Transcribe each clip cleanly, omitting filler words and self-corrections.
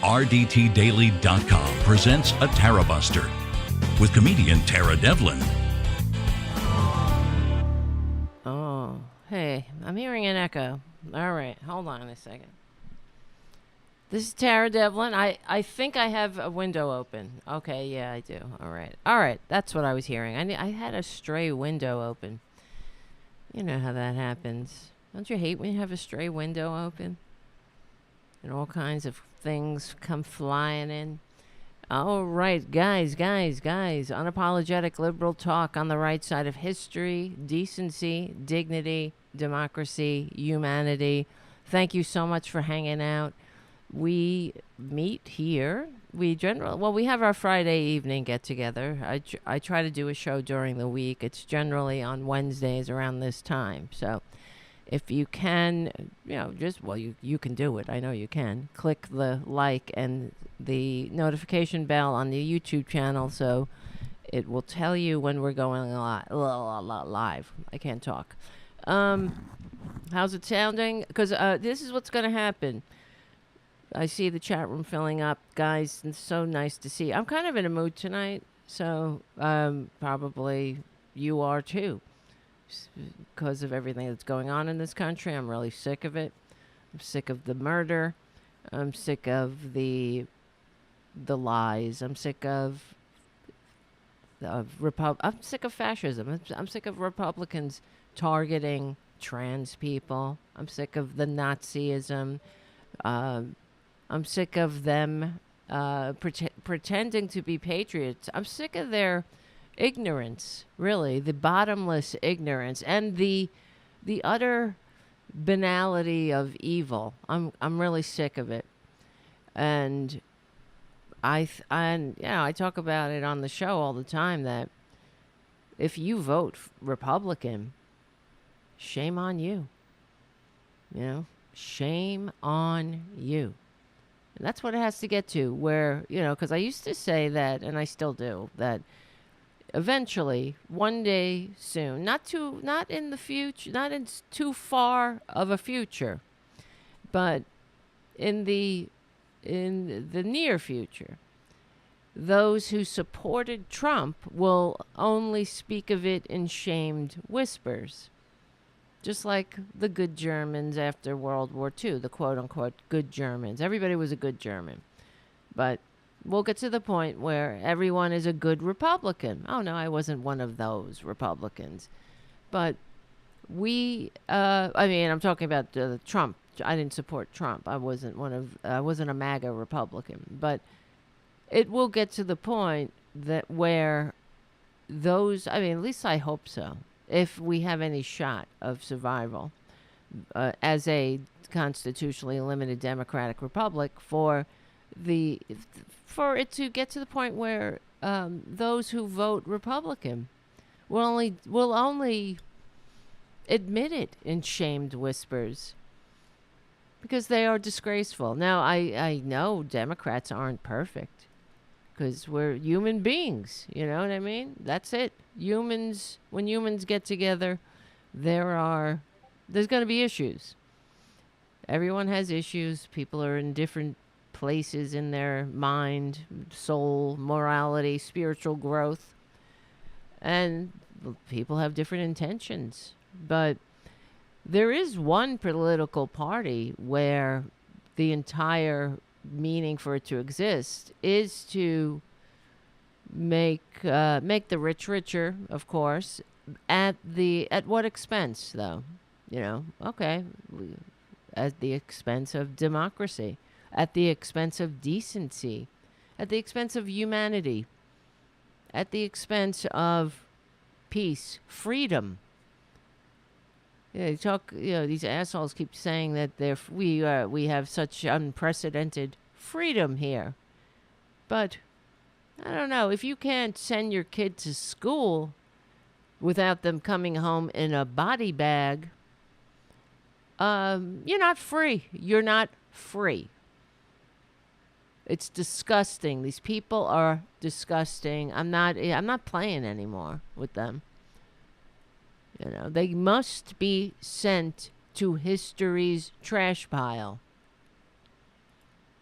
RDTDaily.com presents a Tarabuster with comedian Tara Devlin. Oh, hey, I'm hearing an echo. All right, hold on a second. This is Tara Devlin. I think I have a window open. Okay, yeah, I do. All right, that's what I was hearing. I had a stray window open. You know how that happens. Don't you hate when you have a stray window open? And all kinds of things come flying in. All right, guys. Unapologetic liberal talk on the right side of history, decency, dignity, democracy, humanity. Thank you so much for hanging out. We meet here. We have our Friday evening get together. I try to do a show during the week. It's generally on Wednesdays around this time. So if you can, you can do it. I know you can. Click the like and the notification bell on the YouTube channel so it will tell you when we're going live. I can't talk. How's it sounding? Because this is what's going to happen. I see the chat room filling up. Guys, it's so nice to see. I'm kind of in a mood tonight, so probably you are too. Because of everything that's going on in this country. I'm really sick of it. I'm sick of the murder. I'm sick of the lies. I'm sick of I'm sick of fascism. I'm sick of Republicans targeting trans people. I'm sick of the Nazism. I'm sick of them pretending to be patriots. I'm sick of their ignorance, really, the bottomless ignorance and the utter banality of evil. I'm really sick of it, and I talk about it on the show all the time that if you vote Republican, shame on you. Shame on you. And that's what it has to get to. Where because I used to say that, and I still do that. Eventually, one day soon, not in the future, not in too far of a future, but in the near future, those who supported Trump will only speak of it in shamed whispers. Just like the good Germans after World War II, the quote-unquote good Germans. Everybody was a good German. But we'll get to the point where everyone is a good Republican. Oh, no, I wasn't one of those Republicans. But I'm talking about Trump. I didn't support Trump. I wasn't a MAGA Republican. But it will get to the point that where those, at least I hope so, if we have any shot of survival as a constitutionally limited democratic republic, for it to get to the point where those who vote Republican will only admit it in shamed whispers because they are disgraceful. Now, I know Democrats aren't perfect because we're human beings. You know what I mean? That's it. When humans get together, there's going to be issues. Everyone has issues. People are in different places in their mind, soul, morality, spiritual growth. And people have different intentions. But there is one political party where the entire meaning for it to exist is to make the rich richer, of course. At what expense, though? Okay, at the expense of democracy, at the expense of decency, at the expense of humanity, at the expense of peace, freedom. These assholes keep saying that we have such unprecedented freedom here. But I don't know, if you can't send your kid to school without them coming home in a body bag, you're not free. You're not free. It's disgusting. These people are disgusting. I'm not playing anymore with them. They must be sent to history's trash pile.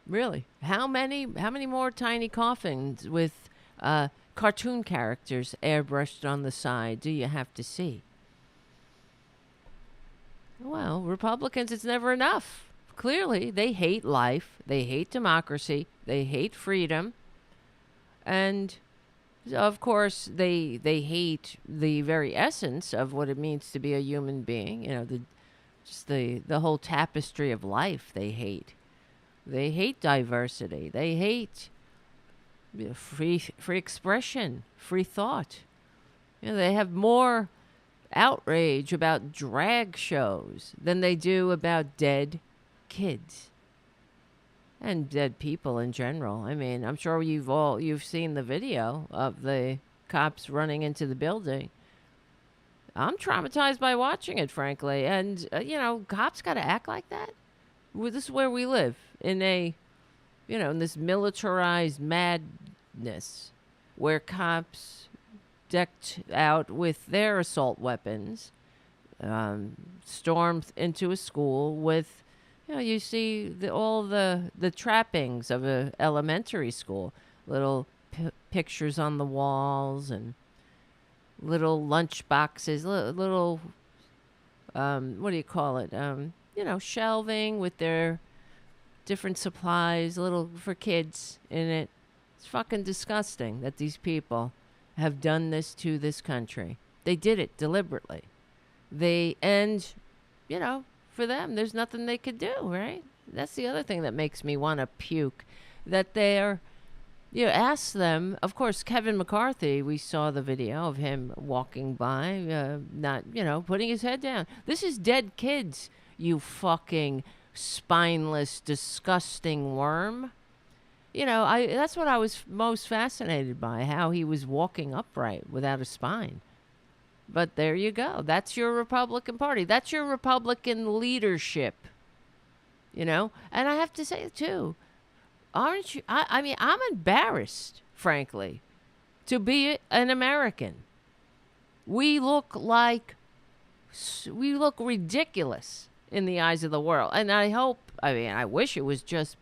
Really. How many more tiny coffins with cartoon characters airbrushed on the side do you have to see? Well, Republicans, it's never enough. Clearly, they hate life, they hate democracy, they hate freedom, and of course, they hate the very essence of what it means to be a human being. The whole tapestry of life. They hate. They hate diversity. They hate free expression, free thought. They have more outrage about drag shows than they do about dead kids and dead people in general. I mean, I'm sure you've seen the video of the cops running into the building. I'm traumatized by watching it, frankly. And cops got to act like that. This is where we live in in this militarized madness where cops decked out with their assault weapons stormed into a school with, you see all the trappings of a elementary school, little pictures on the walls and little lunch boxes, little what do you call it? Shelving with their different supplies, little for kids in it. It's fucking disgusting that these people have done this to this country. They did it deliberately. For them, there's nothing they could do, right? That's the other thing that makes me want to puke. That ask them, of course, Kevin McCarthy, we saw the video of him walking by, not, putting his head down. This is dead kids, you fucking spineless, disgusting worm. That's what I was most fascinated by, how he was walking upright without a spine. But there you go. That's your Republican Party. That's your Republican leadership. And I have to say, too, aren't you? I mean, I'm embarrassed, frankly, to be an American. We look ridiculous in the eyes of the world. And I wish it was just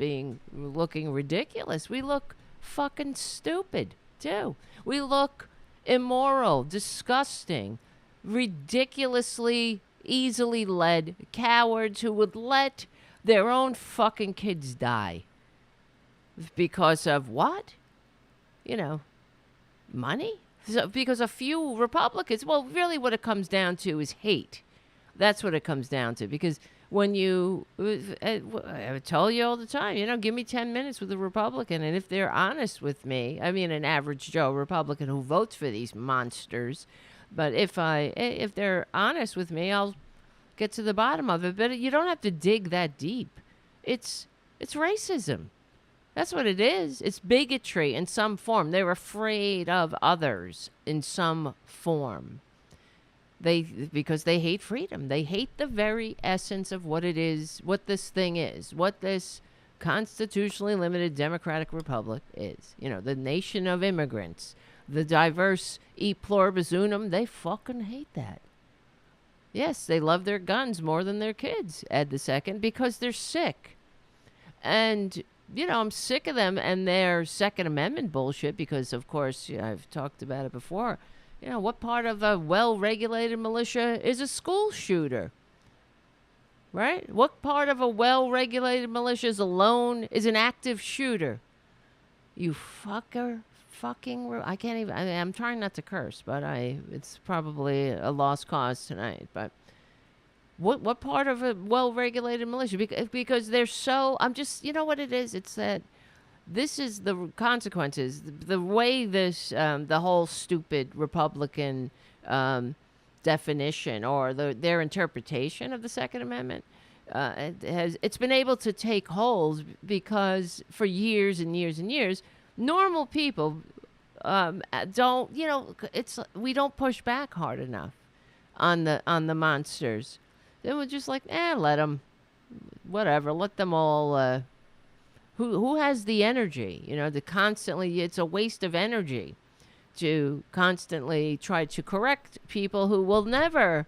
looking ridiculous. We look fucking stupid, too. We look immoral, disgusting, ridiculously easily led cowards who would let their own fucking kids die. Because of what? Money? Because a few Republicans, well, really what it comes down to is hate. That's what it comes down to. Because when I tell you all the time, give me 10 minutes with a Republican. And if they're honest with me, I mean, an average Joe Republican who votes for these monsters. But if they're honest with me, I'll get to the bottom of it. But you don't have to dig that deep. It's racism. That's what it is. It's bigotry in some form. They're afraid of others in some form. Because they hate freedom. They hate the very essence of what it is, what this thing is, what this constitutionally limited democratic republic is. The nation of immigrants, the diverse e pluribus unum, they fucking hate that. Yes, they love their guns more than their kids, Ed the Second, because they're sick. And, I'm sick of them and their Second Amendment bullshit because, of course, I've talked about it before. What part of a well-regulated militia is a school shooter? Right? What part of a well-regulated militia is an active shooter? You fucker. I can't even, I'm trying not to curse, but it's probably a lost cause tonight. But what part of a well-regulated militia? Because they're so, you know what it is? It's that this is the consequences. The way the whole stupid Republican definition or their interpretation of the Second Amendment it's been able to take hold because for years and years and years, normal people don't. We don't push back hard enough on the monsters. Then we're just like, let them, whatever, let them all. Who has the energy, to constantly, it's a waste of energy to constantly try to correct people who will never,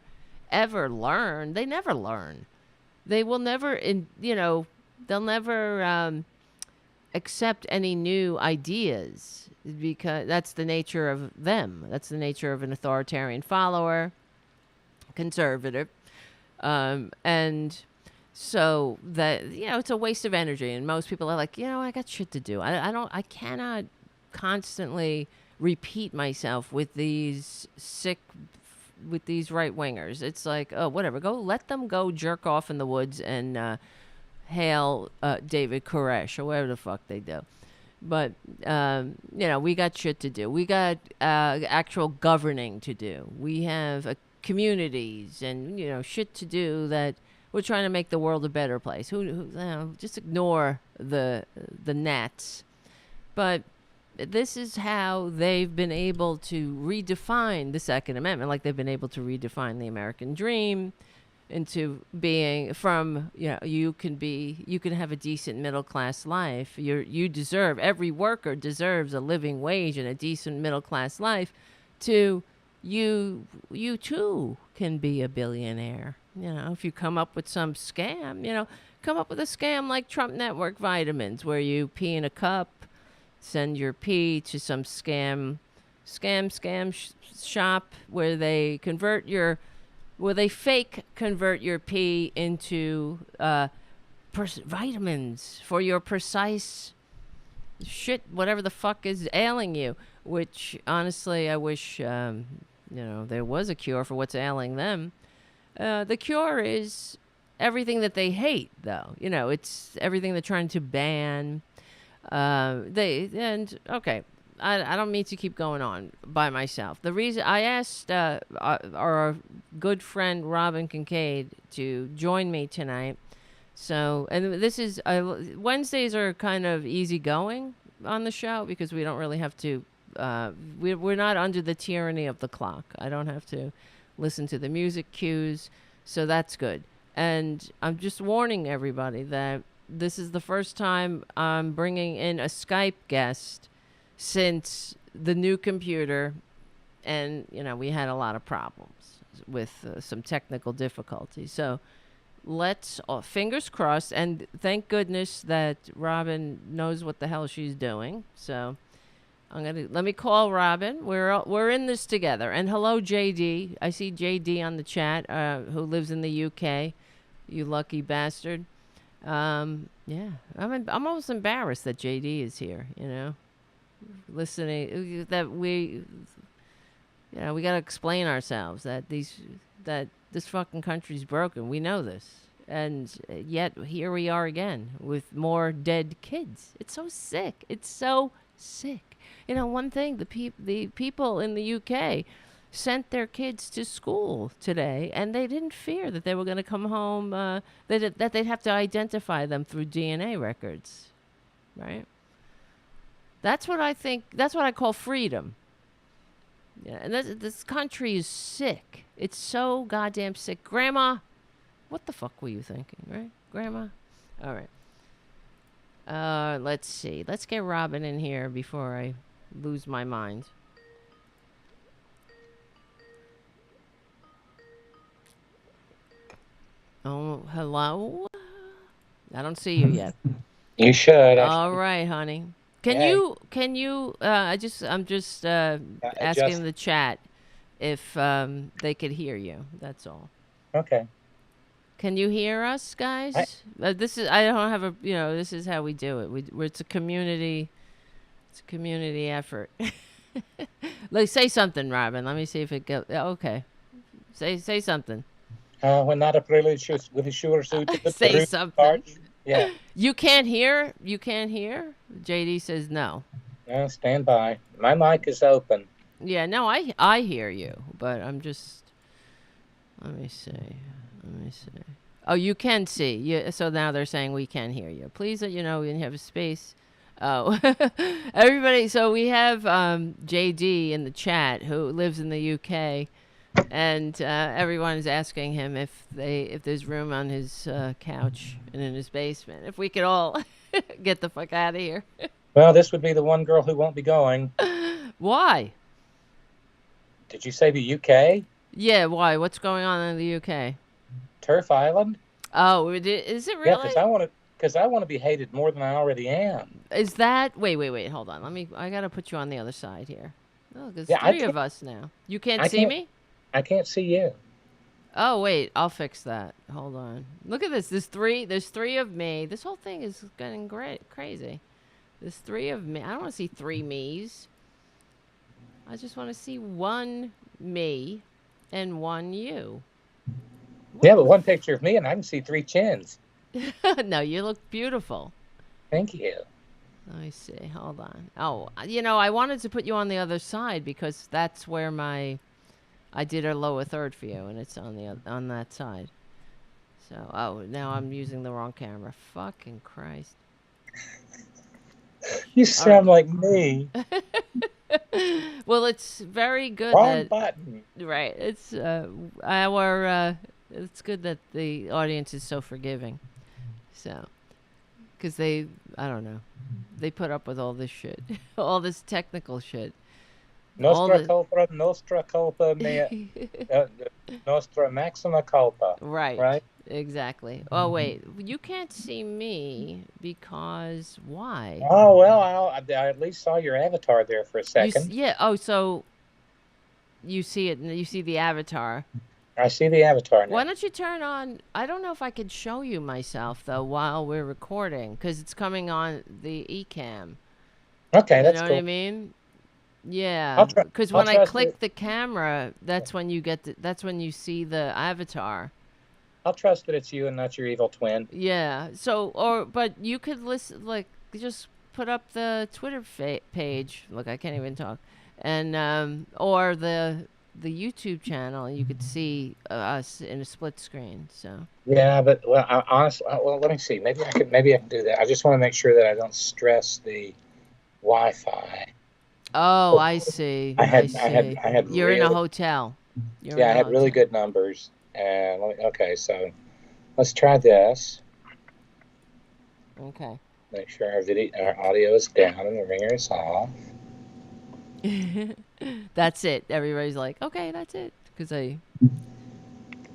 ever learn. They never learn. They will never, they'll never accept any new ideas because that's the nature of them. That's the nature of an authoritarian follower, conservative. And so that, it's a waste of energy. And most people are like, I got shit to do. I cannot constantly repeat myself with these right wingers. It's like, oh, whatever. Let them go jerk off in the woods and hail David Koresh or whatever the fuck they do. But, we got shit to do. We got actual governing to do. We have communities and, shit to do that we're trying to make the world a better place. Who just ignore the gnats. But this is how they've been able to redefine the Second Amendment, like they've been able to redefine the American dream into being from, you can have a decent middle class life. Every worker deserves a living wage and a decent middle class life. To you too can be a billionaire. If you come up with some scam, come up with a scam like Trump Network vitamins, where you pee in a cup, send your pee to some scam shop where they fake convert your pee into vitamins for your precise shit, whatever the fuck is ailing you. Which honestly, I wish there was a cure for what's ailing them. The cure is everything that they hate, though. It's everything they're trying to ban. I don't mean to keep going on by myself. The reason I asked our good friend Robyn Kincaid to join me tonight. So, and this is Wednesdays are kind of easygoing on the show because we don't really have to. We're not under the tyranny of the clock. I don't have to listen to the music cues, so that's good. And I'm just warning everybody that this is the first time I'm bringing in a Skype guest since the new computer, and we had a lot of problems with some technical difficulties. So let's fingers crossed, and thank goodness that Robyn knows what the hell she's doing. So let me call Robyn. We're in this together. And hello, JD. I see JD on the chat, who lives in the UK. You lucky bastard. Yeah, I'm almost embarrassed that JD is here. Listening that we got to explain ourselves that this fucking country's broken. We know this, and yet here we are again with more dead kids. It's so sick. It's so sick. One thing, the people in the UK sent their kids to school today, and they didn't fear that they were going to come home, that they'd have to identify them through DNA records, right? That's what I think. That's what I call freedom. Yeah, and this country is sick. It's so goddamn sick. Grandma, what the fuck were you thinking, right? Grandma? All right. Let's see. Let's get Robyn in here before I lose my mind. Oh, hello? I don't see you yet. You should. All right, honey. Can you I'm just asking the chat if they could hear you. That's all. Okay. Can you hear us, guys? This is how we do it. It's a community effort. Say something, Robyn. Let me see if it goes. Okay. Say something. When not a privilege with a sure suit. Say something. Part. Yeah. You can't hear? JD says no. No, stand by. My mic is open. Yeah, no, I hear you, but I'm just. Let me see. Oh, you can see. Yeah, so now they're saying we can hear you. Please let you know when you have a space. Oh, everybody. So we have JD in the chat who lives in the UK, and everyone is asking him if there's room on his couch and in his basement. If we could all get the fuck out of here. Well, this would be the one girl who won't be going. Why? Did you say the UK? Yeah, why? What's going on in the UK? Turf Island? Oh, is it really? Yeah, because because I want to be hated more than I already am. Is that... Wait, hold on. I gotta put you on the other side here. Oh, there's Yeah, I three of us now. You can't I see can't- me? I can't see you. Oh, wait, I'll fix that. Hold on. Look at this. There's three of me. This whole thing is getting crazy. There's three of me. I don't want to see three me's. I just want to see one me and one you. Yeah, but one picture of me and I can see three chins. No, you look beautiful. Thank you. Let me see. Hold on. Oh, I wanted to put you on the other side because that's where I did a lower third for you, and it's on that side. So, now I'm using the wrong camera. Fucking Christ. You sound like me. Well, it's very good Wrong button. right. It's it's good that the audience is so forgiving. So, because I don't know, they put up with all this shit, all this technical shit. Nostra culpa nostra maxima culpa. Right. Right? Exactly. Oh, wait. You can't see me because why? Oh, well, I at least saw your avatar there for a second. Yeah. Oh, so you see it. You see the avatar. I see the avatar now. Why don't you turn on... I don't know if I could show you myself, though, while we're recording, because it's coming on the eCam. Okay, that's You know cool. what I mean? Yeah. Because when I click the camera, that's when you that's when you see the avatar. I'll trust that it's you and not your evil twin. Yeah. So, but you could listen, just put up the Twitter page. Look, I can't even talk. And, or the YouTube channel, and you could see us in a split screen. So. Yeah, but honestly, let me see. Maybe I can do that. I just want to make sure that I don't stress the Wi-Fi. Oh, I see. I had. You're in a hotel. I had really good numbers. And okay, so let's try this. Okay. Make sure our audio is down and the ringer is off. That's it. Everybody's like, okay, that's it. Because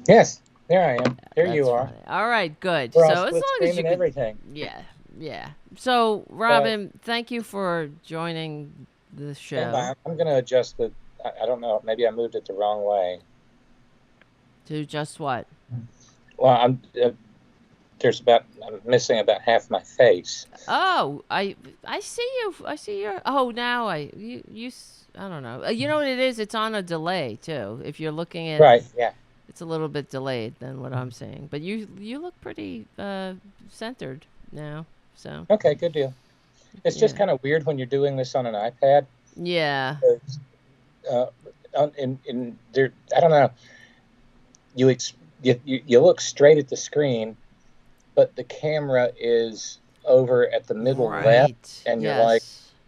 Yes, there I am. There you are. Funny. All right, good. We're So on as split long screen as you and everything. Yeah. So, Robyn, thank you for joining the show. I'm going to adjust the. I don't know. Maybe I moved it the wrong way. To just what? Well, I'm missing about half my face. Oh, I see you. I see your. Oh, now I don't know. You know what it is? It's on a delay too. If you're looking at Right. Yeah. it's a little bit delayed than what I'm saying. But you look pretty centered now. So. Okay. Good deal. It's just kind of weird when you're doing this on an iPad. Yeah. In there, I don't know. You look straight at the screen, but the camera is over at the middle left, and you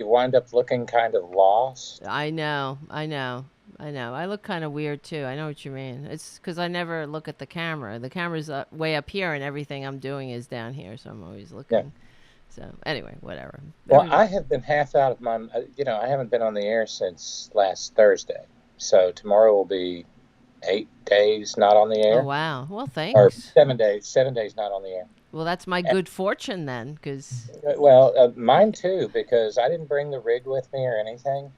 wind up looking kind of lost. I know. I look kind of weird too. I know what you mean. It's because I never look at the camera. The camera's way up here, and everything I'm doing is down here, so I'm always looking. Yeah. So anyway, whatever. Well, I have been half out of my. I haven't been on the air since last Thursday, so tomorrow will be 8 days not on the air. Oh, wow. Well, thanks. Or 7 days. 7 days not on the air. Well, that's my good fortune then, because... Well, mine too, because I didn't bring the rig with me or anything.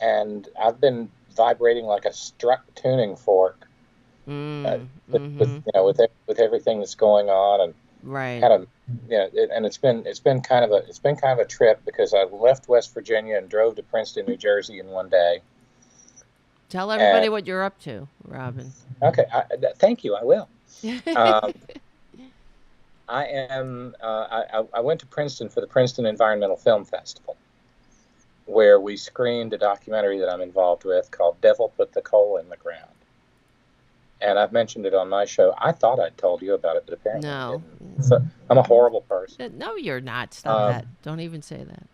And I've been vibrating like a struck tuning fork. With everything that's going on. And right. And it's been kind of a trip, because I left West Virginia and drove to Princeton, New Jersey in one day. Tell everybody what you're up to, Robyn. Okay, thank you. I will. I went to Princeton for the Princeton Environmental Film Festival, where we screened a documentary that I'm involved with called "Devil Put the Coal in the Ground." And I've mentioned it on my show. I thought I'd told you about it, but apparently I didn't. So I'm a horrible person. No, you're not. Stop that. Don't even say that.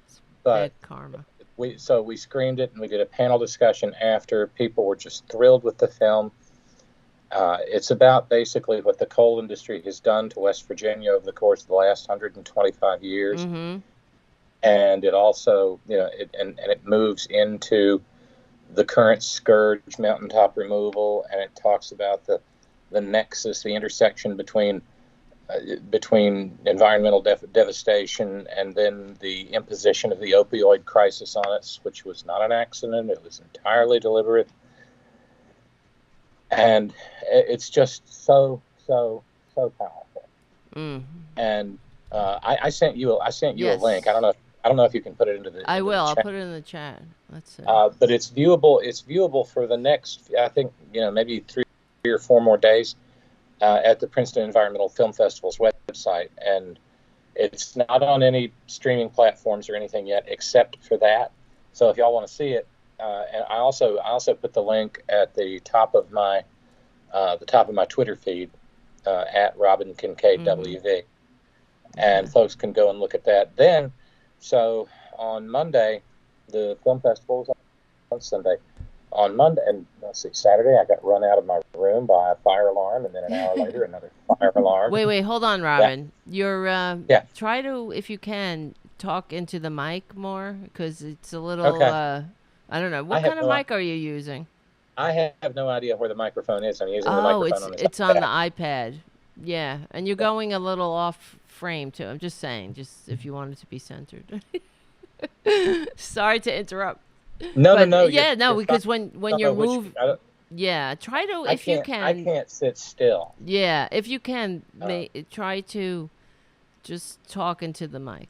It's bad karma. We screened it, and we did a panel discussion after. People were just thrilled with the film. It's about basically what the coal industry has done to West Virginia over the course of the last 125 years. Mm-hmm. And it also, it moves into the current scourge, mountaintop removal, and it talks about the nexus, the intersection between between environmental devastation and then the imposition of the opioid crisis on us, which was not an accident. It was entirely deliberate. And it's just so powerful. And I sent you a link. I don't know if you can put it into the. I will. I'll chat. put it in the chat. Let's see. But it's viewable. It's viewable for the next, I think, maybe 3 or 4 more days at the Princeton Environmental Film Festival's website, and it's not on any streaming platforms or anything yet, except for that. So if y'all want to see it, and I also put the link at the top of my Twitter feed at Robyn Kincaid WV, and folks can go and look at that. Then, so on Monday, the film festival is on Sunday. On Monday, and Saturday, I got run out of my room by a fire alarm, and then an hour later, another fire alarm. Wait, hold on, Robyn. Yeah. You're try to, if you can, talk into the mic more, because it's a little. I don't know. What kind of mic are you using? I have no idea where the microphone is. I'm using the microphone on it's on the iPad. Yeah, and you're going a little off frame too. I'm just saying, just if you want it to be centered. Sorry to interrupt. No. Yeah, because when you're moving, try to if you can. I can't sit still. Yeah, if you can, try to just talk into the mic.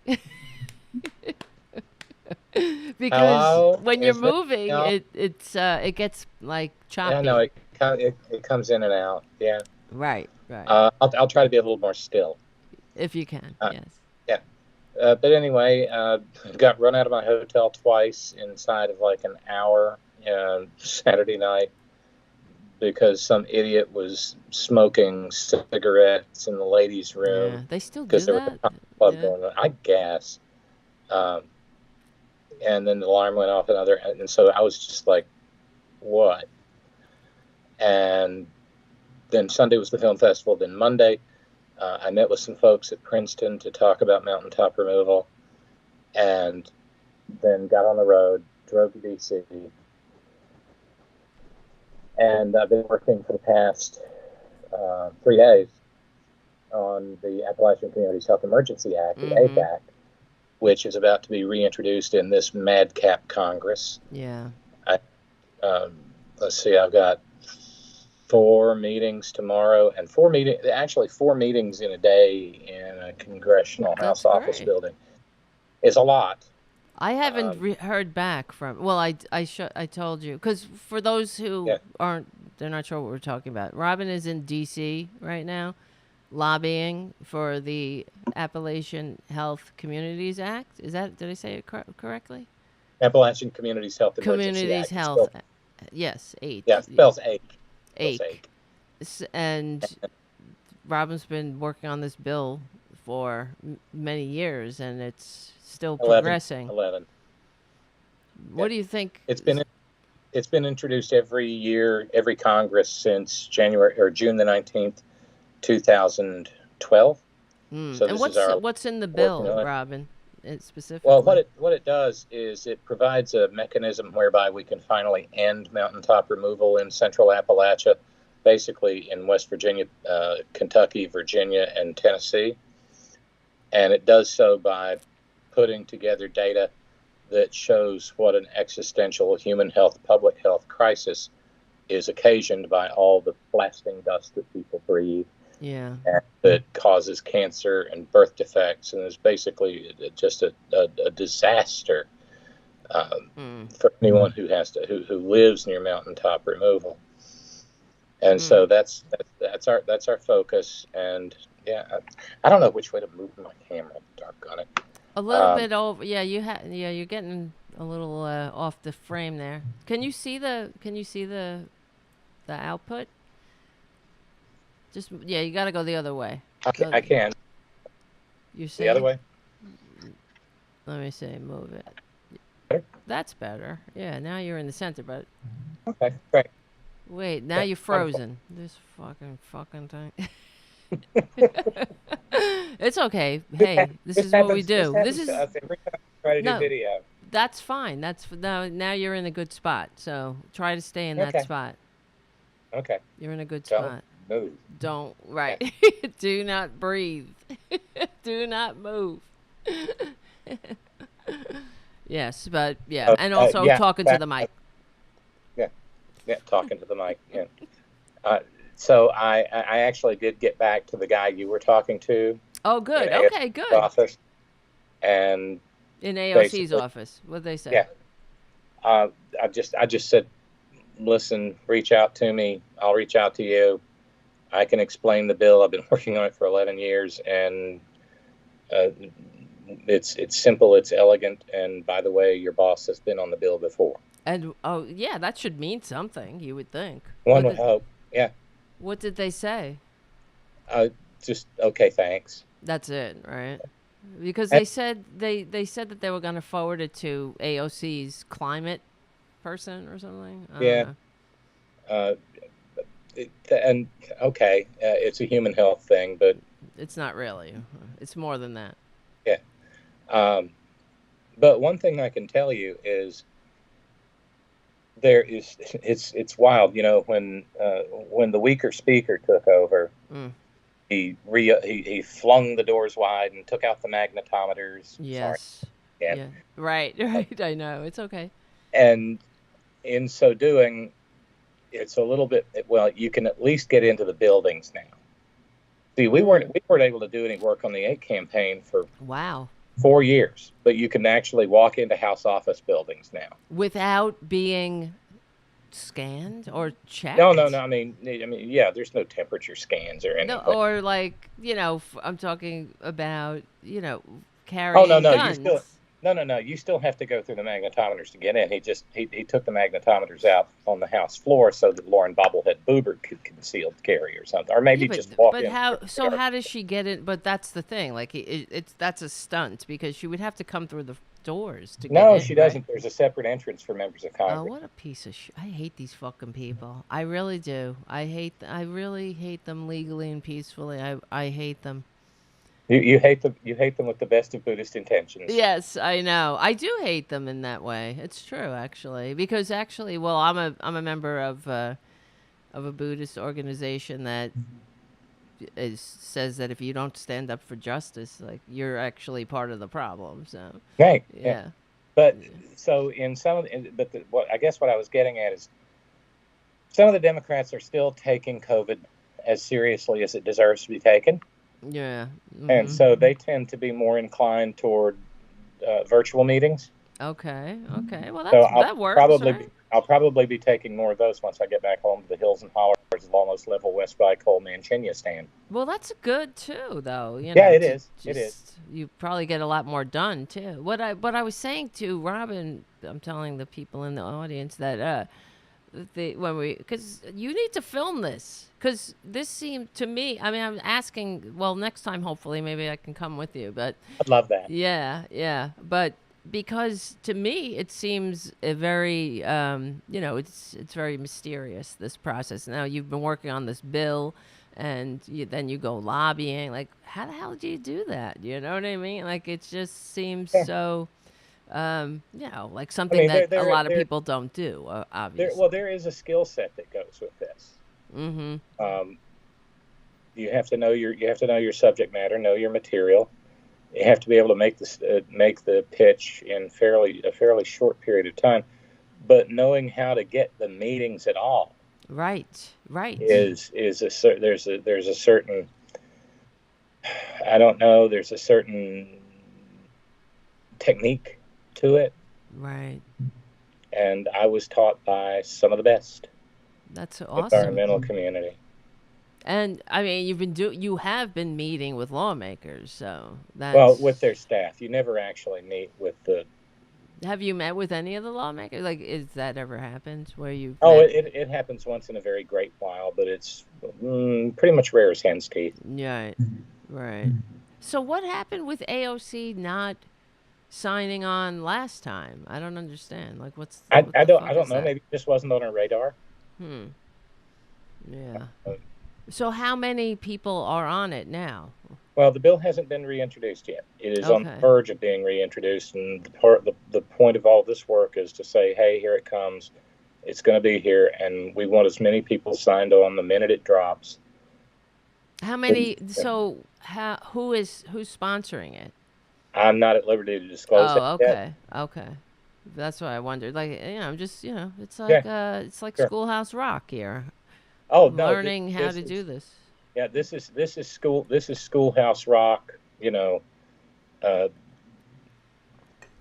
Because when you're moving, it gets like choppy. Yeah, no, it comes in and out. Yeah. Right. I'll try to be a little more still. If you can, yes. Yeah. But anyway, got run out of my hotel twice inside of like an hour Saturday night because some idiot was smoking cigarettes in the ladies' room. Yeah, they still do because there that? was a club going on. I guess. And then the alarm went off and so I was just like, what? And then Sunday was the film festival. Then Monday, I met with some folks at Princeton to talk about mountaintop removal, and then got on the road, drove to D.C., and I've been working for the past 3 days on the Appalachian Communities Health Emergency Act, the APAC, which is about to be reintroduced in this madcap Congress. Yeah. Let's see, I've got 4 meetings tomorrow and 4 meetings in a day in a congressional House office building. It's a lot. I haven't heard back from. Well, I told you, because for those who they're not sure what we're talking about. Robyn is in D.C. right now, lobbying for the Appalachian Health Communities Act. Did I say it correctly? Appalachian Communities Health Emergency Communities Act. Health. Yes, 8. Yeah, it spells AIC. And Robyn's been working on this bill for many years, and it's still progressing. 11. What do you think? It's been introduced every year, every Congress since June the 19th, 2012. So and what's in the bill, Robyn? Specifically? Well, what it does is it provides a mechanism whereby we can finally end mountaintop removal in Central Appalachia, basically in West Virginia, Kentucky, Virginia, and Tennessee. And it does so by putting together data that shows what an existential human health, public health crisis is occasioned by all the blasting dust that people breathe. Yeah. And that causes cancer and birth defects, and is basically just a disaster for anyone who lives near mountaintop removal. And so that's our focus. And I don't know which way to move my camera. Doggone it. A little bit over. Yeah, you're getting a little off the frame there. Can you see the output? You got to go the other way. I can. You see the other way? Let me see. Move it. Better? That's better. Yeah, now you're in the center, but. Okay, great. Wait, now you're frozen. This fucking thing. It's okay. Hey, this is what we do. This is every time I try to do video. That's fine. Now you're in a good spot. So try to stay in that spot. Okay. You're in a good spot. move. Don't, right. Do not breathe. Do not move. Yes, but yeah. And also Yeah, talking to the mic. yeah, yeah, talking to the mic. Yeah. So I actually did get back to the guy you were talking to Oh, in good. AOC's Okay, good. office, and In AOC's basically, office. What'd they say? yeah, I just said, listen, reach out to me. I'll reach out to you. I can explain the bill. I've been working on it for 11 years, and it's simple, it's elegant, and by the way, your boss has been on the bill before. And oh yeah, that should mean something. You would think. One would hope. Yeah. What did they say? Just okay, thanks. That's it, right? Because And- they said they said that they were going to forward it to AOC's climate person or something. I Yeah. don't Uh, and okay, it's a human health thing, but It's not really. It's more than that. yeah. But one thing I can tell you is it's wild. You know, when the weaker speaker took over, he flung the doors wide and took out the magnetometers. Yes. Sorry. Yeah. Right. Right. I know. It's okay. And in so doing, it's a little bit. Well, you can at least get into the buildings now. See, we weren't able to do any work on the 8 campaign for Wow. 4 years, but you can actually walk into House office buildings now Without being scanned or checked. No. I mean, yeah. There's no temperature scans or anything. No, or like I'm talking about carrying Oh no. guns. You still have to go through the magnetometers to get in. He took the magnetometers out on the House floor so that Lauren Bobblehead Boebert could concealed carry or something, or maybe just walk in. But how does she get in? But that's the thing. Like that's a stunt because she would have to come through the doors to get in. No, she doesn't. Right? There's a separate entrance for members of Congress. Oh, what a piece of shit! I hate these fucking people. I really do. I really hate them legally and peacefully. I hate them. You hate them. You hate them with the best of Buddhist intentions. Yes, I know. I do hate them in that way. It's true, actually, because well, I'm a member of a Buddhist organization that says that if you don't stand up for justice, like you're actually part of the problem. So Right. yeah. But so in some of what I was getting at is some of the Democrats are still taking COVID as seriously as it deserves to be taken. Yeah. Mm-hmm. And so they tend to be more inclined toward virtual meetings. Okay. Well, So that works. Right? I'll probably be taking more of those once I get back home to the hills and hollers of almost level West by Coal Manchinia Well, that's good too, though. Yeah, it is. It is. You probably get a lot more done too. What I was saying to Robyn, I'm telling the people in the audience that because you need to film this, because this seemed to me. I mean, I'm asking. Well, next time, hopefully, maybe I can come with you. But I'd love that. Yeah. But because to me, it seems a very, it's very mysterious, this process. Now you've been working on this bill, and then you go lobbying. Like, how the hell do you do that? You know what I mean? Like, it just seems so. Like something that a lot of people don't do, obviously. There is a skill set that goes with this. Mm-hmm. You have to know your subject matter, know your material. You have to be able to make the pitch in a fairly short period of time. But knowing how to get the meetings at all, right, there's a certain, I don't know, there's a certain technique to it. Right. And I was taught by some of the best. That's awesome. Environmental community. And I mean, you have been meeting with lawmakers, so that's... Well, with their staff. You never actually meet with the... Have you met with any of the lawmakers? Like, is that ever happened where you... Oh, it happens once in a very great while, but it's pretty much rare as hen's teeth. Right. So what happened with AOC not signing on last time? I don't understand. Like, I don't know. Maybe it just wasn't on her radar. Yeah. So how many people are on it now? Well, the bill hasn't been reintroduced yet. It is on the verge of being reintroduced, and the point of all this work is to say, hey, here it comes. It's going to be here, and we want as many people signed on the minute it drops How many? So who's sponsoring it? I'm not at liberty to disclose that Oh, yet. okay, okay. That's what I wondered. Like, I'm just, Yeah, it's like sure. Schoolhouse Rock here. Oh no, Learning how this to do is this. yeah, this is Schoolhouse Rock. Uh,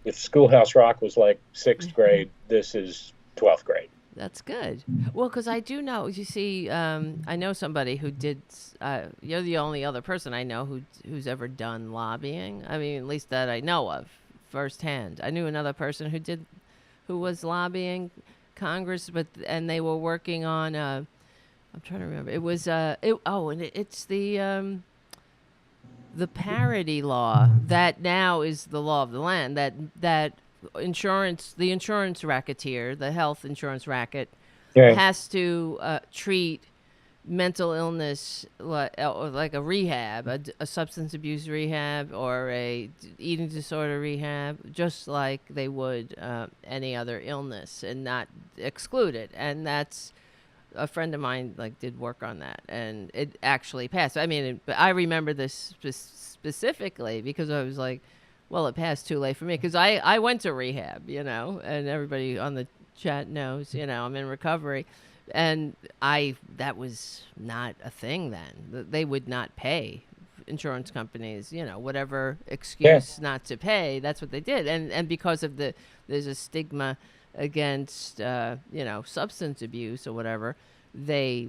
if Schoolhouse Rock was like sixth grade, this is 12th grade. That's good. Well, because I do know, you see, I know somebody who did. You're the only other person I know who's ever done lobbying. I mean, at least that I know of firsthand. I knew another person who was lobbying Congress, and they were working on. I'm trying to remember. It was it's the parity law that now is the law of the land. That the insurance racketeer, the health insurance racket, Yeah, has to treat mental illness like a rehab, a substance abuse rehab, or a eating disorder rehab, just like they would any other illness, and not exclude it. And that's a friend of mine did work on that, and it actually passed. I mean, but I remember this specifically because I was like, well, it passed too late for me because I went to rehab, and everybody on the chat knows, I'm in recovery, and that was not a thing then. They would not pay insurance companies, whatever yeah, excuse not to pay. That's what they did, and because of there's a stigma against substance abuse or whatever, they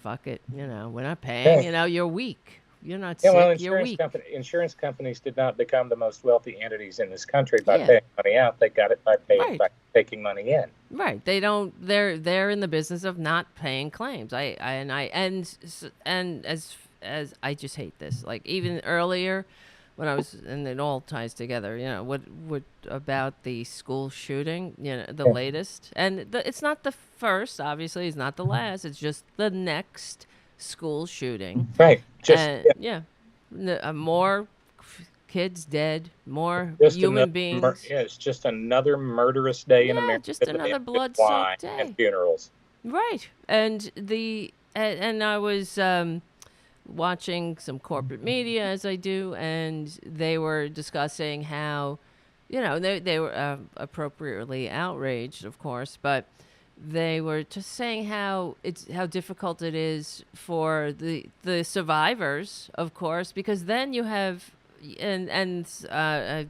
fuck it, we're not paying, yeah. you're weak, you're not Yeah, well, sick, you're weak. insurance companies did not become the most wealthy entities in this country by Yeah, paying money out. They got it by right, taking money in. right. They don't. They're in the business of not paying claims. And as I just hate this. Like even earlier, when I was, and it all ties together. What about the school shooting? The Yeah, latest, and it's not the first. Obviously, it's not the last. It's just the next school shooting, right. and yeah, more kids dead, more Just human beings. yeah, it's just another murderous day in Yeah, America just with another endless wine blood-soaked and day. funerals. Right. And I was watching some corporate media as I do, and they were discussing how, they were appropriately outraged, of course, but they were just saying how difficult it is for the survivors, of course, because then you have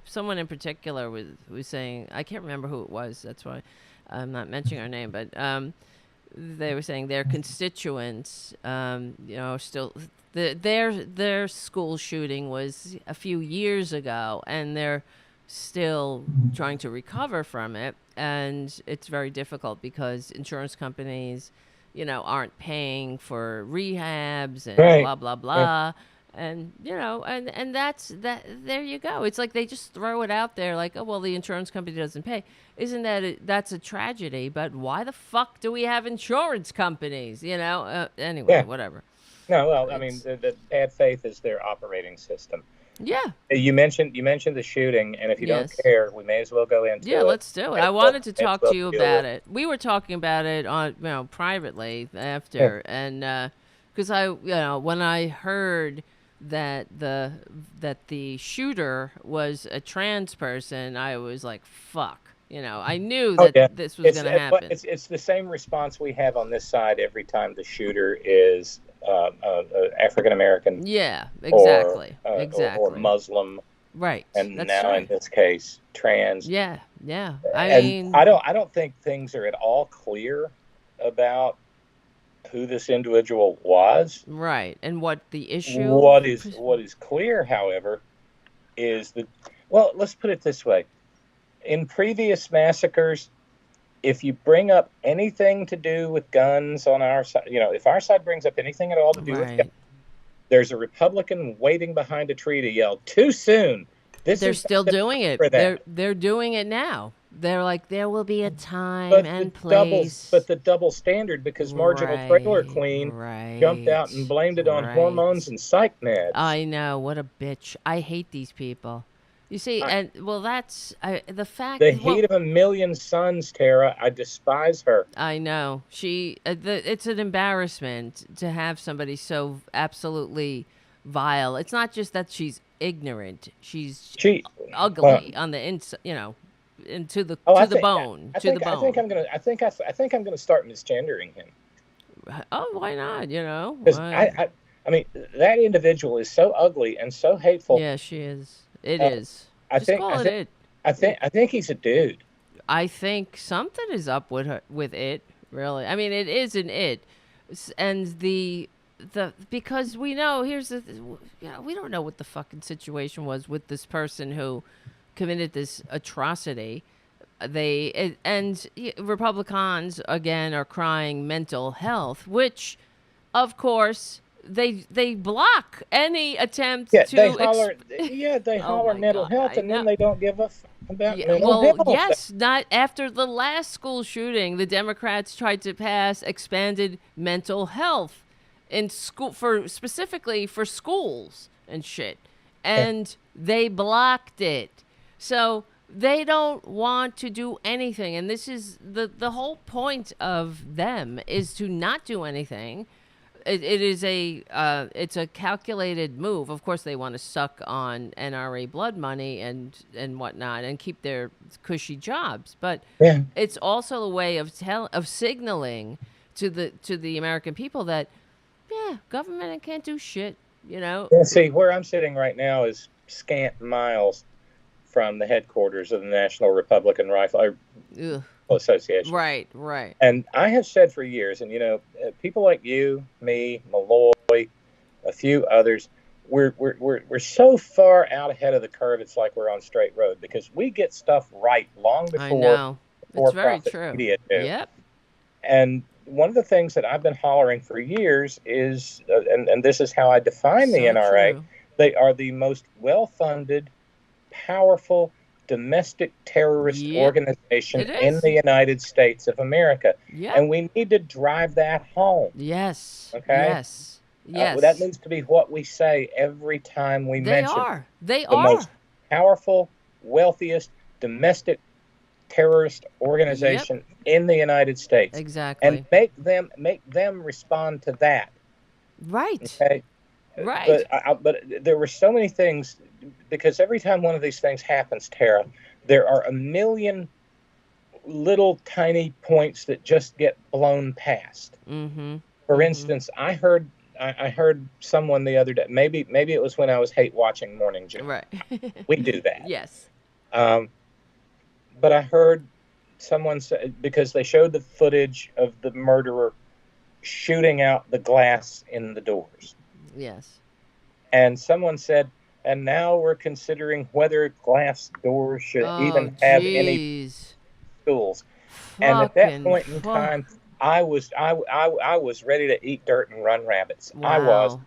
someone in particular was saying, I can't remember who it was, that's why I'm not mentioning her name, but they were saying their constituents, still their school shooting was a few years ago, and they're still trying to recover from it, and it's very difficult because insurance companies, aren't paying for rehabs and Right. blah blah Yeah. blah. And and that's that. There you go. It's like they just throw it out there, like, oh well, the insurance company doesn't pay. Isn't that's a tragedy? But why the fuck do we have insurance companies? Anyway, Yeah. whatever. No, well, I mean, It's the bad faith is their operating system. yeah, You mentioned the shooting, and if you don't yes, care, we may as well go yeah. into it. Let's do it. I wanted to May as talk well to you deal with about it. We were talking about it on privately it. after, and because when I heard that the shooter was a trans person, I was like, fuck. I knew Oh that yeah, this was going to happen. it's the same response we have on this side every time the shooter is African American Yeah, or, exactly. or Exactly. Muslim, Right. and That's now in right. this case trans. Yeah, yeah. I And mean, I don't think things are at all clear about who this individual was. right. And what the issue What is clear, however, is that, well, let's put it this way. In previous massacres, if you bring up anything to do with guns on our side, if our side brings up anything at all to do with guns, right. there's a Republican waiting behind a tree to yell, "Too soon! This They're is still not the doing time it. for that." They're doing it now. They're like, there will be a time But and place. but the double standard, because Marjorie Traitor Right. Queen jumped Right. out and blamed it on Right. hormones and psych meds. I know. What a bitch. I hate these people. You see, and well, that's the fact. The Well, heat of a million suns, Tara. I despise her. I know it's an embarrassment to have somebody so absolutely vile. It's not just that she's ignorant; she's She, well, ugly on the inside. You know, and to the oh, to the bone, to the I think bone. I'm gonna, I think I'm gonna start misgendering him Oh, why not? You know, because I mean, that individual is so ugly and so hateful. yeah, she is. It Uh, is. Just call it it. I think he's a dude. I think something is up with her with it. Really, I mean, it is an it, and the because we know here's the we don't know what the fucking situation was with this person who committed this atrocity. Republicans again are crying mental health, which, of course, they block any attempt Yeah, to. they Oh holler my mental God, health, I and know. then they don't give a fuck about Yeah, mental well, health. yes, not after the last school shooting. The Democrats tried to pass expanded mental health in school for specifically for schools and shit, and they blocked it. So they don't want to do anything, and this is the whole point of them is to not do anything. It is it's a calculated move. Of course, they want to suck on NRA blood money and whatnot and keep their cushy jobs. But Yeah. it's also a way of signaling to the American people that government can't do shit. You know. Yeah, see, where I'm sitting right now is scant miles from the headquarters of the National Republican Rifle Ugh. Association. Right. Right. And I have said for years, and people like you, me, Malloy, a few others, we're so far out ahead of the curve. It's like we're on straight road because we get stuff right long I before know. It's very for-profit true. media do. Yep. And one of the things that I've been hollering for years is, and this is how I define the So NRA, true. they are the most well-funded, powerful, domestic terrorist Yep. organization It in is. the United States of America. Yep. And we need to drive that home. Yes. Okay? Yes. Yes. That needs to be what we say every time we They mention are. They the are. most powerful, wealthiest, domestic terrorist organization in the United States. Exactly. And make them respond to that. Right. Okay? Right. But there were so many things, because every time one of these things happens, Tara, there are a million little tiny points that just get blown past. Mm-hmm. For instance, I heard someone the other day. Maybe it was when I was hate watching Morning Joe. Right. We do that. Yes. But I heard someone say, because they showed the footage of the murderer shooting out the glass in the doors. Yes. And someone said, and now we're considering whether glass doors should even have any schools. And at that point in time, I was ready to eat dirt and run rabbits. Wow. I was.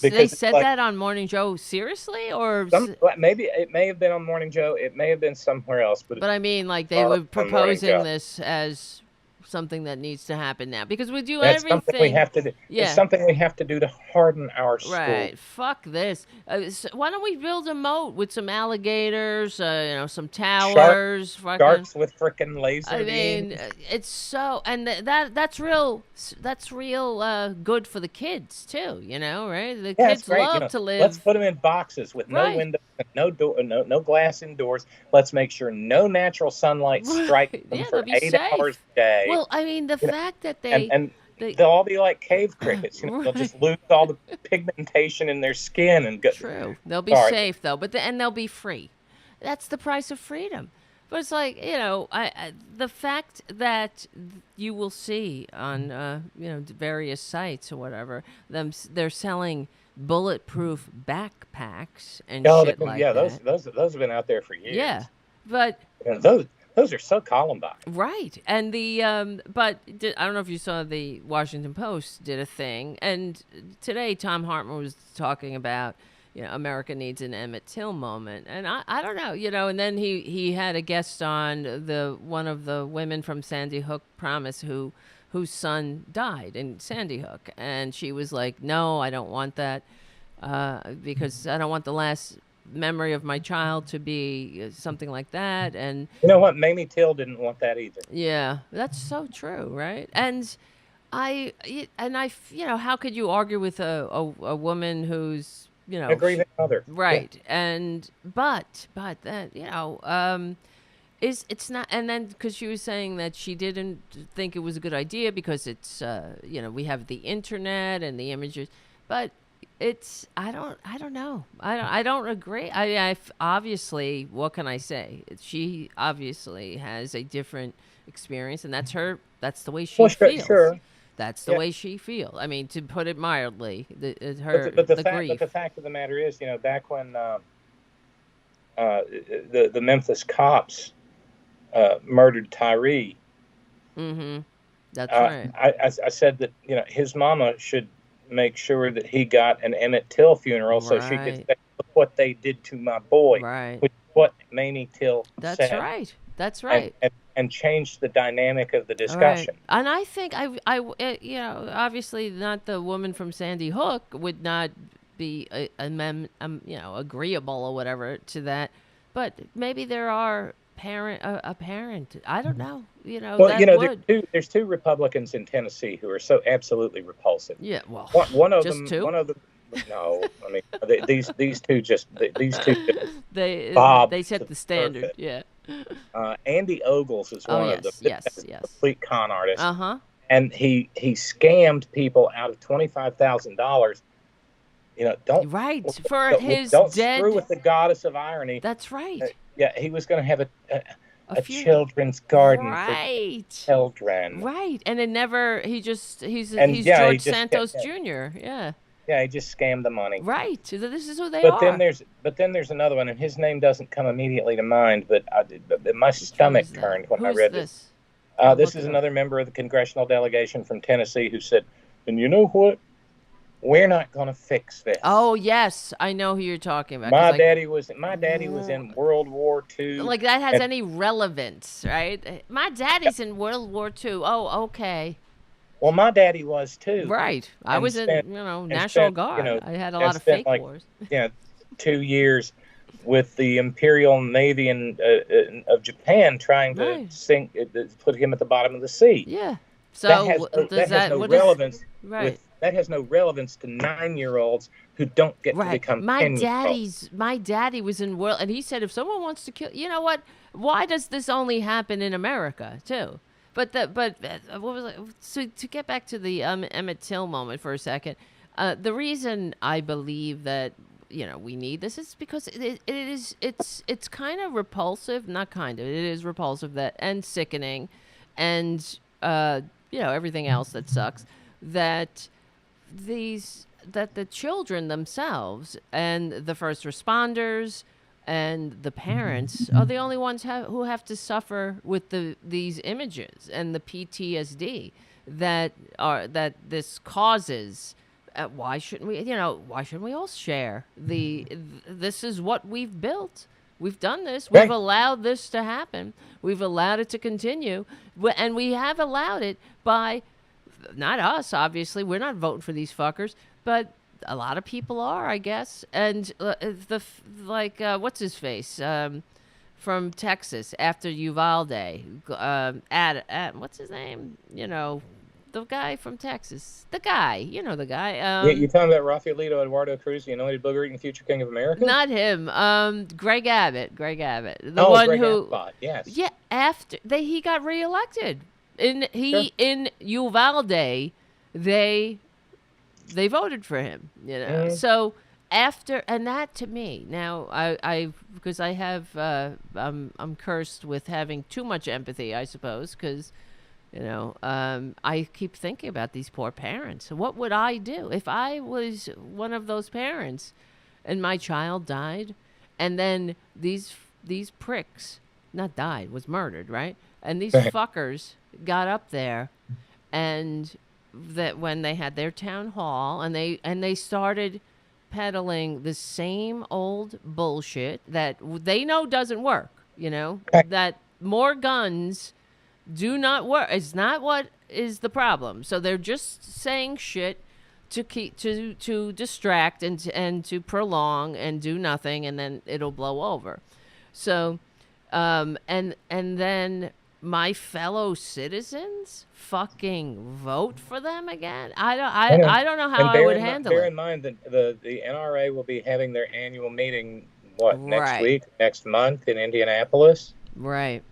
They said that on Morning Joe? Seriously, or maybe it may have been on Morning Joe. It may have been somewhere else. But I mean, like they were proposing this as something that needs to happen now because we do everything. Something we have to do. Yeah. It's something we have to do to harden our schools. Right. Fuck this. Why don't we build a moat with some alligators, some towers, sharks with frickin' laser beams. I mean, it's so, and that's real good for the kids too, right? The kids love to live. Let's put them in boxes with no windows, no door, no glass indoors. Let's make sure no natural sunlight strikes them for 8 hours a day. Well, I mean, the fact that they'll all be like cave crickets. They'll just lose all the pigmentation in their skin and go. True. They'll be safe though, and they'll be free. That's the price of freedom. But it's like the fact that you will see on various sites or whatever they're selling bulletproof backpacks and shit like that. Those have been out there for years. Yeah, but those are so Columbine. Right. And but I don't know if you saw the Washington Post did a thing, and today Tom Hartman was talking about America needs an Emmett Till moment, and I don't know, and then he had a guest on one of the women from Sandy Hook Promise whose son died in Sandy Hook, and she was like, no, I don't want that because I don't want the last memory of my child to be something like that. And You know what? Mamie Till didn't want that either. yeah, that's so true, right? And how could you argue with a woman who's, A grieving mother. right? Yeah. And but that is it's not, and then because she was saying that she didn't think it was a good idea because it's we have the internet and the images, but it's I don't know, I don't agree. Obviously, what can I say? She obviously has a different experience, and that's the way she feels. Sure. That's the way she feels. I mean, to put it mildly, the grief. But the fact of the matter is, back when the Memphis cops murdered Tyree. Mm-hmm. That's right. I said that his mama should make sure that he got an Emmett Till funeral, so she could say, "Look what they did to my boy." Right. Which is what Mamie Till said. That's right. That's right. And change the dynamic of the discussion. Right. And I think obviously not the woman from Sandy Hook would not be agreeable or whatever to that, but maybe there are a parent. I don't know. There's two Republicans in Tennessee who are so absolutely repulsive. Yeah. Well, one of just them. Two? One of them. No, I mean these two just they set the standard. Perfect. Yeah. Andy Ogles is one of them. Yes. Complete con artist. And he scammed people out of $25,000. Don't screw with the goddess of irony. That's right. He was going to have a children's garden for children. Right, and it never. He's George Santos Jr. Yeah. Yeah, he just scammed the money. Right. This is who they are. But then there's another one, and his name doesn't come immediately to mind. But my stomach turned when I read this. This is another member of the congressional delegation from Tennessee who said, "And you know what? We're not going to fix this." Oh yes, I know who you're talking about. My daddy was in World War II. Like that has any relevance, right? My daddy's in World War II. Oh, okay. Well, my daddy was too. Right. I was in, National Guard. I had a lot of fake wars. 2 years with the Imperial Navy of Japan trying to put him at the bottom of the sea. Yeah. So that has no relevance. That has no relevance to 9-year-olds who don't get to become 10-year-olds. My daddy was in World, and he said if someone wants to kill, you know what? Why does this only happen in America too? But what was it? So to get back to the Emmett Till moment for a second, the reason I believe that we need this is because it's kind of repulsive, not kind of, it is repulsive and sickening, and everything else that sucks, that the children themselves and the first responders and the parents are the only ones who have to suffer with these images and the PTSD that this causes. Why shouldn't we all share this is what we've built. We've done this. We've allowed this to happen. We've allowed it to continue, and we have allowed it by not us. Obviously, we're not voting for these fuckers, but a lot of people are, I guess. And what's his face from Texas after Uvalde? What's his name? The guy from Texas. The guy. The guy. You talking about Rafaelito Eduardo Cruz, the anointed booger-eating future king of America? Not him. Greg Abbott. The one Greg who. Abbott, yes. Yeah. After he got reelected, in Uvalde, they voted for him. Mm-hmm. So after, and that to me now, I because I have I'm cursed with having too much empathy, I suppose, because. I keep thinking about these poor parents. What would I do if I was one of those parents and my child died and then these pricks, not died, was murdered, right? And these fuckers got up there and that when they had their town hall and they started peddling the same old bullshit that they know doesn't work, that more guns do not work. It's not what is the problem. So they're just saying shit to keep to distract and to prolong and do nothing, and then it'll blow over. So, and then my fellow citizens fucking vote for them again. I don't know how I would handle bear it. in mind that the NRA will be having their annual meeting next Right. week, next month in Indianapolis. Right,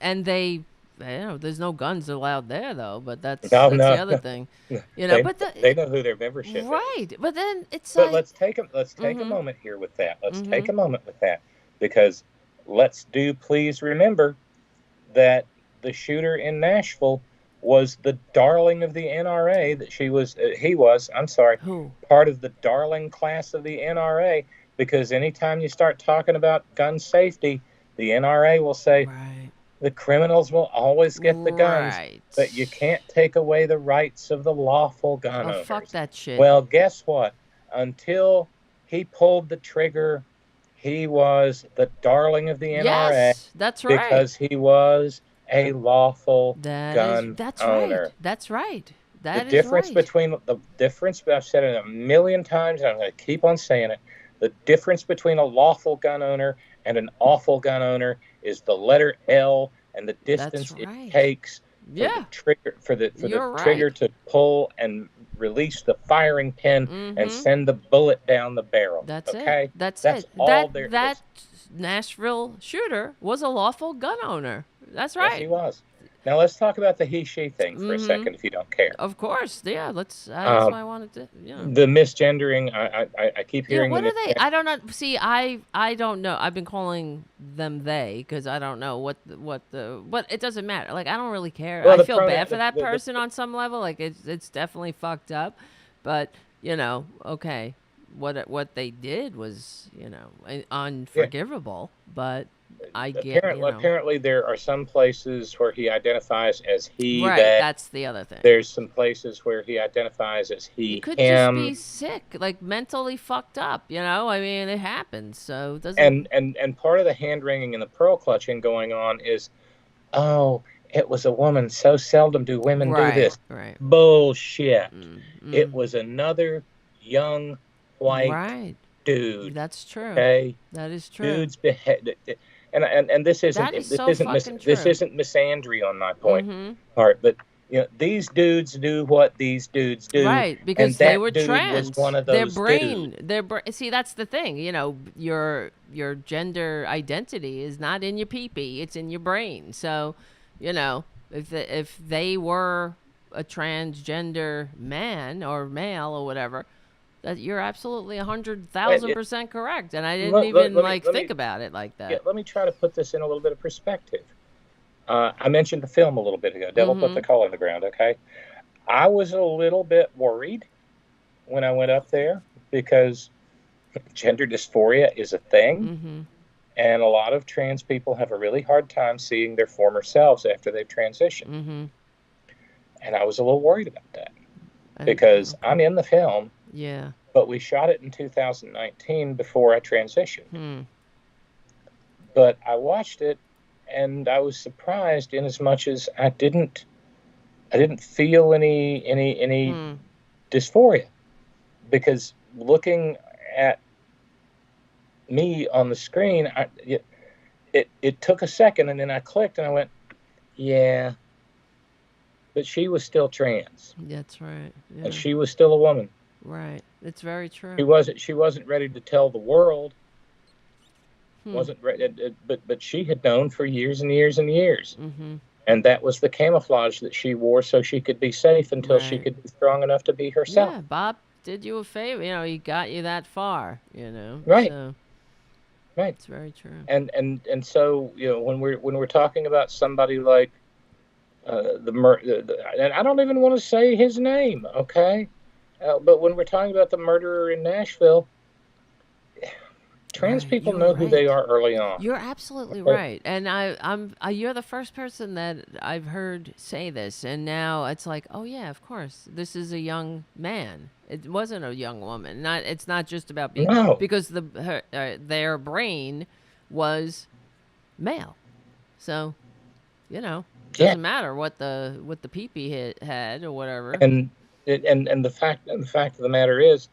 and there's no guns allowed there though. But that's No, the other thing, But they know who their membership is. right, but then it's But like, let's take a Mm-hmm. moment here with that. Let's take a moment with that, because please remember that the shooter in Nashville was the darling of the NRA. That he was. I'm sorry, who? part of the darling class of the NRA. Because anytime you start talking about gun safety, the NRA will say Right. the criminals will always get the guns, Right. but you can't take away the rights of the lawful gun owners. Fuck that shit. Well, guess what? Until he pulled the trigger, he was the darling of the NRA. Yes, that's right. Because he was a lawful gun owner. Right. That's right. The difference I've said it a million times, and I'm going to keep on saying it. The difference between a lawful gun owner and an awful gun owner is the letter L and the distance it takes for the trigger to pull and release the firing pin and send the bullet down the barrel. That's okay? it. That's it. That Nashville shooter was a lawful gun owner. That's right. Yes, he was. Now let's talk about the he/she thing for a second, if you don't care. Of course, yeah. Let's. That's why I wanted to. The misgendering. I keep hearing. What are they? I don't know. See, I don't know. I've been calling them they because I don't know what it doesn't matter. Like I don't really care. I feel bad for that person on some level. Like it's definitely fucked up, but okay. What they did was unforgivable, but apparently there are some places where he identifies as he. Right, that's the other thing. There's some places where he identifies as he could him. just be sick, like mentally fucked up. I mean, it happens. So it doesn't. And part of the hand wringing and the pearl clutching going on is, oh, it was a woman. So seldom do women do this. Right. Bullshit. It was another young white dude. That's true. Okay, that is true. Dudes and this isn't misandry on my part, but these dudes do what these dudes do, right? Because they were trans. Was one of those their brain. See, that's the thing. Your gender identity is not in your pee-pee; it's in your brain. So, if they were a transgender man or male or whatever. That you're absolutely 100,000% correct, and I didn't even think about it like that. Yeah, let me try to put this in a little bit of perspective. I mentioned the film a little bit ago. Devil Put the Coal in the Ground. Okay, I was a little bit worried when I went up there because gender dysphoria is a thing, and a lot of trans people have a really hard time seeing their former selves after they've transitioned. And I was a little worried about that because I'm in the film. Yeah. But we shot it in 2019 before I transitioned. But I watched it and I was surprised in as much as I didn't feel any dysphoria, because looking at me on the screen, it took a second and then I clicked and I went, yeah, but she was still trans. That's right. Yeah. And she was still a woman. Right. It's very true. She wasn't ready to tell the world. Wasn't ready, but she had known for years and years and years. And that was the camouflage that she wore so she could be safe until she could be strong enough to be herself. Yeah, Bob did you a favor. He got you that far. Right. So, right. It's very true. And so when we're talking about somebody like and I don't even want to say his name, okay. But when we're talking about the murderer in Nashville, trans people know who they are early on. You're absolutely right, and you're the first person that I've heard say this, and now it's like, oh yeah, of course, this is a young man. It wasn't a young woman. It's not just about being because their brain was male, so doesn't matter what the pee-pee had or whatever. And And the fact of the matter is,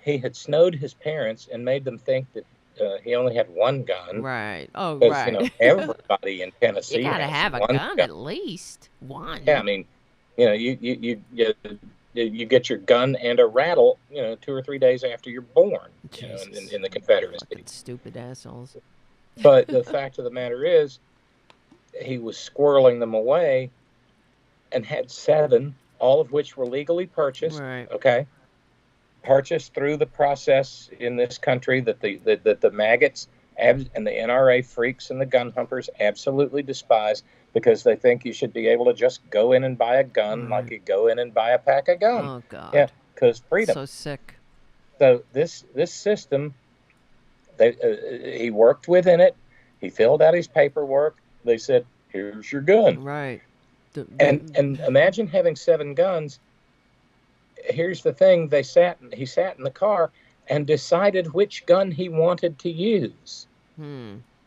he had snowed his parents and made them think that he only had one gun. Right. Oh, Because right. everybody in You Tennessee gotta has have a one gun gun. at least one. Yeah, I mean, you get your gun and a rattle, 2 or 3 days after you're born, in the Confederacy. Fucking stupid assholes. But the fact of the matter is, he was squirreling them away, and had 7, all of which were legally purchased. Right. Okay, purchased through the process in this country that the maggots and the NRA freaks and the gun humpers absolutely despise, because they think you should be able to just go in and buy a gun like you go in and buy a pack of gum. Oh, God. Yeah, because freedom. So sick. So this system, he worked within it. He filled out his paperwork. They said, "Here's your gun." Right. And imagine having 7 guns. Here's the thing: he sat in the car and decided which gun he wanted to use.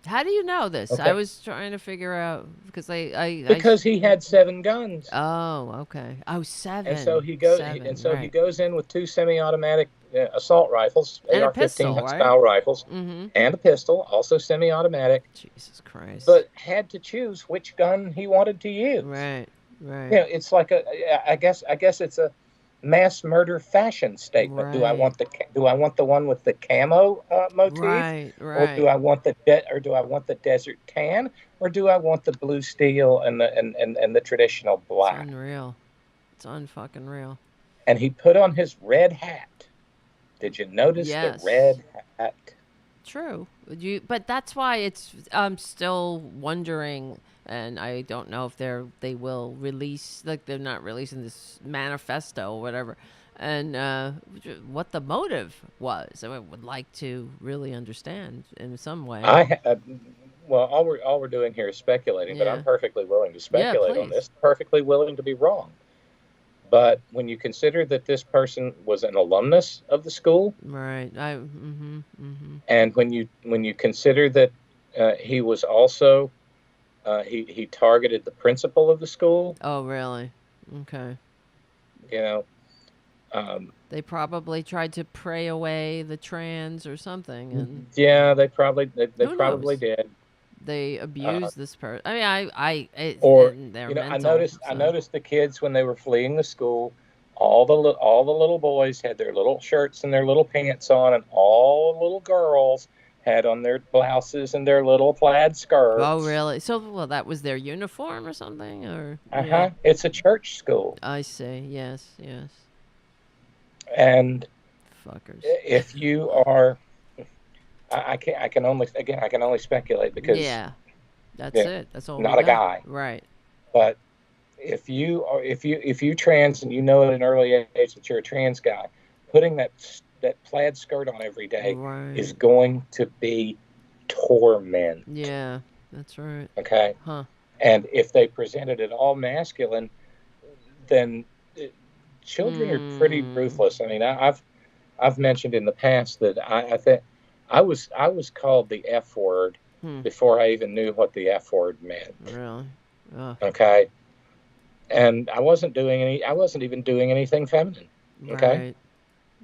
How do you know this? Okay. I was trying to figure out because because he had 7 guns. Oh, okay. Oh, 7. And so he goes. He goes in with 2 semi-automatic assault rifles, and AR-15 a pistol, right? style rifles, Mm-hmm. and a pistol, also semi-automatic. Jesus Christ. But had to choose which gun he wanted to use. Right. It's like I guess it's a mass murder fashion statement. Right. Do I want the one with the camo motif, Right. or do I want the desert tan, or do I want the blue steel and the traditional black? It's unreal. It's unfucking real. And he put on his red hat. Did you notice Yes. the red hat? True. But that's why I'm still wondering, and I don't know if they will release, like they're not releasing this manifesto or whatever, and what the motive was. I would like to really understand in some way. Well, all we're doing here is speculating, but Yeah. I'm perfectly willing to speculate on please. this. Perfectly willing to be wrong. But when you consider that this person was an alumnus of the school, Right. and when you consider that he was also he targeted the principal of the school, Oh, really? Okay. They probably tried to pray away the trans or something, and yeah, they probably Who probably knows? did. they abused this person. I mean, Or and they're I mental, noticed the kids when they were fleeing the school. All the little boys had their little shirts and their little pants on, and all the little girls had on their blouses and their little plaid skirts. Oh, really? So, well, that was their uniform or something, or? Yeah. It's a church school. I see. Yes. And Fuckers. if you are, I can only speculate because That's it. That's all. not we a got. guy. Right. But if you trans and you know at an early age that you're a trans guy, putting that plaid skirt on every day is going to be torment. Yeah, that's right. Okay. Huh. And if they presented it all masculine, then children are pretty ruthless. I mean, I've mentioned in the past that I think I was called the F word before I even knew what the F word meant. Really? Okay. And I wasn't even doing anything feminine. Okay. Right.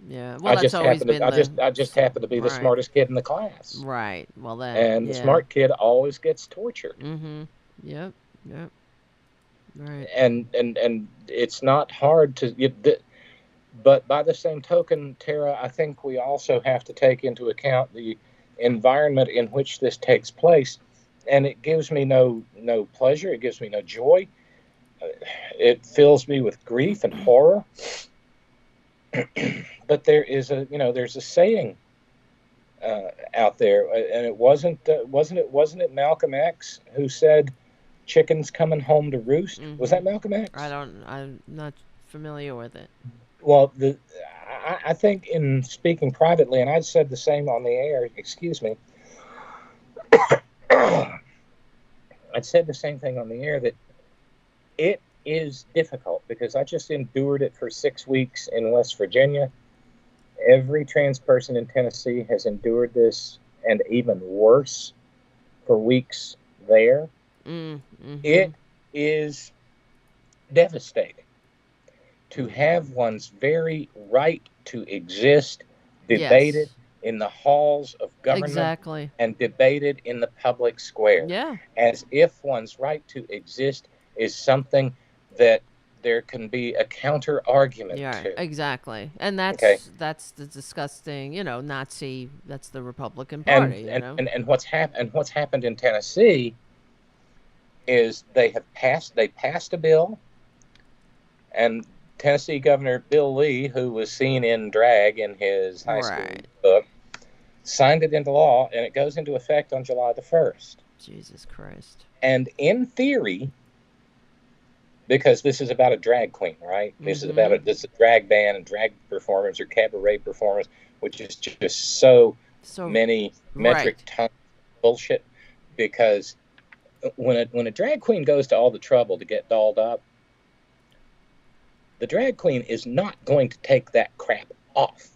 Yeah. Well, that's always been I just happened to be the smartest kid in the class. Right. Well, then. And the smart kid always gets tortured. Mm-hmm. Yep. Right. And it's not hard to. But by the same token, Tara, I think we also have to take into account the environment in which this takes place, and it gives me no pleasure. It gives me no joy. It fills me with grief and horror. But there's a saying out there, and it wasn't it Malcolm X who said, "Chickens coming home to roost"? Mm-hmm. Was that Malcolm X? I'm not familiar with it. Well, I think in speaking privately, and I'd said the same on the air. Excuse me. I'd said the same thing on the air, that it is difficult because I just endured it for 6 weeks in West Virginia. Every trans person in Tennessee has endured this, and even worse, for weeks there. Mm-hmm. It is devastating. to have one's very right to exist debated Yes. in the halls of government Exactly. and debated in the public square, Yeah. as if one's right to exist is something that there can be a counter argument Yeah, to. exactly. And Okay, that's the disgusting, Nazi, that's the Republican and Party, and what's happened in Tennessee is they passed a bill, and Tennessee Governor Bill Lee, who was seen in drag in his high school Right. book, signed it into law, and it goes into effect on July the 1st. Jesus Christ. And in theory, because this is about a drag queen, right? This is about this is a drag band and drag performance or cabaret performance, which is just so many metric right. tons of bullshit. Because when a drag queen goes to all the trouble to get dolled up, the drag queen is not going to take that crap off.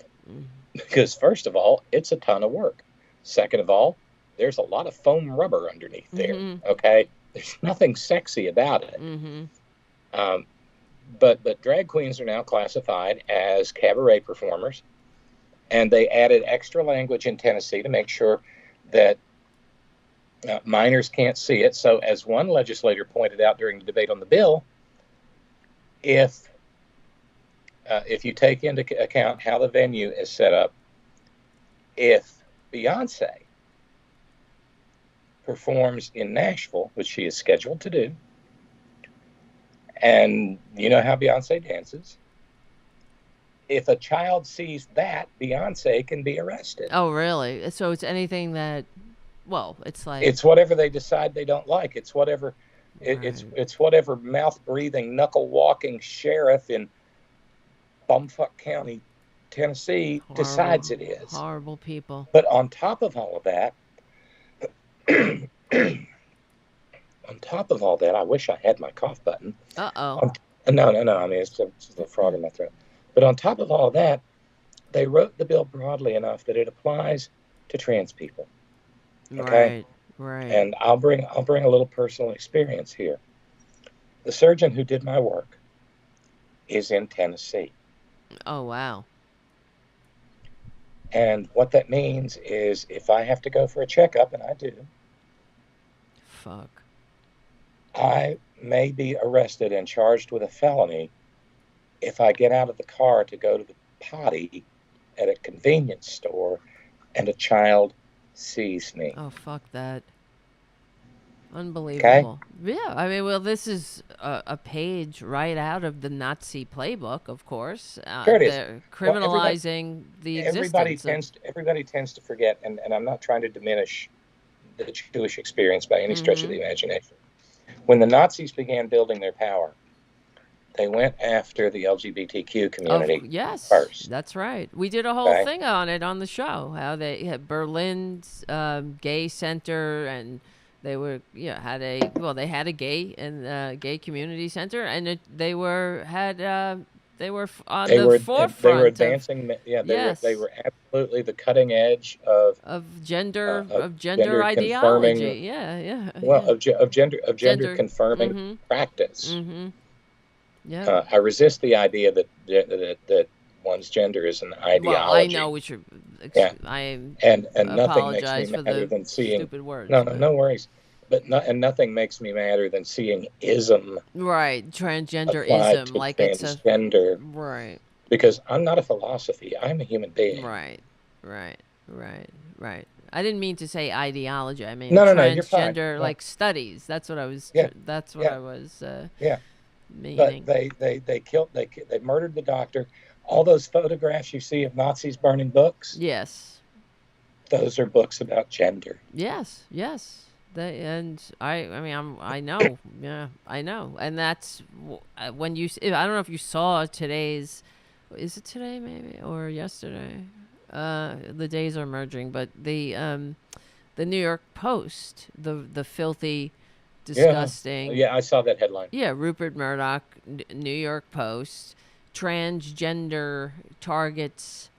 Because first of all, it's a ton of work. Second of all, there's a lot of foam rubber underneath there. Okay, there's nothing sexy about it. But drag queens are now classified as cabaret performers, and they added extra language in Tennessee to make sure that minors can't see it. So, as one legislator pointed out during the debate on the bill, if you take into account how the venue is set up, if Beyonce performs in Nashville, which she is scheduled to do, and you know how Beyonce dances, if a child sees that, Beyonce can be arrested. Oh, really? So it's anything that, well, it's like... It's whatever they decide they don't like. It's whatever, Right. it's whatever mouth-breathing, knuckle-walking sheriff in Bumfuck County, Tennessee decides it is. Horrible people. But on top of all of that, I wish I had my cough button. Uh-oh. No. I mean, it's a frog in my throat. But on top of all that, they wrote the bill broadly enough that it applies to trans people. Okay? Right. And I'll bring a little personal experience here. The surgeon who did my work is in Tennessee. Oh, wow. And what that means is if I have to go for a checkup, and I do, Fuck. I may be arrested and charged with a felony if I get out of the car to go to the potty at a convenience store and a child sees me. Oh, fuck that. Unbelievable. Okay? Yeah, I mean, well, this is a page right out of the Nazi playbook, of course. Sure it is. They're criminalizing the existence. Everybody tends to forget, and I'm not trying to diminish the Jewish experience by any stretch of the imagination. When the Nazis began building their power, they went after the LGBTQ community yes, first. That's right. We did a whole thing on it on the show, how they had Berlin's gay center, and they were had a gay community center, and they were on the forefront. They were advancing. They were absolutely the cutting edge of gender ideology. ideology. Of gender confirming practice. Yeah. I resist the idea that one's gender is an ideology. Well, I know what you're. And nothing makes me madder than seeing stupid words. No worries. But nothing makes me madder than seeing ism. Right, transgenderism, like transgender. It's right. Because I'm not a philosophy. I'm a human being. Right. I didn't mean to say ideology. I mean transgender, like studies. That's what I was. That's what I was. Meaning. But they murdered the doctor. All those photographs you see of Nazis burning books. Yes. Those are books about gender. Yes. I know. Yeah, I know. And that's when I don't know if you saw today's. Is it today maybe or yesterday? The days are merging, but the New York Post, the filthy, disgusting. Yeah, I saw that headline. Yeah, Rupert Murdoch, New York Post, transgender targets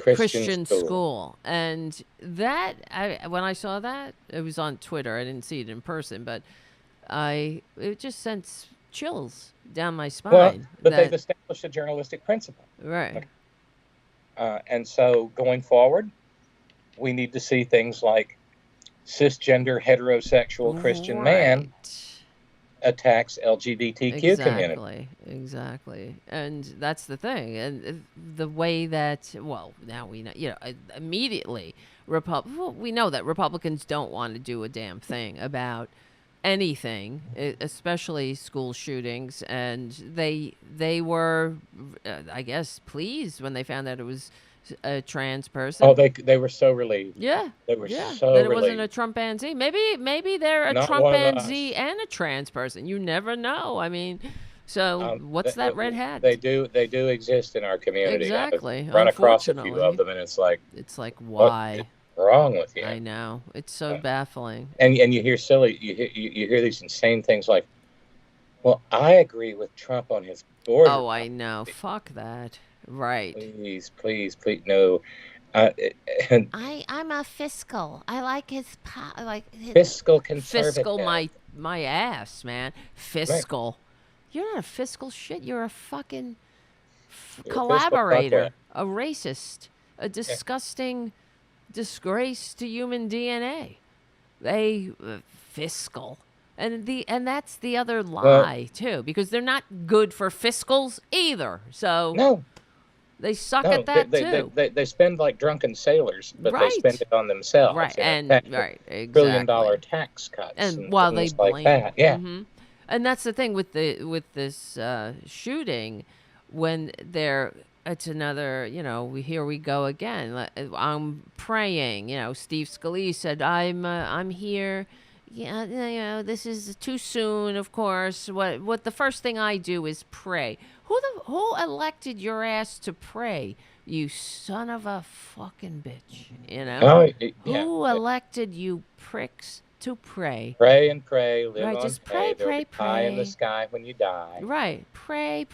Christian school. And that, when I saw that, it was on Twitter. I didn't see it in person, but it just sent chills down my spine. Well, but they've established a journalistic principle. Right. And so going forward, we need to see things like cisgender heterosexual Christian man attacks LGBTQ community. Exactly. And that's the thing. And the way that, well, now we know, immediately, we know that Republicans don't want to do a damn thing about anything, especially school shootings. And they were, I guess, pleased when they found out it was a trans person. Oh, they were so relieved. Yeah. They were so that relieved. It wasn't a Trumpanzee. Maybe they're a Trumpanzee and a trans person. You never know. I mean, so what's that red hat? They do exist in our community. Exactly. I've run across a few of them, and it's like why? What's wrong with you? I know. It's so baffling. And you hear you hear these insane things like, well, I agree with Trump on his border. Oh, I know. Fuck that. Right. Please, no. I'm a fiscal. I like his fiscal conservative. Fiscal my ass, man. Fiscal. Right. You're not a fiscal shit. You're a fucking collaborator, a racist, a disgusting disgrace to human DNA. Fiscal. And that's the other lie too, because they're not good for fiscals either. So no. They suck at that too. They spend like drunken sailors, but they spend it on themselves. Right, exactly. $1 billion tax cuts, and while they blame, like that, yeah. Mm-hmm. And that's the thing with this shooting, when it's another, here we go again. I'm praying. Steve Scalise said, I'm here. Yeah, this is too soon. Of course, what the first thing I do is pray. Who elected your ass to pray? You son of a fucking bitch. Who elected you pricks to pray? Pray and pray. Live right, on just pray. Pie in the sky when you die. Right. Pray.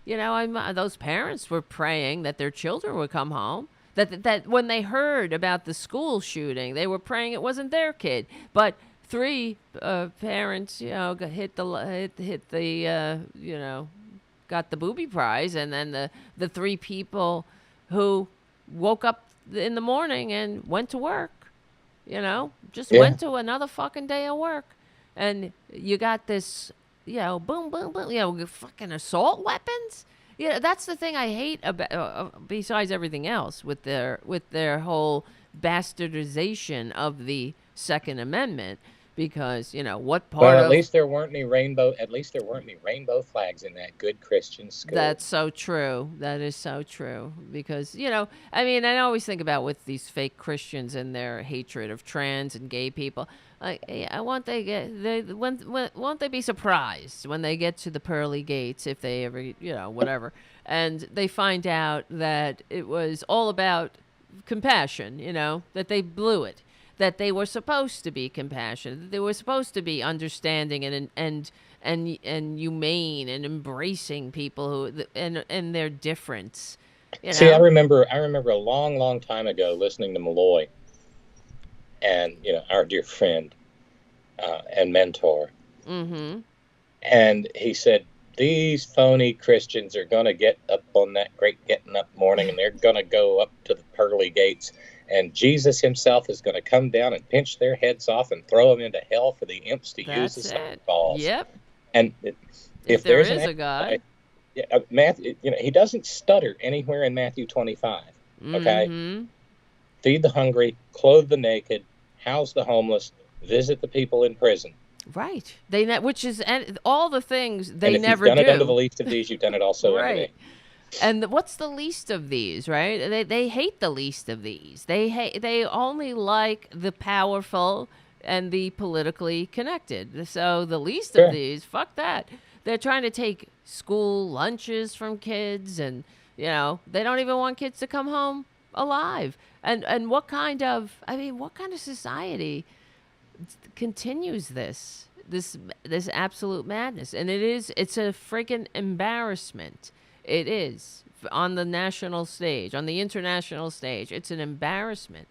Those parents were praying that their children would come home. That when they heard about the school shooting, they were praying it wasn't their kid. But 3 parents, hit the got the booby prize, and then the 3 people who woke up in the morning and went to work, went to another fucking day of work, and you got this, boom, boom, boom, fucking assault weapons. Yeah, that's the thing I hate about, besides everything else, with their whole bastardization of the Second Amendment, because what part well, of... at least there weren't any rainbow flags in that good Christian school. That's so true. That is so true, because I always think about with these fake Christians and their hatred of trans and gay people. Won't they be surprised when they get to the pearly gates, if they ever, whatever, and they find out that it was all about compassion, that they blew it, that they were supposed to be compassionate, that they were supposed to be understanding and humane and embracing people who and their difference. See, I remember a long time ago listening to Malloy. And, our dear friend and mentor. Mm-hmm. And he said, these phony Christians are going to get up on that great getting up morning, and they're going to go up to the pearly gates, and Jesus himself is going to come down and pinch their heads off and throw them into hell for the imps to use as balls. Yep. And if there there's is a God. Matthew, he doesn't stutter anywhere in Matthew 25. Okay? Mm-hmm. Feed the hungry, clothe the naked, house the homeless, visit the people in prison. Right. Which is all the things they never do. And if you've done it unto the least of these, you've done it also unto me. And what's the least of these, right? They hate the least of these. They only like the powerful and the politically connected. So the least of these, fuck that. They're trying to take school lunches from kids, and they don't even want kids to come home alive. And what kind of society continues this absolute madness? And it's a freaking embarrassment. It is, on the national stage, on the international stage. It's an embarrassment.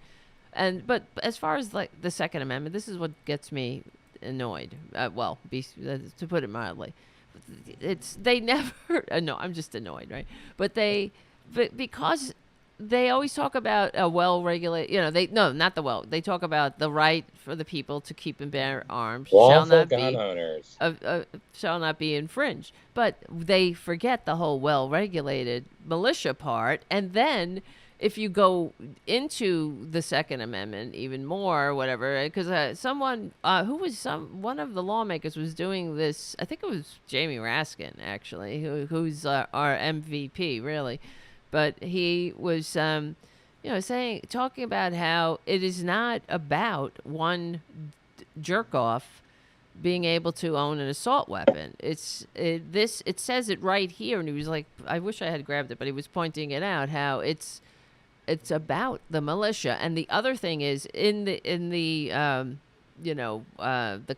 But as far as like the Second Amendment, this is what gets me annoyed. To put it mildly, they never. No, I'm just annoyed, right? But because they always talk about a well-regulated. They talk about the right for the people to keep and bear arms Lawful gun owners shall not be infringed. But they forget the whole well-regulated militia part, and then if you go into the Second Amendment even more, whatever, because one of the lawmakers was doing this. I think it was Jamie Raskin, actually, who's our MVP, really, but he was, talking about how it is not about one jerk off being able to own an assault weapon. It says it right here, and he was like, I wish I had grabbed it, but he was pointing it out how it's about the militia. And the other thing is in the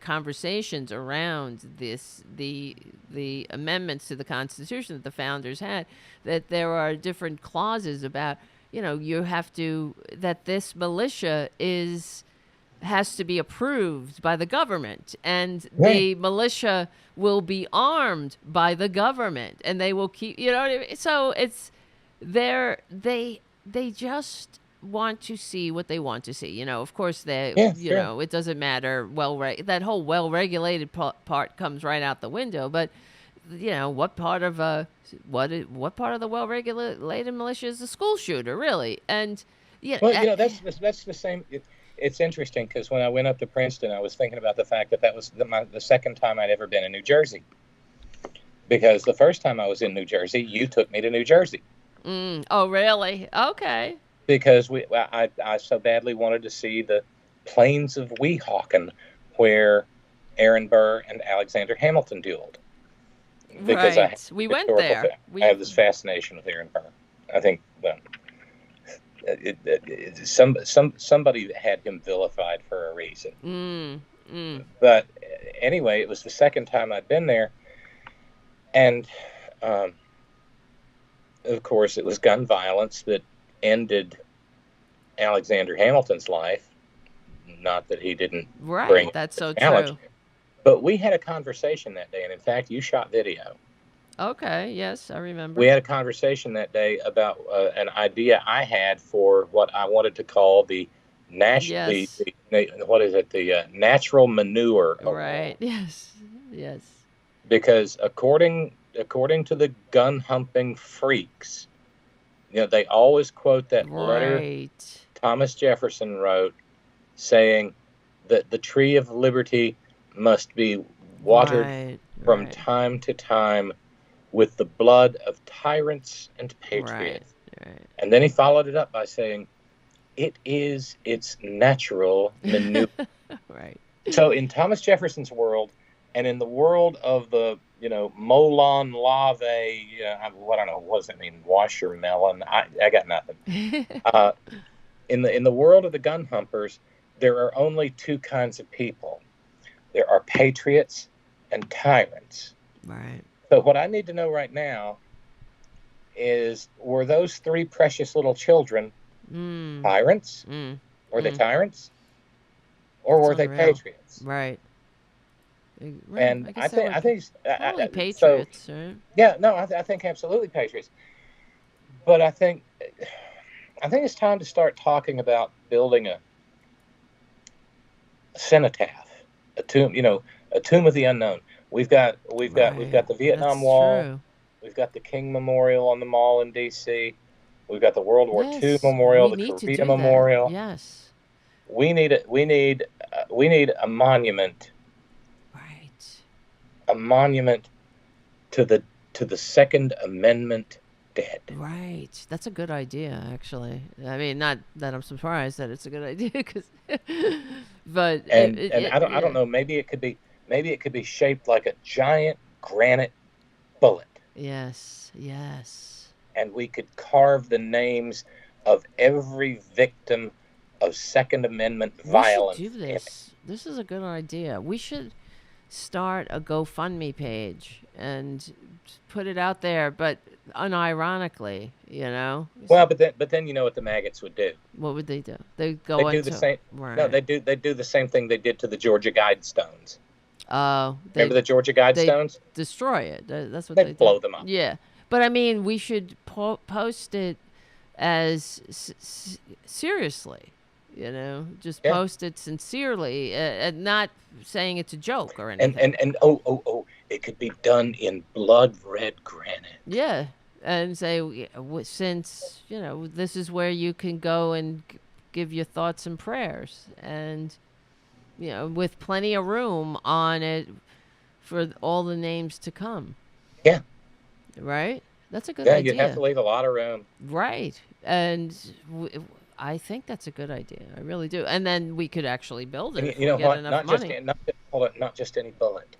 conversations around the amendments to the Constitution that the founders had, that there are different clauses about, that this militia has to be approved by the government, and the militia will be armed by the government, and they will keep, what I mean? So they just want to see what they want to see. Of course, it doesn't matter. That whole well-regulated part comes right out the window. But what part of the well-regulated militia is a school shooter, really? And that's the same. It's interesting because when I went up to Princeton, I was thinking about the fact that was the second time I'd ever been in New Jersey. Because the first time I was in New Jersey, you took me to New Jersey. Oh, really? Okay. Because I so badly wanted to see the plains of Weehawken, where Aaron Burr and Alexander Hamilton dueled. Because we went there. I have this fascination with Aaron Burr. I think somebody had him vilified for a reason. But anyway, it was the second time I'd been there, and of course, it was gun violence that ended Alexander Hamilton's life. Not that he didn't bring that's so challenge, true. But we had a conversation that day, and in fact, you shot video. Okay, yes, I remember. We had a conversation that day about an idea I had for what I wanted to call the national, the natural manure award. Right. Yes. Because according to the gun humping freaks, they always quote that letter Thomas Jefferson wrote, saying that the tree of liberty must be watered from time to time with the blood of tyrants and patriots. Right. And then he followed it up by saying, it is its natural manure. Right. So in Thomas Jefferson's world, and in the world of the, Molon Lave, I don't know, what does it mean? Washermelon? I got nothing. In the world of the gun humpers, there are only two kinds of people. There are patriots and tyrants. Right. So what I need to know right now is, were those three precious little children tyrants? Were they tyrants? Or were they patriots? Right. And I think patriots, right? Yeah, no, I think absolutely patriots. But I think it's time to start talking about building a cenotaph, a tomb of the unknown. We've got the Vietnam Wall. True. We've got the King Memorial on the Mall in D.C. We've got the World War II Memorial, the Korea Memorial. Yes. We need a monument. Right. A monument to the Second Amendment dead. Right. That's a good idea, actually. I mean, not that I'm surprised that it's a good idea, but I don't know. Maybe it could be shaped like a giant granite bullet. Yes. And we could carve the names of every victim of Second Amendment violence. We should do this. This is a good idea. We should start a GoFundMe page and put it out there, but unironically, you know. Well, but then you know what the maggots would do. What would they do? They'd go They do into the same. right. No, they do the same thing they did to the Georgia Guidestones. Oh, Remember the Georgia they Guidestones? destroy it. That's what They they blow do. them up. Yeah, but I mean, we should post it as seriously. You know, just Yeah. post it sincerely, and not saying it's a joke or anything. And oh, it could be done in blood red granite. Yeah, and say since you know this is where you can go and give your thoughts and prayers, and you know with plenty of room on it for all the names to come. Yeah. Right. That's a good Yeah, idea. you'd have to leave a lot of room. Right, and I think that's a good idea. I really do. And then we could actually build it. If You know we get what? enough money. Not just any bullet.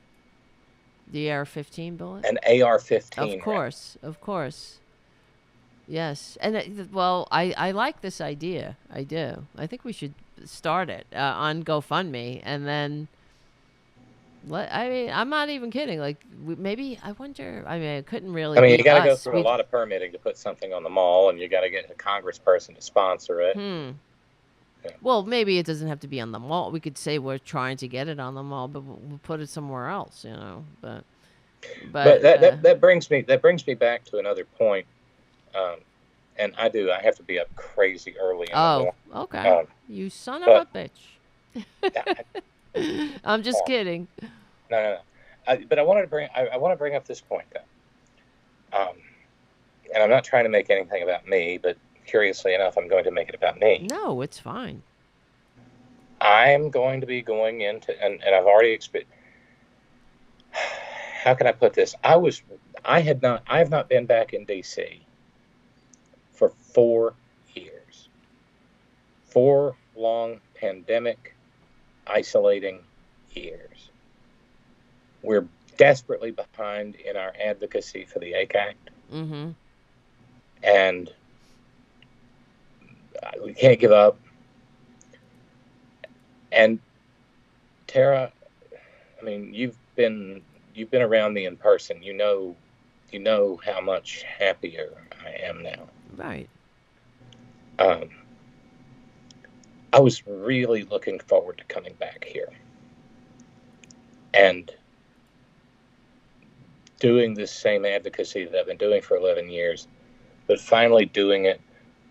The AR-15 bullet. An AR-15. Of course, of course. Yes, and well, I like this idea. I do. I think we should start it on GoFundMe, and then. I mean, I'm not even kidding. Like, maybe I wonder. I mean, it couldn't really. I mean, be you got to go us. through a lot of permitting to put something on the mall, and you got to get a congressperson to sponsor it. Yeah. Yeah. Well, maybe it doesn't have to be on the mall. We could say we're trying to get it on the mall, but we'll put it somewhere else, you know. But that brings me back to another point, and I have to be up crazy early. In the morning. Okay. You son of a bitch. I'm just kidding. No. But I want to bring up this point though, and I'm not trying to make anything about me, but curiously enough, I'm going to make it about me. No, it's fine. I'm going to be going into, and I've already experienced. How can I put this? I have not been back in D.C. for 4 years. 4 long pandemic, isolating years. We're desperately behind in our advocacy for the ACAC. Mm-hmm. And we can't give up. And Tara, I mean, you've been around me in person. You know how much happier I am now. Right. I was really looking forward to coming back here and doing this same advocacy that I've been doing for 11 years, but finally doing it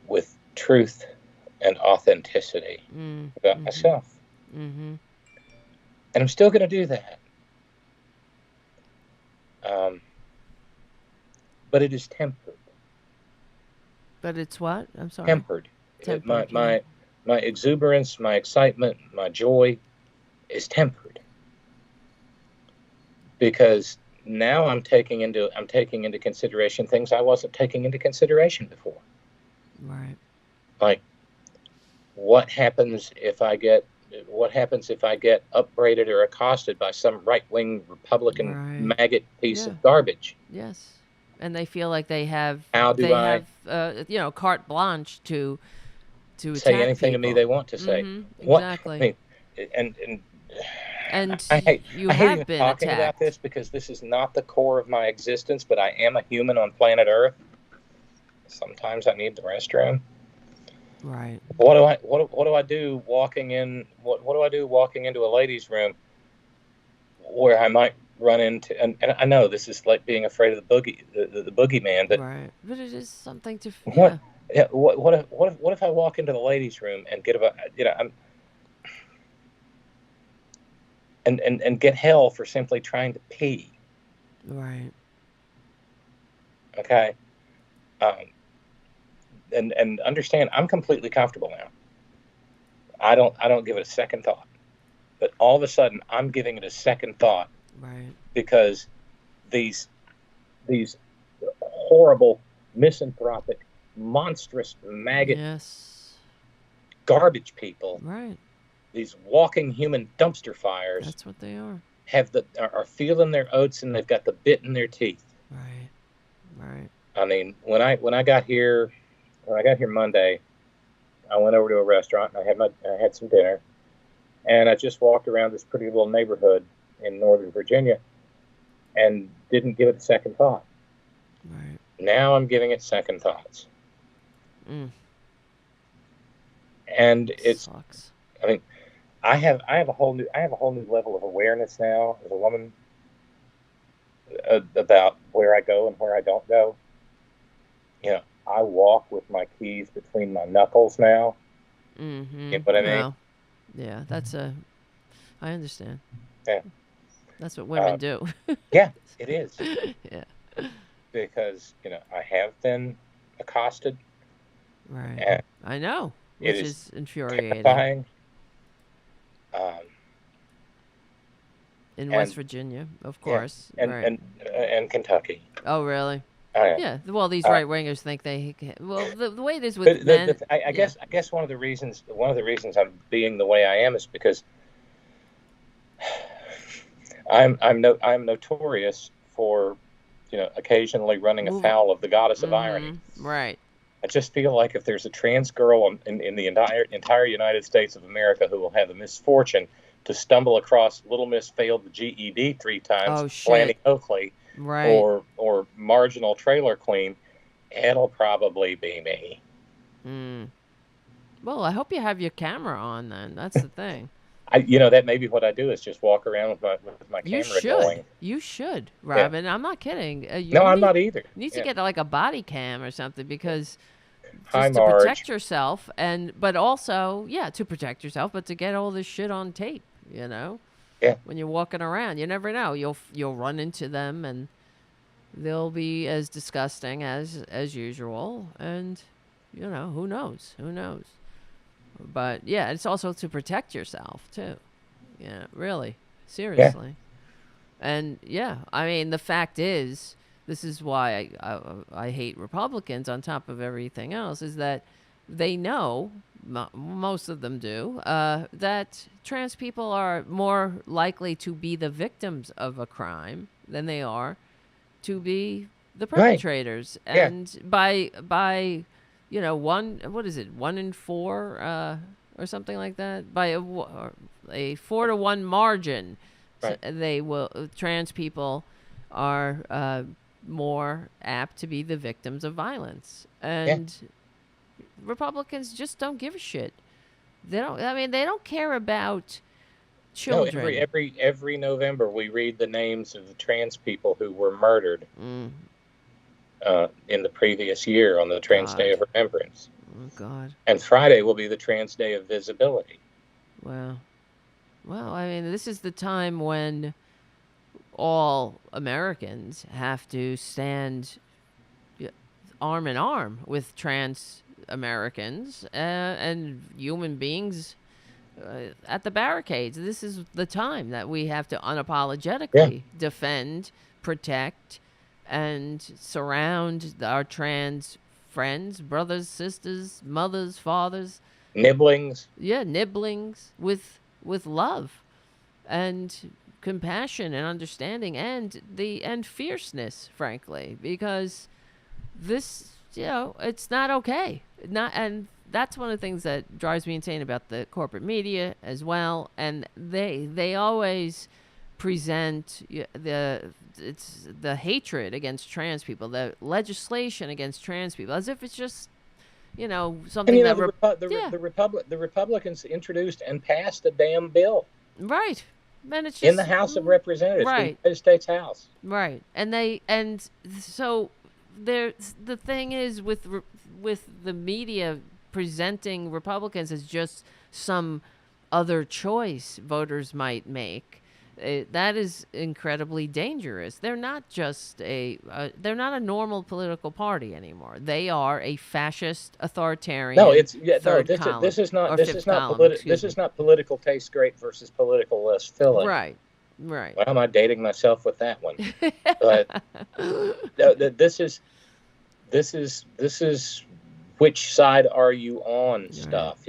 with truth and authenticity about myself. Mm-hmm. And I'm still going to do that. But it is tempered. But it's what? I'm sorry. Tempered. My exuberance, my excitement, my joy is tempered. Because now I'm taking into consideration things I wasn't taking into consideration before. Right. Like, what happens if I get upbraided or accosted by some right-wing Republican maggot piece of garbage? Yes. And they feel like they have carte blanche to say anything people. To me they want to say. Exactly. I mean, and I hate been talking attacked. about this because this is not the core of my existence, but I am a human on planet Earth. Sometimes I need the restroom. Right. What do I do walking in? What do I do walking into a ladies' room where I might run into? And I know this is like being afraid of the boogeyman, but right. But it is something to. What? Yeah. What if I walk into the ladies' room and get and get hell for simply trying to pee? Right. Okay. And understand, I'm completely comfortable now. I don't give it a second thought. But all of a sudden, I'm giving it a second thought. Right. Because these horrible, misanthropic, monstrous maggot garbage people, right? These walking human dumpster fires. That's what they are. Are feeling their oats, and they've got the bit in their teeth. Right. Right. I mean, when I got here Monday, I went over to a restaurant and I had some dinner, and I just walked around this pretty little neighborhood in Northern Virginia, and didn't give it a second thought. Right. Now I'm giving it second thoughts. Mm. And it's, Sucks. I mean, I have a whole new level of awareness now as a woman about where I go and where I don't go. You know, I walk with my keys between my knuckles now. Mm-hmm. You know what I mean? Well, yeah, I understand. Yeah. That's what women do. Yeah, it is. Yeah. Because, you know, I have been accosted. Right. And I know, which it is infuriating. terrifying. In West Virginia, of course. Yeah. Right. And Kentucky. Oh, really? Oh, yeah. Yeah. Well, these right wingers think they. Well, the way it is with men. I guess one of the reasons I'm being the way I am is because I'm notorious for, you know, occasionally running afoul of the goddess of irony. Right. I just feel like if there's a trans girl in the entire United States of America who will have the misfortune to stumble across Little Miss failed the GED 3 times, Lanny Oakley, right, or marginal trailer queen, it'll probably be me. Mm. Well, I hope you have your camera on then. That's the thing. That may be what I do is just walk around with my camera going. You should, Robyn. Yeah. I'm not kidding. I'm not either. You need to get like a body cam or something because Hi, just to Marge. protect yourself but also, to protect yourself, but to get all this shit on tape, you know? Yeah. When you're walking around, you never know. You'll run into them and they'll be as disgusting as usual, and you know, who knows? But yeah, it's also to protect yourself too. Yeah, really, seriously. Yeah. And yeah, I mean, the fact is, this is why I hate Republicans on top of everything else, is that they know, most of them do, that trans people are more likely to be the victims of a crime than they are to be the perpetrators. Right. And by you know, 1 in 4 or something like that, by a 4-to-1 margin, right. Trans people are more apt to be the victims of violence. And Republicans just don't give a shit. They don't care about children. No, every November we read the names of the trans people who were murdered in the previous year on the Trans Day of Remembrance. Oh, God. And Friday will be the Trans Day of Visibility. Wow. Well, I mean, this is the time when all Americans have to stand arm in arm with trans Americans and human beings at the barricades. This is the time that we have to unapologetically defend, protect, and surround our trans friends, brothers, sisters, mothers, fathers. Nibblings. Yeah, nibblings with love and compassion and understanding and fierceness, frankly, because this, it's not okay. And that's one of the things that drives me insane about the corporate media as well. And they always present the hatred against trans people, the legislation against trans people, as if it's just something that the Republicans introduced and passed a damn bill. Right. And it's just, in the House of Representatives, the United States House. Right. And so the thing is with the media presenting Republicans as just some other choice voters might make. That is incredibly dangerous. They're not just they're not a normal political party anymore. They are a fascist, authoritarian. No, this is not political taste great versus political less filling. Right. Why am I dating myself with that one? But this is which side are you on stuff.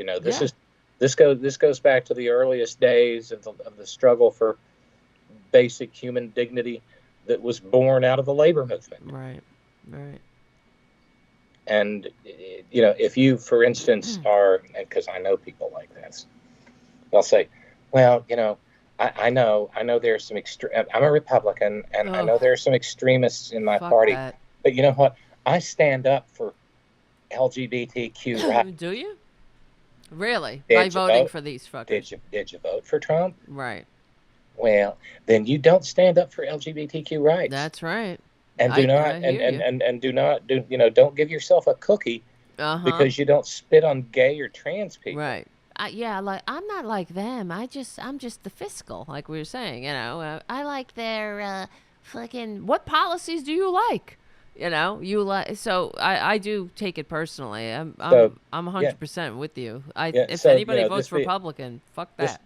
This goes back to the earliest days of the struggle for basic human dignity that was born out of the labor movement. Right. And if you, for instance, are, because I know people like this, they'll say, well, I know there's some I'm a Republican, and I know there are some extremists in my party, but you know what? I stand up for LGBTQ rights. Do you? Really? Did By you voting vote? for these fuckers? Did you vote for Trump? Right. Well, then you don't stand up for LGBTQ rights. That's right. And do not I hear you. and do not do don't give yourself a cookie because you don't spit on gay or trans people. Right. Yeah, like I'm not like them. I'm just the fiscal, like we were saying. You know, I like their fucking. What policies do you like? You know, you like. So I do take it personally. I'm 100% with you. If anybody votes Republican, fuck that.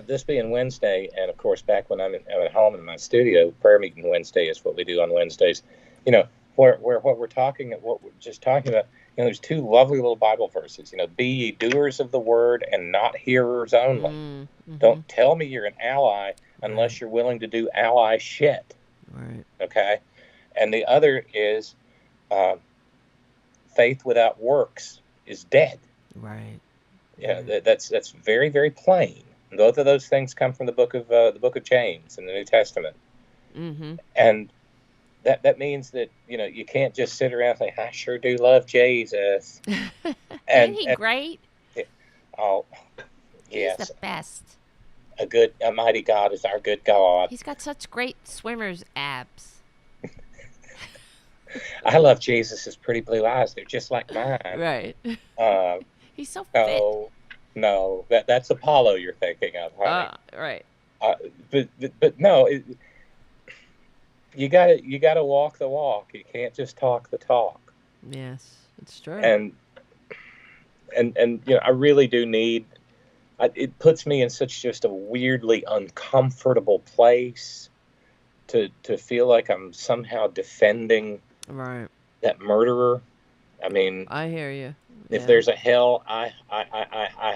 This being Wednesday, and of course, back when I'm at home in my studio, prayer meeting Wednesday is what we do on Wednesdays. You know, what we're talking about, you know, there's two lovely little Bible verses. You know, be ye doers of the word and not hearers only. Mm-hmm. Don't tell me you're an ally unless you're willing to do ally shit. Right. Okay. And the other is faith without works is dead. Right. Yeah, that's very, very plain. Both of those things come from the book of James in the New Testament. Mm-hmm. And that means that, you know, you can't just sit around and say, I sure do love Jesus. Isn't he great? Oh, yes. He's the best. A mighty God is our good God. He's got such great swimmer's abs. I love Jesus' pretty blue eyes. They're just like mine. Right. He's so fit. No, that's Apollo you're thinking of, honey. Right. But no, you gotta walk the walk. You can't just talk the talk. Yes, it's true. And you know, I really do need. It puts me in such just a weirdly uncomfortable place to feel like I'm somehow defending that murderer. I mean, I hear you. If there's a hell, I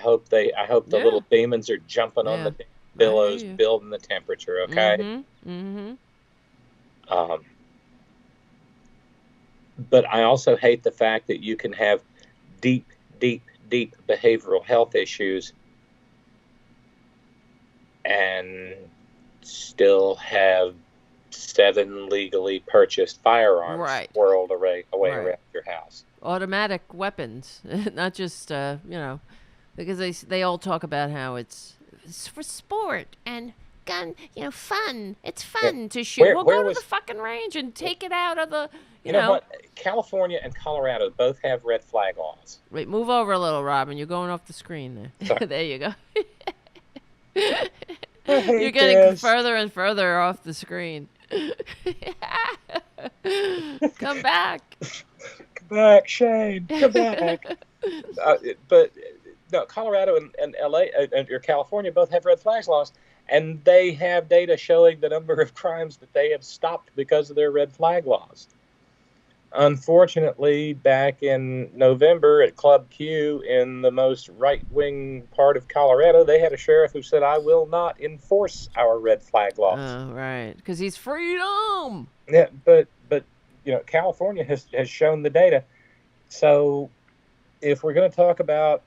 hope the little demons are jumping on the billows, building the temperature. Okay. Mm-hmm. But I also hate the fact that you can have deep behavioral health issues and still have 7 legally purchased firearms whirled away around your house. Automatic weapons, not just you know, because they all talk about how it's for sport and gun, you know, fun. It's fun to shoot. Go to the fucking range and take it out of the. You know what? California and Colorado both have red flag laws. Wait, move over a little, Robyn. You're going off the screen there. There you go. You're getting further and further off the screen. Come back. Come back, Shane. Come back. But no, Colorado and LA or California both have red flags laws, and they have data showing the number of crimes that they have stopped because of their red flag laws. Unfortunately, back in November at Club Q in the most right-wing part of Colorado, they had a sheriff who said, I will not enforce our red flag laws. Oh, right. Because he's freedom. Yeah, but you know, California has shown the data. So if we're going to talk about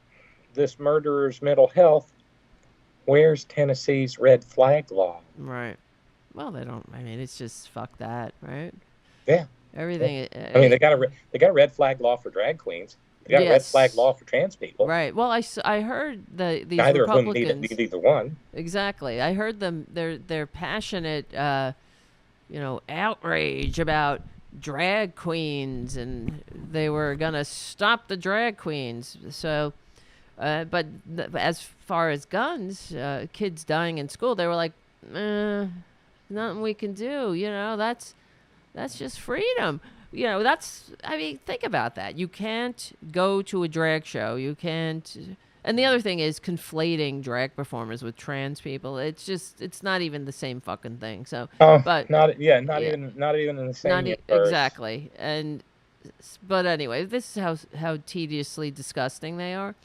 this murderer's mental health, where's Tennessee's red flag law? Right. Well, they don't. I mean, it's just fuck that, right? Yeah. Everything. I mean, they got a red flag law for drag queens. They got a red flag law for trans people. Right. Well, I heard these neither Republicans. of whom need either one. Exactly. I heard them. Their passionate, you know, outrage about drag queens, and they were gonna stop the drag queens. So, but as far as guns, kids dying in school, they were like, nothing we can do. You know, that's just freedom. You know, I mean, think about that. You can't go to a drag show. You can't. And the other thing is conflating drag performers with trans people. It's not even the same fucking thing. So, but not even in the same universe. Exactly. But anyway, this is how tediously disgusting they are.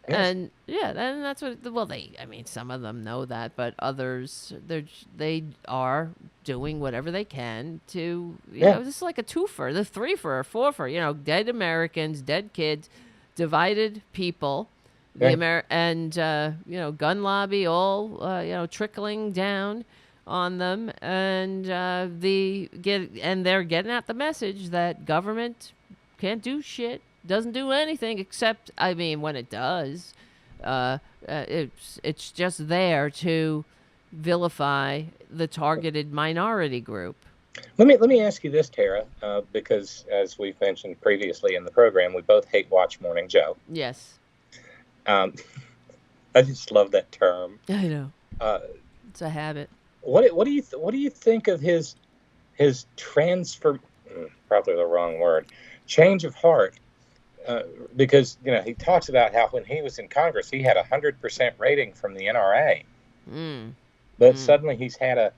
Yes. And and that's what. Well, some of them know that, but others, they are doing whatever they can to, you know, this is like a twofer, the threefer, a fourfer. You know, dead Americans, dead kids, divided people, and you know, gun lobby, all you know, trickling down on them, and they're getting out the message that government Can't do shit. Doesn't do anything except, I mean, when it does, it's just there to vilify the targeted minority group. Let me ask you this, Tara, because as we've mentioned previously in the program, we both hate watch Morning Joe. Yes. I just love that term. I know. It's a habit. What do you think of his transfer? Probably the wrong word. Change of heart, because he talks about how when he was in Congress he had 100% rating from the NRA, but suddenly he's had a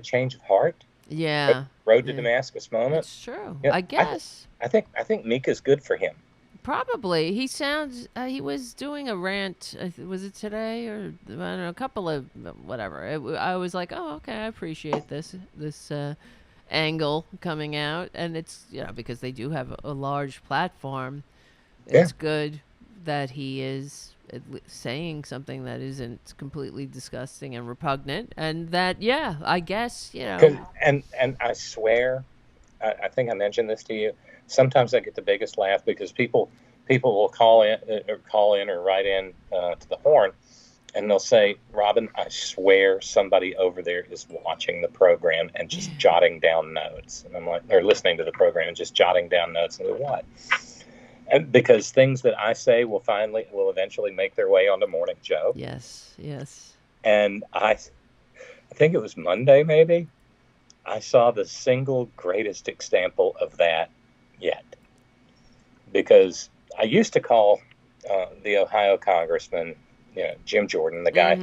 change of heart. Yeah. Road to Damascus moment. It's true. I guess. I think Mika's good for him. Probably. He sounds. He was doing a rant. Was it today or I don't know? A couple of whatever. I was like, oh, okay. I appreciate this angle coming out, and it's because they do have a large platform. It's good that he is saying something that isn't completely disgusting and repugnant, and that I guess And I swear, I think I mentioned this to you. Sometimes I get the biggest laugh because people will call in or write in to the horn, and they'll say, "Robyn, I swear somebody over there is watching the program and just jotting down notes." And I'm like, they're listening to the program and just jotting down notes. And what? And because things that I say will eventually make their way onto Morning Joe. Yes. And I think it was Monday, maybe. I saw the single greatest example of that yet, because I used to call the Ohio congressman, Jim Jordan, the guy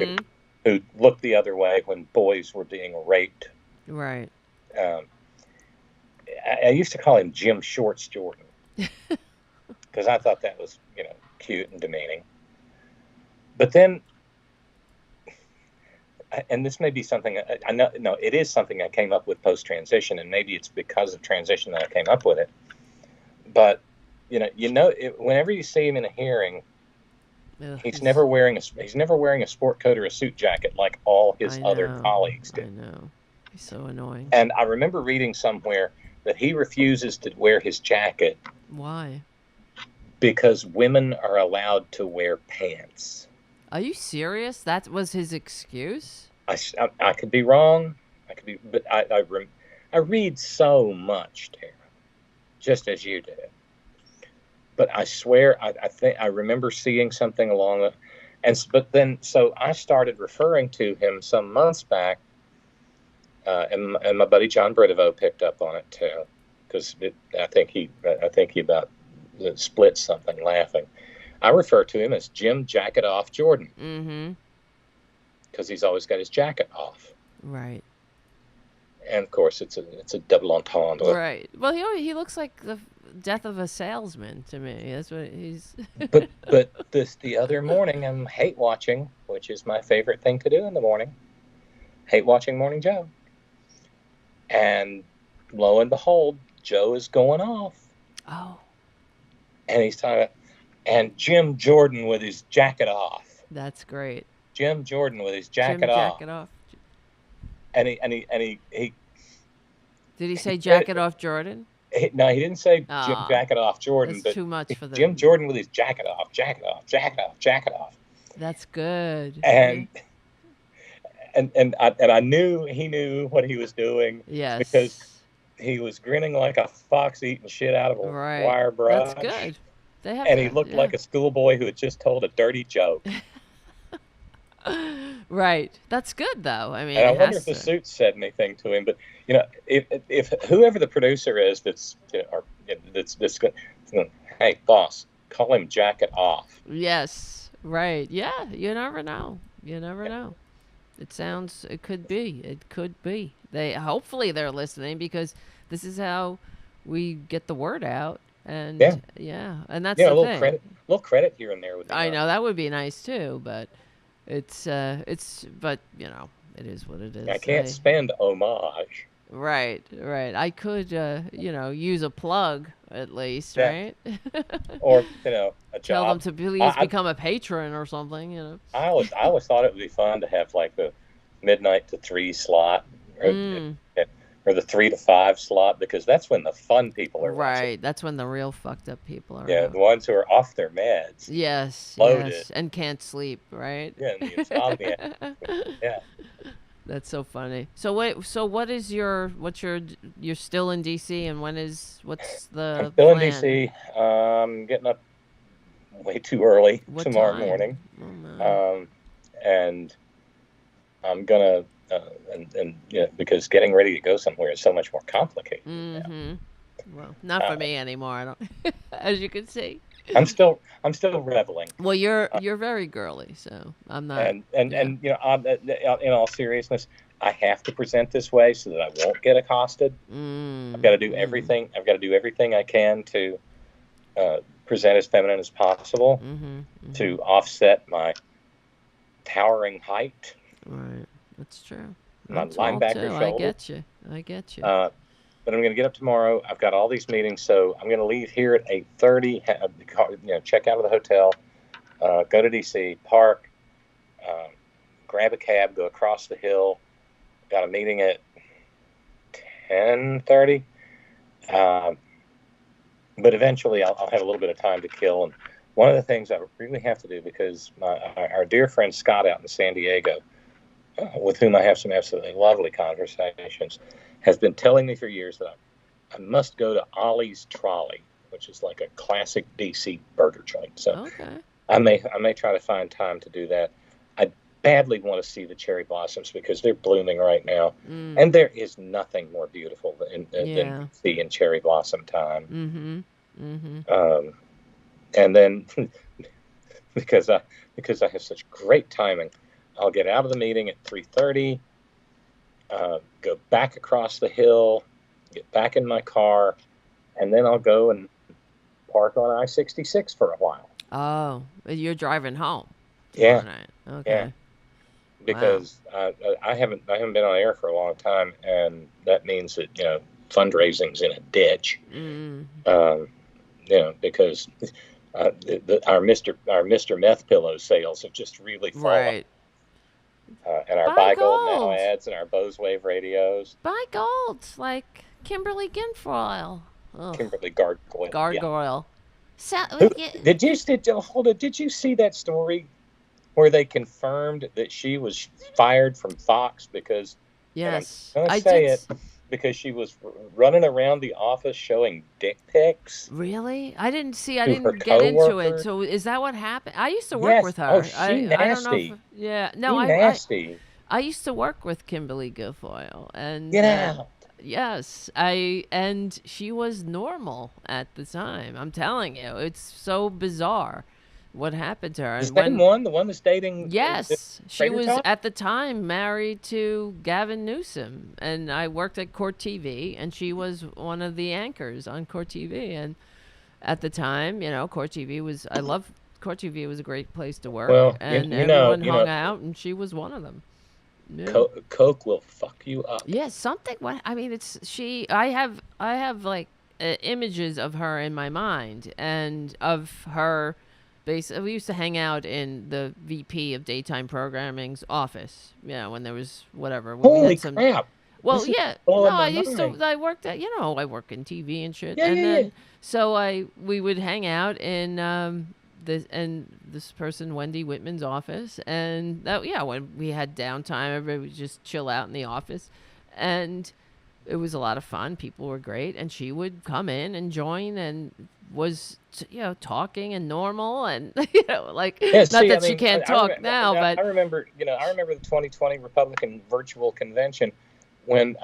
who looked the other way when boys were being raped. Right. I used to call him Jim Shorts Jordan because I thought that was, cute and demeaning. But then, and this may be something I know, no, it is something I came up with post-transition, and maybe it's because of transition that I came up with it. But whenever you see him in a hearing, he's never wearing a sport coat or a suit jacket like all his other colleagues do. I know. He's so annoying. And I remember reading somewhere that he refuses to wear his jacket. Why? Because women are allowed to wear pants. Are you serious? That was his excuse? I could be wrong. But I read so much, Tara, just as you did. But I swear, I think I remember seeing something along the, so I started referring to him some months back, and my buddy John Bridevo picked up on it too, because I think he about split something laughing. I refer to him as Jim Jacket Off Jordan, because he's always got his jacket off. Right. And of course, it's a double entendre. Right. Well, he looks like the death of a salesman to me. That's what he's. but the other morning, I'm hate watching, which is my favorite thing to do in the morning. Hate watching Morning Joe. And lo and behold, Joe is going off. Oh. And he's talking about, and Jim Jordan with his jacket off. That's great. Jim Jordan with his jacket off. And he did he say jacket off Jordan? No, he didn't say Jim Jacket Off Jordan. That's but too much for them. Jim Jordan with his jacket off. That's good. And I knew he knew what he was doing. Yes. Because he was grinning like a fox eating shit out of a wire brush. That's good. He looked like a schoolboy who had just told a dirty joke. Right. That's good, though. I mean, and I wonder if the suit said anything to him. But if whoever the producer is that's good, hey boss, call him Jacket Off. Yes. Right. Yeah. You never know. It could be. Hopefully they're listening, because this is how we get the word out. And and that's a little credit here and there would be I know that would be nice too, but it is what it is. I can't spend homage. Right. I could use a plug at least, right? Or a job. Tell them to please become a patron or something. I always thought it would be fun to have like the midnight to 3 slot, or the 3 to 5 slot, because that's when the fun people are watching. Right. That's when the real fucked up people are. Yeah, out. the ones who are off their meds. Yes. Loaded. Yes. And can't sleep. Right. Yeah, and the insomnia. Yeah. That's so funny. So wait. So what's your? You're still in DC, and what's the? I'm still plan? in DC. Getting up way too early What tomorrow time? morning. Oh, no. And I'm gonna, because getting ready to go somewhere is so much more complicated. Mm-hmm. Well, not for me anymore. I don't. As you can see. I'm still reveling. Well, you're very girly, so I'm not. And in all seriousness, I have to present this way so that I won't get accosted. I've got to do everything. I've got to do everything I can to present as feminine as possible to offset my towering height. Right, that's true. My I'm tall linebacker too. shoulder. I get you. But I'm going to get up tomorrow. I've got all these meetings, so I'm going to leave here at 8:30. Check out of the hotel, go to DC, park, grab a cab, go across the hill. Got a meeting at 10:30. But eventually, I'll have a little bit of time to kill. And one of the things I really have to do, because our dear friend Scott out in San Diego, with whom I have some absolutely lovely conversations, has been telling me for years that I must go to Ollie's Trolley, which is like a classic DC burger joint. So okay. I may try to find time to do that. I badly want to see the cherry blossoms because they're blooming right now, and there is nothing more beautiful than DC in cherry blossom time. And then because I have such great timing, I'll get out of the meeting at 3:30. Go back across the hill, get back in my car, and then I'll go and park on I-66 for a while. Oh, you're driving home. Yeah. Okay. Yeah. Because I haven't been on air for a long time, and that means that fundraising's in a ditch. Because our Mr. Meth Pillow sales have just really fallen. Right. And our Buy Gold Now ads and our Bose Wave radios. Buy Gold, like Kimberly Guilfoyle. Kimberly Gargoyle. Gargoyle. Yeah. Did you see that story where they confirmed that she was fired from Fox because? Yes, I'm going to say it because she was running around the office showing dick pics. Really? I didn't get into it. So is that what happened? I used to work with her. Oh, she nasty. I don't know if, yeah. No, nasty. I used to work with Kimberly Guilfoyle, and get out. Yes, and she was normal at the time. I'm telling you, it's so bizarre what happened to her. The same one, the one that's dating. Yes, she was Top? at the time married to Gavin Newsom, and I worked at Court TV, and she was one of the anchors on Court TV. And at the time, Court TV was. I love Court TV. It was a great place to work, and everyone hung out, and she was one of them. Yeah. Coke will fuck you up. Yeah, something. I mean, it's she. I have like images of her in my mind, and of her. Basically, we used to hang out in the VP of daytime programming's office. When there was whatever. Holy crap! Well, yeah. No, I worked at. I work in TV and shit. Then so we would hang out in this person Wendy Whitman's office, and when we had downtime, everybody would just chill out in the office, and it was a lot of fun. People were great, and she would come in and join, and was talking and normal, and she can't talk now, but I remember the 2020 Republican virtual convention when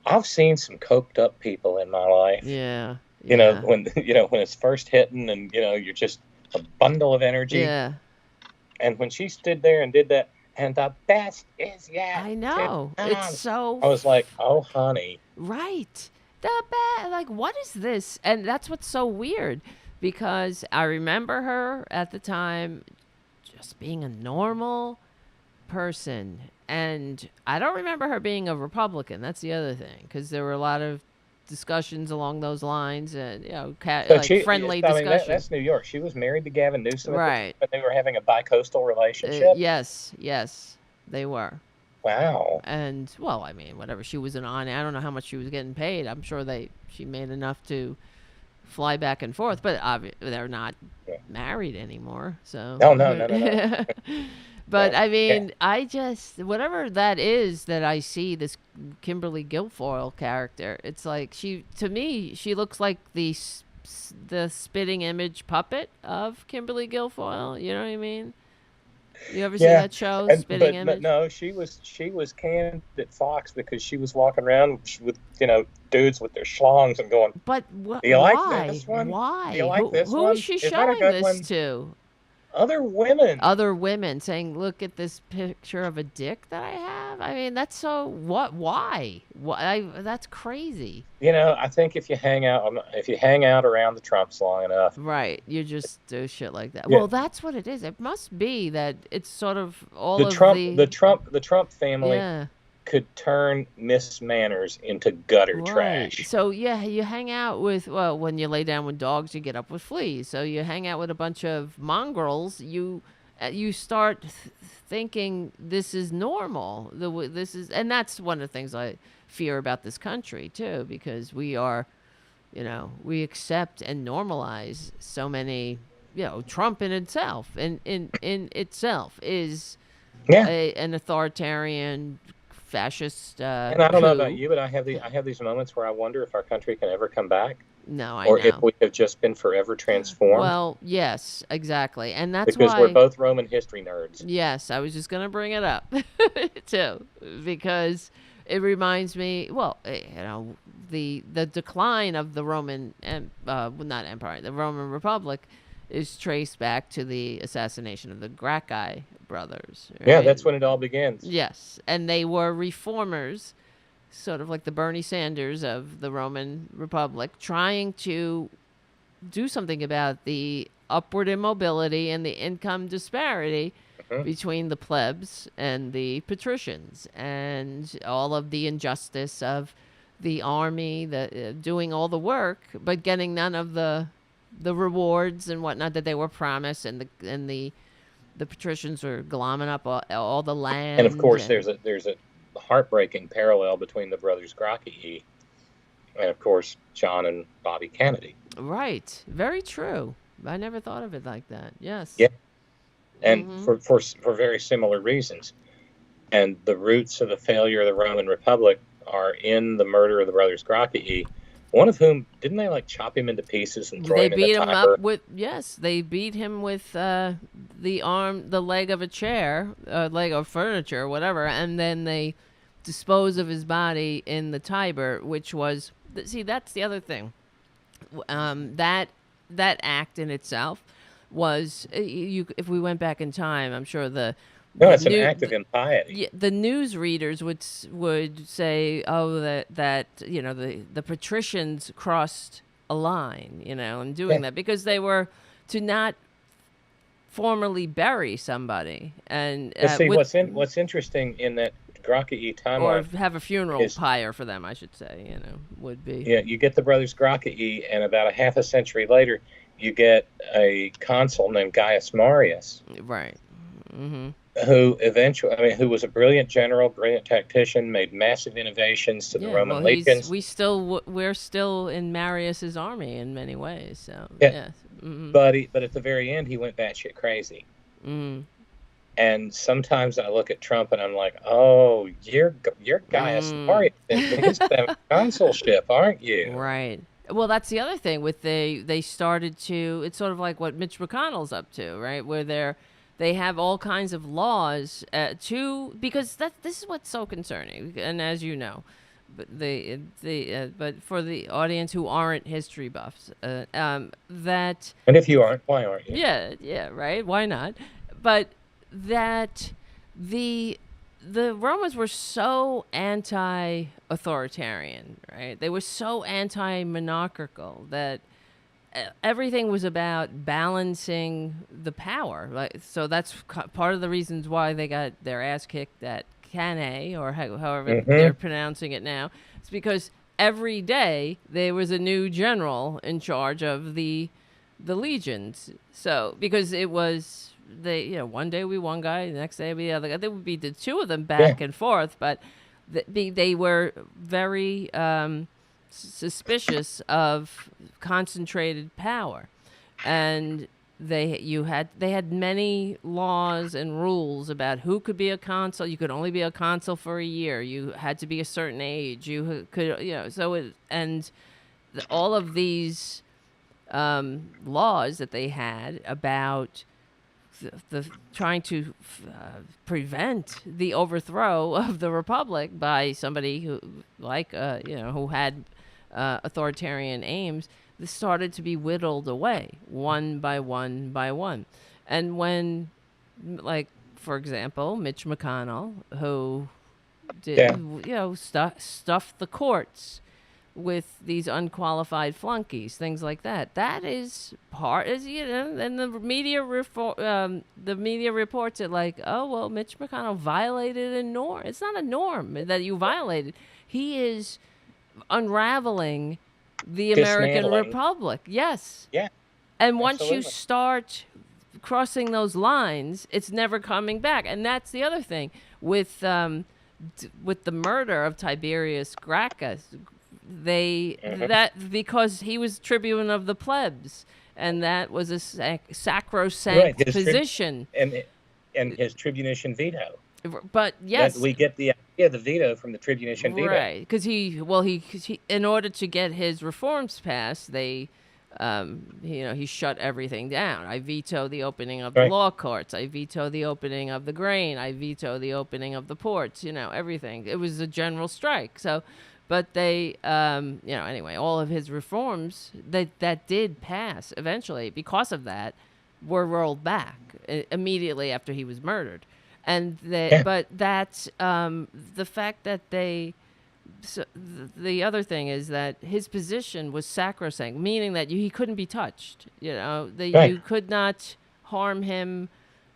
I've seen some coked up people in my life. Yeah. When it's first hitting, and you're just a bundle of energy. Yeah. And when she stood there and did that, and the best is yet. I know. It's so. I was like, oh, honey. Right. The best. Like, what is this? And that's what's so weird, because I remember her at the time just being a normal person. And I don't remember her being a Republican. That's the other thing, because there were a lot of discussions along those lines, and friendly discussions. That's New York. She was married to Gavin Newsom, right? But they were having a bi-coastal relationship. Yes, they were. Wow. And, well, I mean, whatever she was on, I don't know how much she was getting paid. I'm sure she made enough to fly back and forth, but they're not married anymore. So No. But Yeah. I mean, I just, whatever that is that I see, this Kimberly Guilfoyle character, it's like to me, she looks like the spitting image puppet of Kimberly Guilfoyle. You know what I mean? You ever see that show, Spitting Image? But no, she was canned at Fox because she was walking around with dudes with their schlongs and going. But do you why? like this one? Why? Do you like this who one? is she Is that a showing good this one? to? Other women. Other women saying, "Look at this picture of a dick that I have." I mean, that's so what? Why? That's crazy. I think if you hang out around the Trumps long enough, right, you just do shit like that. Yeah. Well, that's what it is. It must be that it's sort of all the of Trump family. Yeah. Could turn Miss Manners into gutter trash. So yeah, you hang out with, well, when you lay down with dogs, you get up with fleas. So you hang out with a bunch of mongrels. You start thinking this is normal. And that's one of the things I fear about this country too, because we are, we accept and normalize so many. Trump in itself, in itself, is an authoritarian, fascist and I don't know coup. about you, but I have these moments where I wonder if our country can ever come back. No, I or know. if we have just been forever transformed. Well, yes, exactly, and that's because why we're both Roman history nerds. Yes, I was just gonna bring it up too, because it reminds me. Well, the decline of the Roman, not empire, the Roman Republic, is traced back to the assassination of the Gracchi brothers. Right? Yeah, that's when it all begins. Yes, and they were reformers, sort of like the Bernie Sanders of the Roman Republic, trying to do something about the upward immobility and the income disparity between the plebs and the patricians, and all of the injustice of the army doing all the work but getting none of the rewards and whatnot that they were promised, and the patricians were glomming up all the land. And of course, there's a heartbreaking parallel between the brothers Gracchi and, of course, John and Bobby Kennedy. Right, very true. I never thought of it like that. Yes. Yeah, and for very similar reasons. And the roots of the failure of the Roman Republic are in the murder of the brothers Gracchi. One of whom, didn't they chop him into pieces and throw him in the Tiber? They beat him up with, yes, they beat him with the leg of a chair, leg of furniture, whatever, and then they dispose of his body in the Tiber, which was, see, that's the other thing. That act in itself was, if we went back in time, I'm sure it's an act of impiety. The news readers would say, "Oh, that the patricians crossed a line, in doing that, because they were to not formally bury somebody." And see, what's interesting in that Gracchi timeline, or have a funeral pyre for them, I should say, would be. Yeah, you get the brothers Gracchi, and about a half a century later, you get a consul named Gaius Marius. Right. Mm-hmm. Who was a brilliant general, brilliant tactician, made massive innovations to the Roman legions. We're still in Marius's army in many ways. So yeah. Yes. Mm-hmm. But at the very end, he went batshit crazy. Mm. And sometimes I look at Trump and I'm like, oh, you're Gaius Marius in his consulship, aren't you? Right. Well, that's the other thing with they started to. It's sort of like what Mitch McConnell's up to, right? Where they have all kinds of laws because this is what's so concerning, and as you know, but but for the audience who aren't history buffs, that. And if you aren't, why aren't you? Yeah, right. Why not? But that the Romans were so anti-authoritarian, right? They were so anti-monarchical that everything was about balancing the power. So that's part of the reasons why they got their ass kicked at Cannae, or however they're pronouncing it now. It's because every day there was a new general in charge of the legions. So because it was they, one day we one guy, the next day we the other guy. There would be the two of them back and forth, but they were very suspicious of concentrated power, and they had many laws and rules about who could be a consul. You could only be a consul for a year. You had to be a certain age. You could, all of these laws that they had about the trying to prevent the overthrow of the republic by somebody who, who had authoritarian aims, this started to be whittled away one by one by one. And when, for example, Mitch McConnell, who did, stuffed the courts with these unqualified flunkies, things like that. That is and the media reports it like, oh, well, Mitch McConnell violated a norm. It's not a norm that you violated. He is unraveling the American Republic. Yes. Yeah. And once you start crossing those lines, it's never coming back. And that's the other thing with the murder of Tiberius Gracchus. That because he was tribune of the plebs, and that was a sacrosanct position, and his tribunician veto. But yes, we get the idea of the veto from the tribunician veto, right? Because he, in order to get his reforms passed, they, he shut everything down. I veto the opening of the law courts. I veto the opening of the grain. I veto the opening of the ports. Everything. It was a general strike. So. But they, anyway, all of his reforms that did pass eventually because of that were rolled back immediately after he was murdered. And but that's the fact that the other thing is that his position was sacrosanct, meaning that he couldn't be touched. You could not harm him.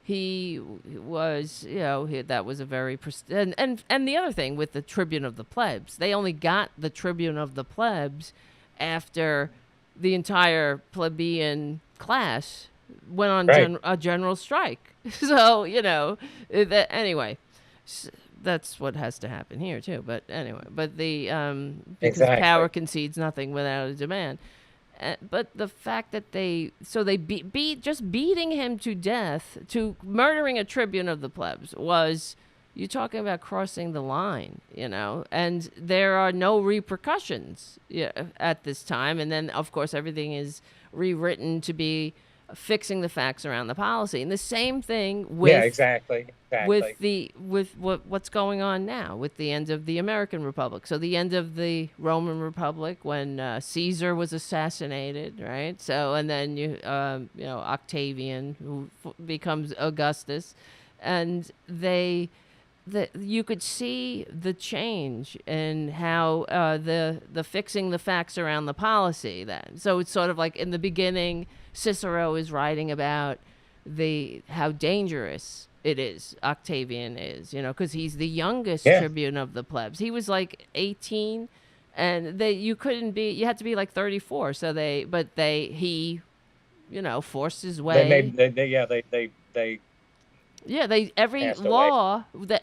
He was, that was a very and the other thing with the tribune of the plebs, they only got the tribune of the plebs after the entire plebeian class went on a general strike. So anyway, that's what has to happen here too. But anyway, because power concedes nothing without a demand. But the fact that they beating him to death, to murdering a tribune of the plebs, was, you're talking about crossing the line, and there are no repercussions at this time. And then, of course, everything is rewritten to be fixing the facts around the policy. And the same thing with with what's going on now with the end of the American Republic. So the end of the Roman Republic when Caesar was assassinated, right? So and then Octavian, who becomes Augustus, and you could see the change in how the fixing the facts around the policy then. So it's sort of like in the beginning, Cicero is writing about how dangerous it is, Octavian is, because he's the youngest tribune of the plebs. He was like 18, and you had to be like 34. So he forced his way.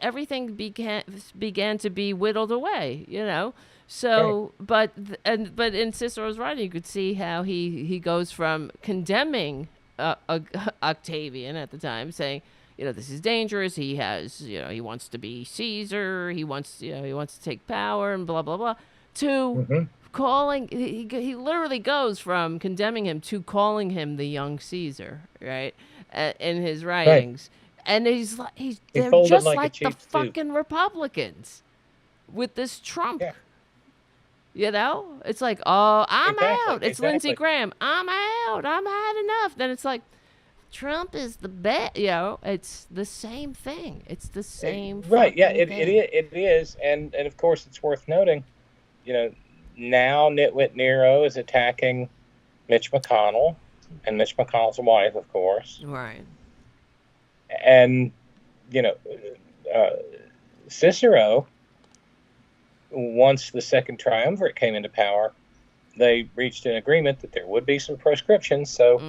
Everything began to be whittled away, So, but in Cicero's writing, you could see how he goes from condemning Octavian at the time, saying, this is dangerous. He has, he wants to be Caesar. He wants to take power and blah blah blah. To calling, he literally goes from condemning him to calling him the young Caesar, right? In his writings. And they're just like the fucking Republicans with this Trump. Yeah. It's like, oh, I'm out. It's Lindsey Graham. I'm out. I've had enough. Then it's like, Trump is the best. It's the same thing. It's the same. Right. Yeah. It is. And of course, it's worth noting. Now Nitwit Nero is attacking Mitch McConnell, and Mitch McConnell's wife, of course. Right. And, Cicero, once the Second Triumvirate came into power, they reached an agreement that there would be some proscriptions. So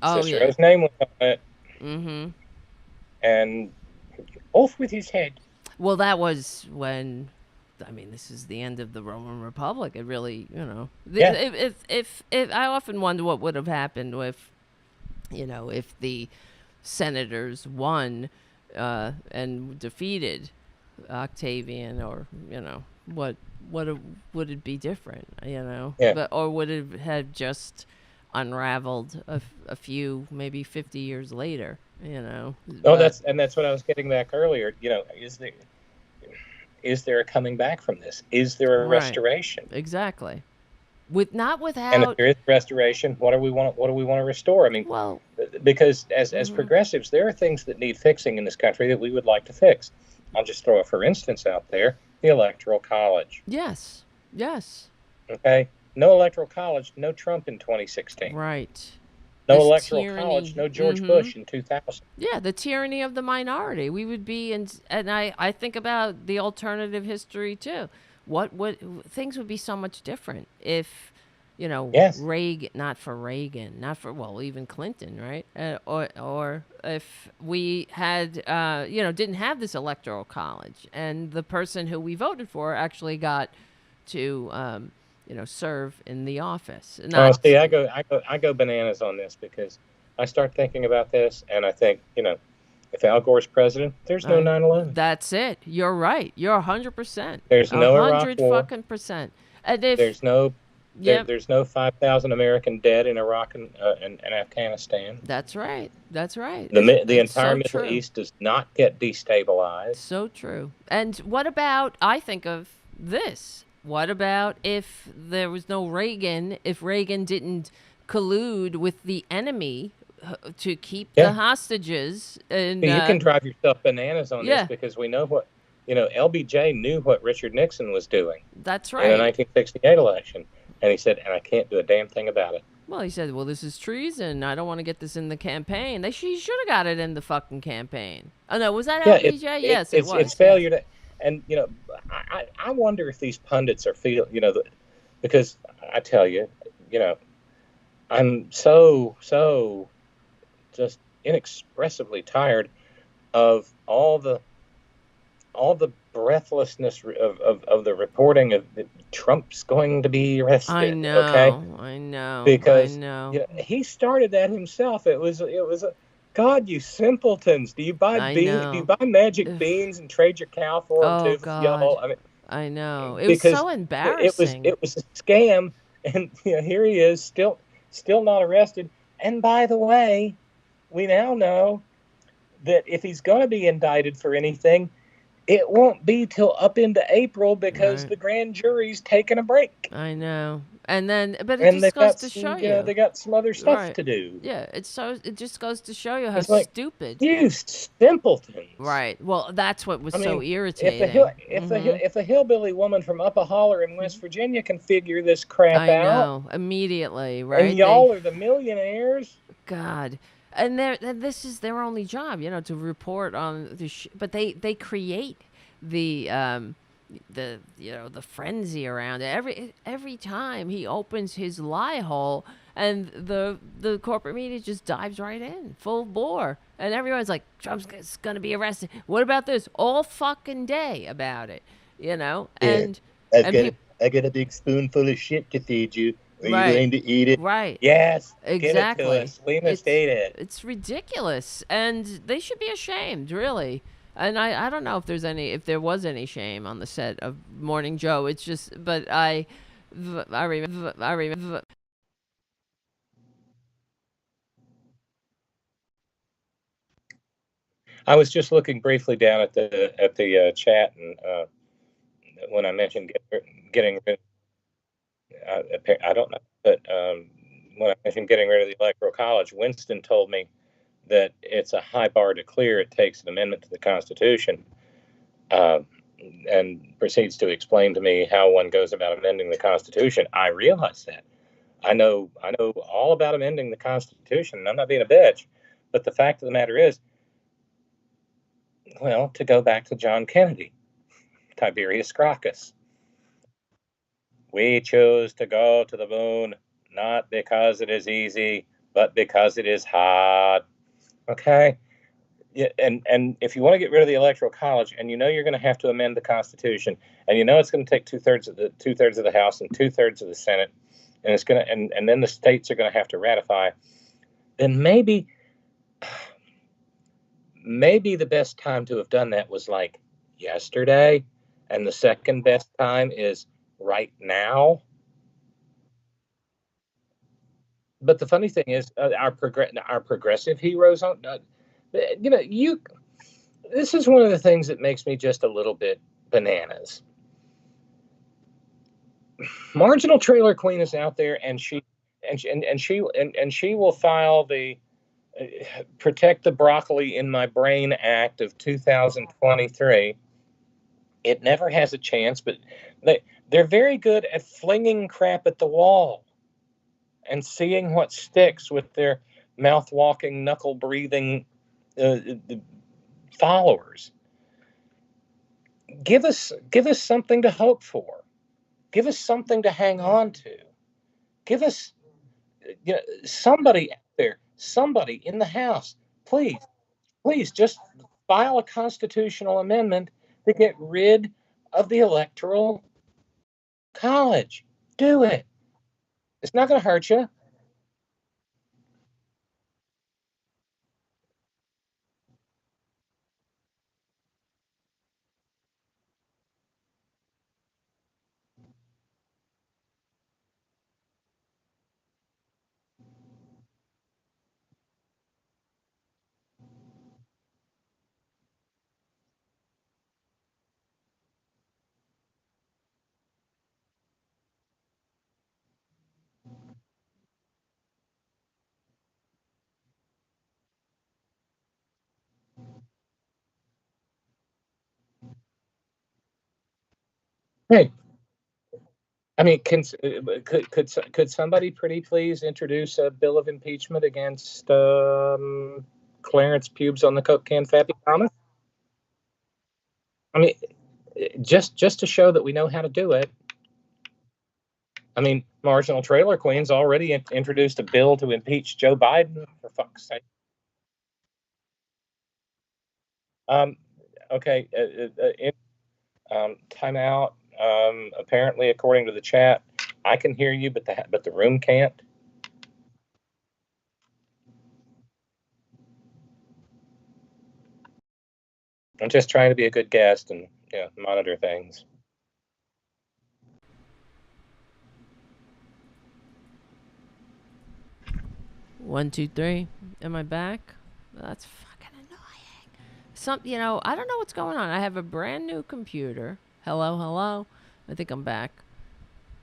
Cicero's name was on it. Mm-hmm. And off with his head. Well, that was when, I mean, this is the end of the Roman Republic. It really, Yeah. if I often wonder what would have happened if the senators won and defeated Octavian, or what would it be different? Yeah. But or would it have just unraveled a few, maybe 50 years later? Oh, But that's what I was getting back earlier. Is there a coming back from this? Is there a right, restoration? exactly. And if Without, there is restoration, what do we want to restore? I mean, well, because as progressives, there are things that need fixing in this country that we would like to fix. I'll just throw a for instance out there: the Electoral College. yes, Okay, no Electoral College, no Trump in 2016. right. No This Electoral tyranny, College, no George Bush in 2000. yeah, the tyranny of the minority. We would be in, and I think about the alternative history too. What things would be so much different if, Yes. Reagan, not for Reagan, not for, well, even Clinton, right? Or if we had, didn't have this electoral college, and the person who we voted for actually got to, serve in the office. Oh, see, I go bananas on this, because I start thinking about this, and I think, if Al Gore's president, there's no 9/11. That's it. You're right. You're 100%. There's no Iraq War. Fucking percent. And if There's no Yep. there's no 5,000 American dead in Iraq and Afghanistan. That's right. That's right. The It's entire so Middle true. East does not get destabilized. So true. And what about, I think of this. What about if there was no Reagan, if Reagan didn't collude with the enemy to keep Yeah. the hostages? And You can drive yourself bananas on yeah. this, because we know what, LBJ knew what Richard Nixon was doing That's in the right. 1968 election. And he said, and I can't do a damn thing about it. Well, he said, well, this is treason. I don't want to get this in the campaign. He should have got it in the fucking campaign. Oh, no, was that LBJ? Yes, it was. It's failure to, and, I wonder if these pundits are because I tell you, I'm so just inexpressively tired of all the breathlessness of the reporting of Trump's going to be arrested. I know. Okay? I know. Because I know. he started that himself. It was a, God, you simpletons! Do you buy beans? Do you buy magic beans and trade your cow for them too? God. Y'all? I mean, I know. It was so embarrassing. It was a scam, and here he is, still not arrested. And by the way, we now know that if he's going to be indicted for anything, it won't be till up into April, because the grand jury's taking a break. I know. And then, but it just goes to show you. They got some other stuff to do. Yeah, it just goes to show you how stupid. You simpletons. Right. Well, that's what was so irritating. If a hillbilly woman from up a holler in West Virginia can figure this crap out, I know, immediately, right? And y'all are the millionaires. God. And this is their only job, to report on the but they create the frenzy around it every time he opens his lie hole, and the corporate media just dives right in full bore, and everyone's like, Trump's gonna be arrested. What about this? All fucking day about it, and I got a big spoonful of shit to feed you. Are you going to eat it? Right. Yes. Exactly. Give it to us. We must eat it. It's ridiculous, and they should be ashamed, really. And I don't know if there was any shame on the set of Morning Joe. It's just, but I remember. I was just looking briefly down at the chat, and when I mentioned getting rid. I don't know, but when I mentioned getting rid of the Electoral College, Winston told me that it's a high bar to clear. It takes an amendment to the Constitution, and proceeds to explain to me how one goes about amending the Constitution. I realize that. I know all about amending the Constitution, and I'm not being a bitch. But the fact of the matter is, well, to go back to John Kennedy, Tiberius Gracchus. We choose to go to the moon, not because it is easy, but because it is hard. Okay. Yeah, and if you want to get rid of the Electoral College, and you know you're going to have to amend the Constitution, and you know it's going to take two-thirds of the House and 2/3 of the Senate, and it's going to and then the states are going to have to ratify, then maybe the best time to have done that was like yesterday, and the second best time is right now. But the funny thing is, our progressive heroes on, this is one of the things that makes me just a little bit bananas. Marginal Traitor Queen is out there, and she will file the Protect the Broccoli in My Brain Act of 2023. It never has a chance, but they're very good at flinging crap at the wall and seeing what sticks with their mouth-walking, knuckle-breathing followers. Give us something to hope for. Give us something to hang on to. Give us, somebody out there, somebody in the House, please just file a constitutional amendment to get rid of the Electoral College. Do it. It's not going to hurt you. Hey, I mean, could somebody pretty please introduce a bill of impeachment against Clarence Pubes on the Coke can Fappy Thomas? I mean, just to show that we know how to do it. I mean, Marginal Traitor Queen's already introduced a bill to impeach Joe Biden, for fuck's sake. Okay, time out. Apparently, according to the chat, I can hear you, but the room can't. I'm just trying to be a good guest and monitor things. One, two, three. Am I back? That's fucking annoying. I don't know what's going on. I have a brand new computer. Hello. I think I'm back.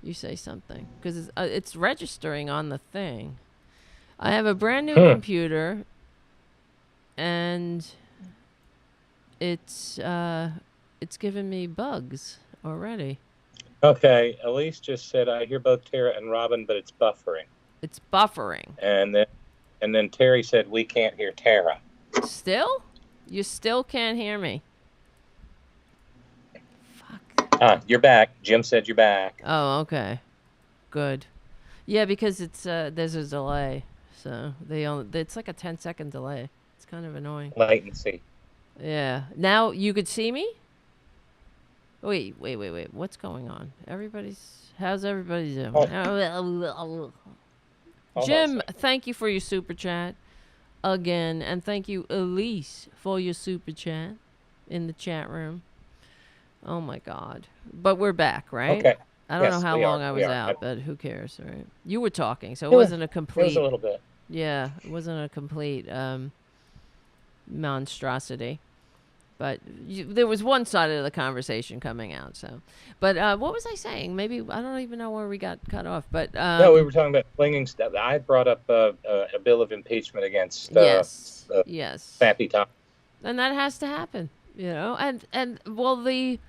You say something because it's registering on the thing. I have a brand new computer, and it's giving me bugs already. Okay, Elise just said I hear both Tara and Robyn, but it's buffering. It's buffering. And then Terry said we can't hear Tara. Still? You still can't hear me. Fuck. You're back. Jim said you're back. Oh, okay. Good. Yeah, because it's there's a delay. So it's like a 10-second delay. It's kind of annoying. Latency. Yeah. Now you could see me? Wait. What's going on? How's everybody doing? Jim, thank you for your super chat again, and thank you, Elise, for your super chat in the chat room. Oh my God! But we're back, right? Okay. I don't know how long I was out, but who cares, right? You were talking, so it wasn't a complete. It was a little bit. Yeah, it wasn't a complete monstrosity. But there was one side of the conversation coming out. So, but what was I saying? Maybe I don't even know where we got cut off. But no, we were talking about flinging stuff. I brought up a bill of impeachment against yes, Fappy Thomas, and that has to happen. And well, the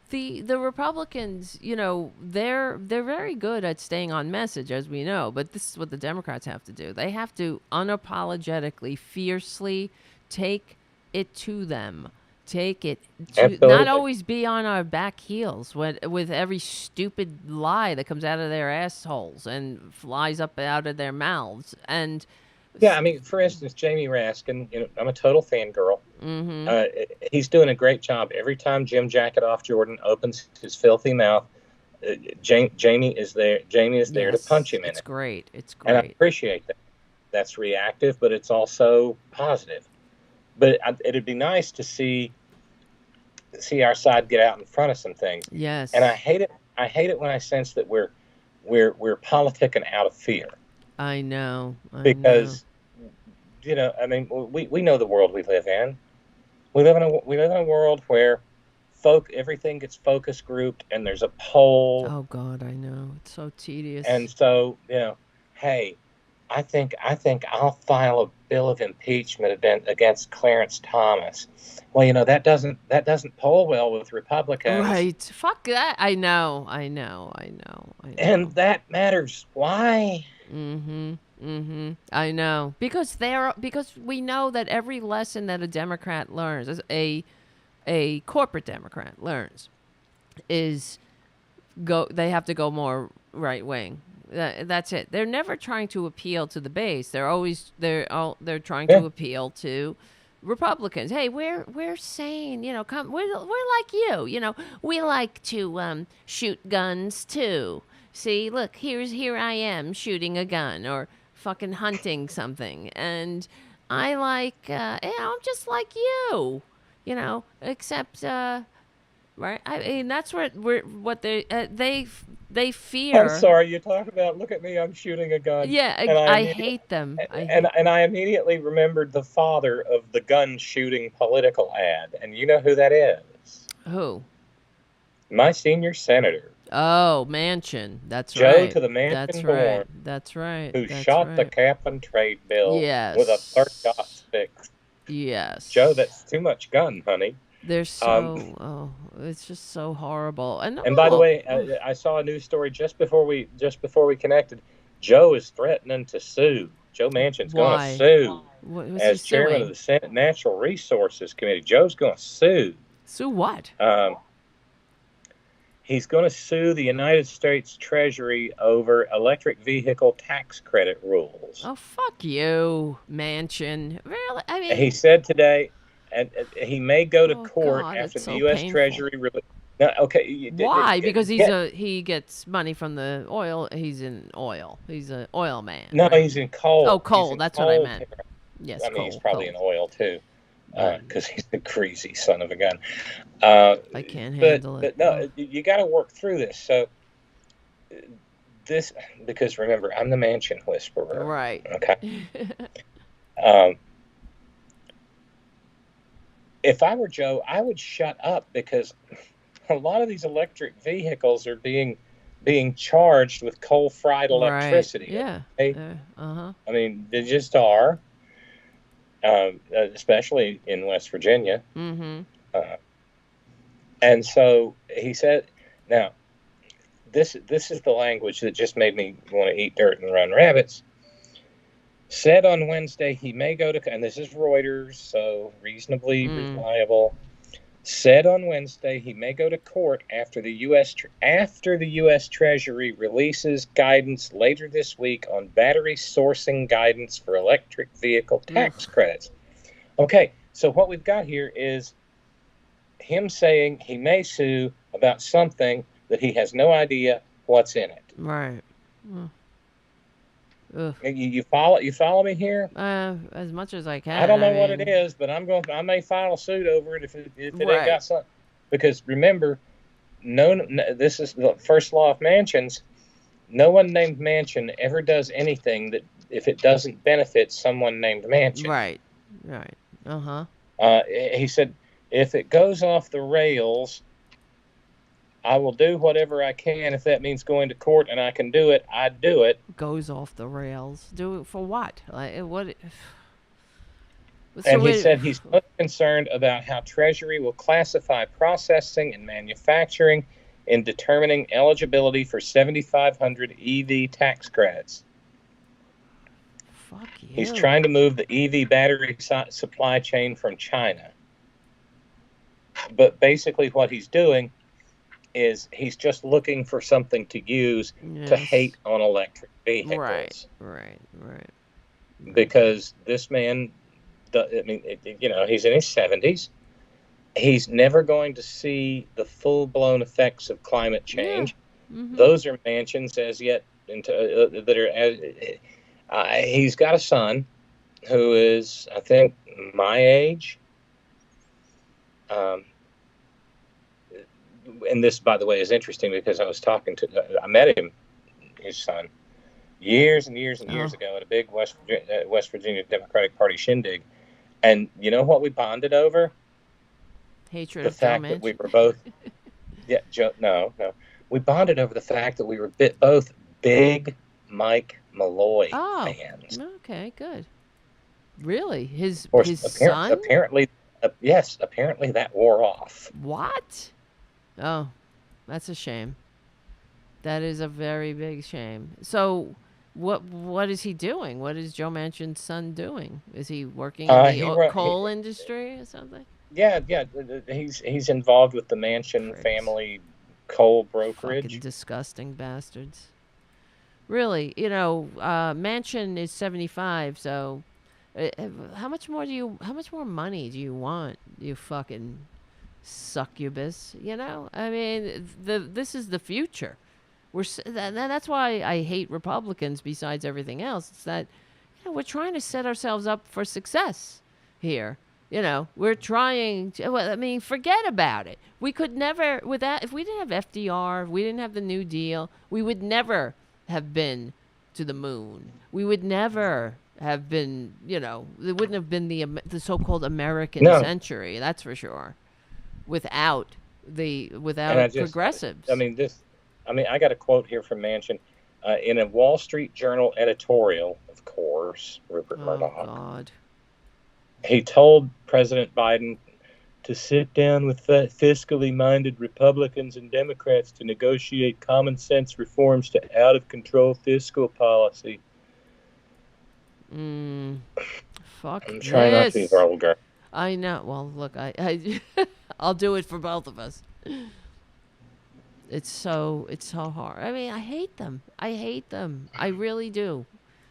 Republicans, they're very good at staying on message, as we know. But this is what the Democrats have to do. They have to unapologetically, fiercely take it to them. Take it to not always be on our back heels with every stupid lie that comes out of their assholes and flies up out of their mouths, and Yeah, I mean, for instance, Jamie Raskin, I'm a total fangirl. He's doing a great job. Every time Jim Jacketoff Jordan opens his filthy mouth, Jamie is there. Jamie is there to punch him in it's it. great. It's And I great. appreciate that. That's reactive, but it's also positive. But it'd be nice to see our side get out in front of some things. Yes. And I hate it. I hate it when I sense that we're politicking out of fear. I know. Because I mean, we know the world we live in. We live in a world where everything gets focus grouped, and there's a poll. Oh God, I know. It's so tedious. And so, hey, I think I'll file a bill of impeachment against Clarence Thomas. Well, that doesn't poll well with Republicans. Right. Fuck that. I know. And that matters. Why? I know. Because we know that every lesson that a Democrat learns, a corporate Democrat learns, is they have to go more right wing. That's it. They're never trying to appeal to the base. They're trying to appeal to Republicans. Hey, we're sane. Come. We're like you. We like to shoot guns too. See, look, here I am shooting a gun or fucking hunting something, and I like I'm just like you. Except right. I mean, that's what they fear. I'm sorry, you talk about, look at me, I'm shooting a gun. Yeah, I hate them. And I immediately remembered the father of the gun shooting political ad. And you know who that is? Who? My senior senator. Oh, Manchin. That's Joe right. to the Manchin born. That's right. Who shot the cap and trade bill with a 30-aught stick. Yes. Joe, that's too much gun, honey. They're so it's just so horrible. And by the way, I saw a news story just before we connected. Joe is threatening to sue. Joe Manchin's going to sue as chairman of the Senate Natural Resources Committee. Joe's going to sue. Sue what? He's going to sue the United States Treasury over electric vehicle tax credit rules. Oh, fuck you, Manchin. Really? I mean, he said today. And he may go to court God, after the so U.S. painful. Treasury. Why? Because he gets money from the oil. He's in oil. He's an oil man. No, right? he's in coal. Oh, coal. That's what I meant. Yes, I mean, coal, he's probably coal. in oil too, because he's a crazy son of a gun. I can't handle it. But no, you got to work through this. So because remember, I'm the Manchin whisperer. Right. Okay. If I were Joe, I would shut up, because a lot of these electric vehicles are being charged with coal-fried electricity. Right. Yeah. Okay? I mean, they just are, especially in West Virginia. And so he said, now, this is the language that just made me want to eat dirt and run rabbits. Said on Wednesday he may go to, and this is Reuters, so reasonably reliable. Said on Wednesday he may go to court after the U.S. Treasury releases guidance later this week on battery sourcing guidance for electric vehicle tax credits. Okay, so what we've got here is him saying he may sue about something that he has no idea what's in it. Right. You follow me here? As much as I can. I don't know what it is, but I may file a suit over it if it ain't got something. Because remember, this is the first law of Manchin's. No one named Manchin ever does anything that if it doesn't benefit someone named Manchin. Right. He said, if it goes off the rails, I will do whatever I can. If that means going to court and I can do it, I'd do it. Goes off the rails. Do it for what? Like what? And he said he's most concerned about how Treasury will classify processing and manufacturing in determining eligibility for 7,500 EV tax credits. Fuck you. He's trying to move the EV battery supply chain from China. But basically what he's doing is he's just looking for something to use to hate on electric vehicles. Right. because this man, I mean, he's in his 70s. He's never going to see the full-blown effects of climate change. Yeah. Mm-hmm. Those are mansions as yet that are. He's got a son who is, I think, my age. And this, by the way, is interesting because I met him, his son, years and years and years ago at a big West Virginia Democratic Party shindig. And you know what we bonded over? Hatred the of fact Joe that we Manchin. were both, no. We bonded over the fact that we were both big Mike Malloy fans. Okay, good. Really? His son? Apparently, yes. Apparently, that wore off. What? Oh, that's a shame. That is a very big shame. So, what is he doing? What is Joe Manchin's son doing? Is he working in the coal industry or something? Yeah. He's involved with the Manchin family coal brokerage. Fucking disgusting bastards. Really, Manchin is 75, so how much more money do you want, you fucking succubus? I mean, this is the future. That's why I hate Republicans. Besides everything else, it's that we're trying to set ourselves up for success here. We're trying to. Well, I mean, forget about it. We could never if we didn't have FDR, if we didn't have the New Deal, we would never have been to the moon. We would never have been. It wouldn't have been the so-called American century. That's for sure. Without progressives. I got a quote here from Manchin in a Wall Street Journal editorial, of course, Rupert Murdoch. God. He told President Biden to sit down with fiscally minded Republicans and Democrats to negotiate common sense reforms to out of control fiscal policy. Fuck. I'm trying not to be vulgar. I know. Well, look, I I'll do it for both of us. It's so hard. I mean, I hate them. I really do,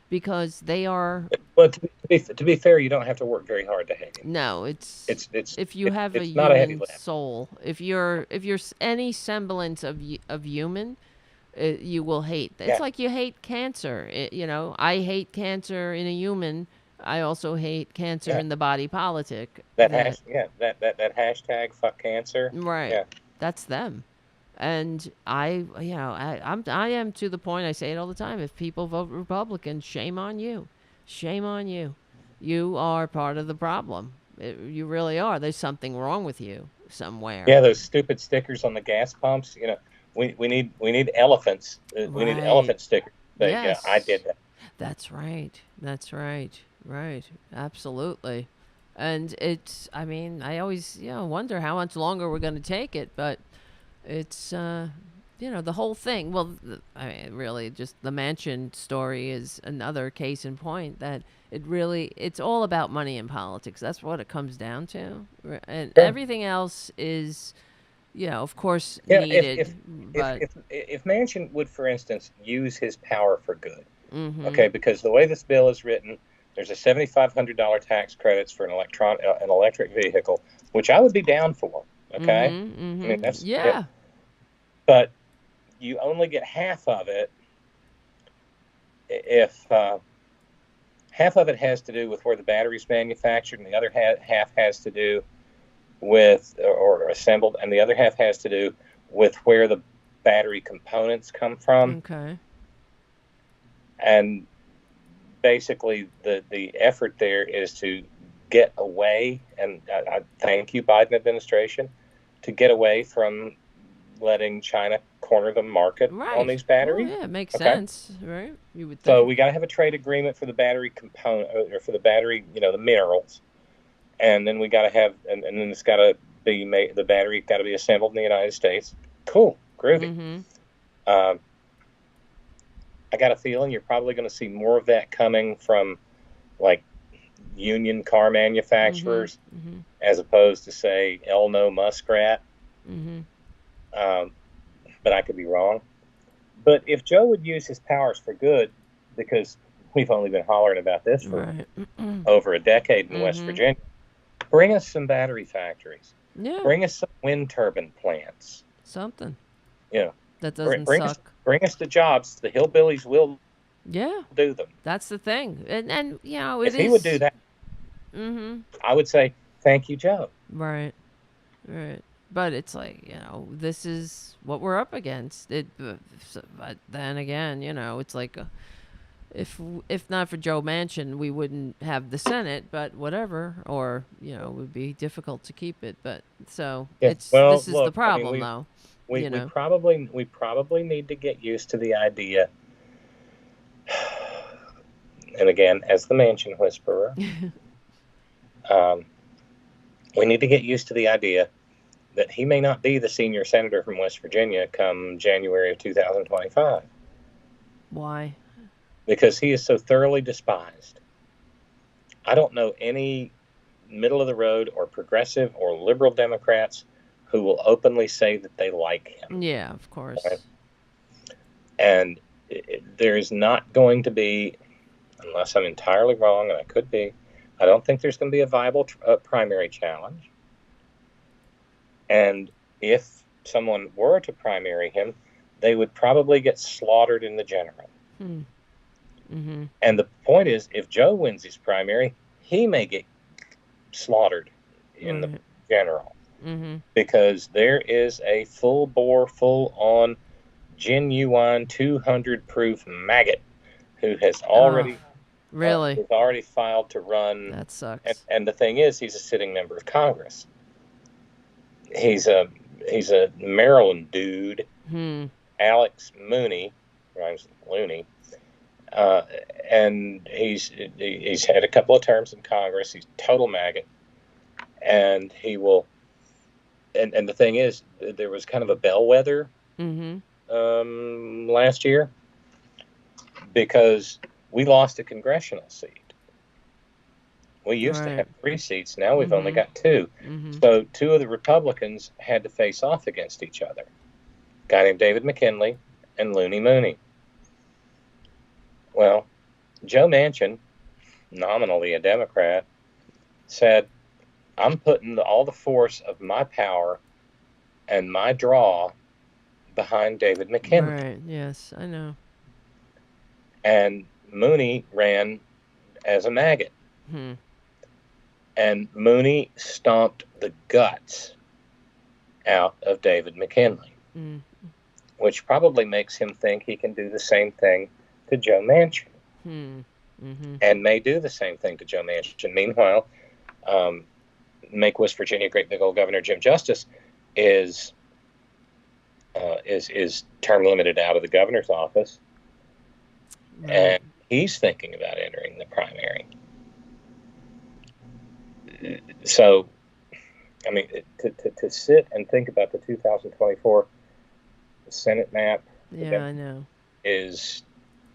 because they are. Well, to be fair, you don't have to work very hard to hate them. No, it's if you have a not human soul, if you're any semblance of human, you will hate. It's like you hate cancer. I hate cancer in a human. I also hate cancer in the body politic. That hashtag fuck cancer. Right. Yeah. That's them. And I am to the point, I say it all the time, if people vote Republican, shame on you. Shame on you. You are part of the problem. You really are. There's something wrong with you somewhere. Yeah, those stupid stickers on the gas pumps. We need elephants. We need elephant stickers. Yes. I did that. That's right. Right. Absolutely. And I always wonder how much longer we're going to take it, but it's the whole thing. Well, really, just the Manchin story is another case in point that it's all about money in politics. That's what it comes down to, and everything else is, of course, needed. If Manchin would, for instance, use his power for good, mm-hmm. Because the way this bill is written, there's a $7,500 tax credits for an electric vehicle, which I would be down for. Okay, mm-hmm. I mean that's yeah. But you only get half of it if half of it has to do with where the battery's manufactured, and the other half has to do with or assembled, and the other half has to do with where the battery components come from. Okay. And basically, the effort there is to get away, and I thank you, Biden administration, to get away from letting China corner the market on these batteries. Well, yeah, it makes sense, right? You would think. So we got to have a trade agreement for the battery component, or for the battery, the minerals, and then we got to have, and then it's got to be made. The battery got to be assembled in the United States. Cool, groovy. Mm-hmm. I got a feeling you're probably going to see more of that coming from, like, union car manufacturers, mm-hmm. as opposed to, say, Elno Muskrat. Mm-hmm. But I could be wrong. But if Joe would use his powers for good, because we've only been hollering about this for Right. over a decade in West Virginia. Bring us some battery factories. Yeah. Bring us some wind turbine plants. Something. You know, That doesn't bring suck. bring us the jobs. The hillbillies will do them. That's the thing. And you know, if he would do that, I would say, thank you, Joe. Right. Right. But it's like, you know, this is what we're up against. But then again, you know, it's like, if not for Joe Manchin, we wouldn't have the Senate. But whatever, or you know, it would be difficult to keep it. But so this is the problem, though. We probably need to get used to the idea. And again, as the Manchin whisperer, we need to get used to the idea that he may not be the senior senator from West Virginia come January of 2025. Why? Because he is so thoroughly despised. I don't know any middle of the road or progressive or liberal Democrats who will openly say that they like him. Yeah, of course. Right? And there is not going to be, unless I'm entirely wrong, and I could be, I don't think there's going to be a viable primary challenge. And if someone were to primary him, they would probably get slaughtered in the general. And the point is, if Joe wins his primary, he may get slaughtered in the general. Because there is a full-bore, full-on, genuine 200-proof maggot who has already has already filed to run. That sucks. And the thing is, he's a sitting member of Congress. He's a Maryland dude, Alex Mooney, rhymes with Looney, and he's had a couple of terms in Congress. He's total maggot, and he will. And the thing is, there was kind of a bellwether last year because we lost a congressional seat. We used to have 3 seats. Now we've only got 2. So 2 of the Republicans had to face off against each other. A guy named David McKinley and Looney Mooney. Well, Joe Manchin, nominally a Democrat, said, I'm putting all the force of my power and my draw behind David McKinley. Right, yes, I know. And Mooney ran as a maggot. And Mooney stomped the guts out of David McKinley, which probably makes him think he can do the same thing to Joe Manchin, and may do the same thing to Joe Manchin. Meanwhile, Make West Virginia Great Big Old Governor Jim Justice is term limited out of the governor's office, and he's thinking about entering the primary. So, I mean, to sit and think about the 2024 Senate map, I know, is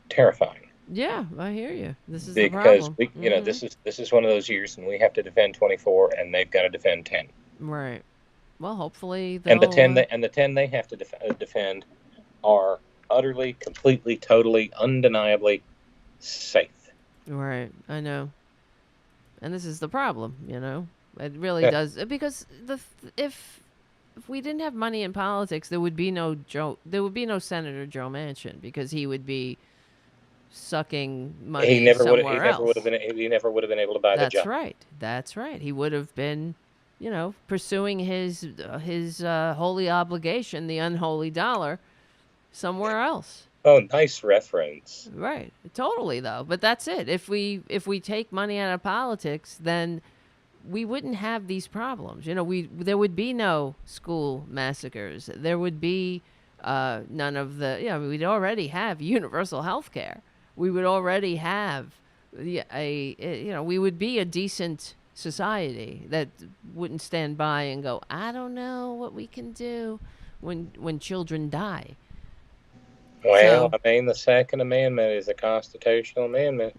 terrifying. Yeah, I hear you. This is because the problem. We, you know, this is one of those years, and we have to defend 24, and they've got to defend 10. Right. Well, hopefully they'll... And the 10 they have to defend are utterly, completely, totally, undeniably safe. Right. I know. And this is the problem, you know. It really does, because if we didn't have money in politics, there would be no Senator Joe Manchin, because he would be sucking money He never would else. have been able to buy the job. That's right. He would have been, you know, pursuing his holy obligation, the unholy dollar, somewhere else. Oh, nice reference. Right. Totally, though. But that's it. If we take money out of politics, then we wouldn't have these problems. You know, there would be no school massacres. There would be none of the, you know, we'd already have universal health care. We would already have we would be a decent society that wouldn't stand by and go, I don't know what we can do when children die. Well, I mean, the Second Amendment is a constitutional amendment.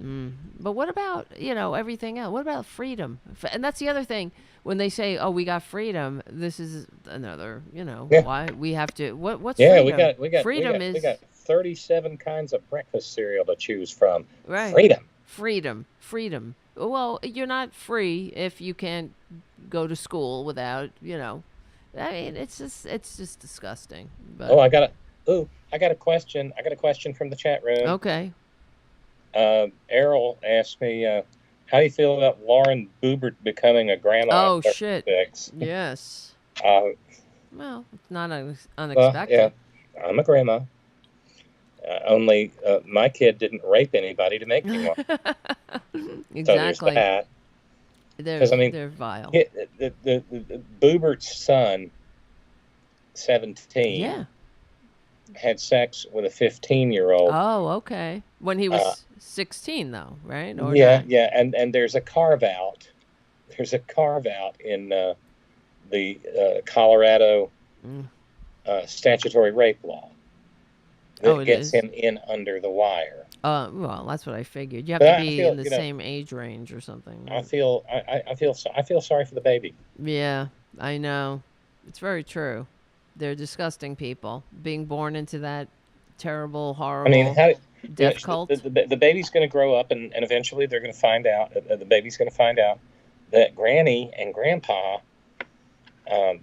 But what about, you know, everything else? What about freedom? And that's the other thing. When they say, "Oh, we got freedom," this is another, you know, why we have to. What's freedom? we got freedom is we got 37 kinds of breakfast cereal to choose from. Right. Freedom. Well, you're not free if you can't go to school without, I mean, it's just disgusting. But I got a question. I got a question from the chat room. okay. Errol asked me, how do you feel about Lauren Boebert becoming a grandma? Oh, at shit. 36? Yes. Well, it's not unexpected. Well, yeah, I'm a grandma. Only my kid didn't rape anybody to make me one. Exactly. So there's that. Because I mean, they're vile. The Boebert's son, 17, Yeah. had sex with a 15-year-old. Oh, okay. When he was 16, though, right? Or yeah, not? yeah, and there's a carve out. There's a carve out in the Colorado statutory rape law that gets him in under the wire. Well, that's what I figured. You have to be in the same age range or something. I feel sorry for the baby. Yeah, I know. It's very true. They're disgusting people being born into that terrible, horrible death cult. The baby's going to grow up, and eventually they're going to find out. The baby's going to find out that Granny and Grandpa, are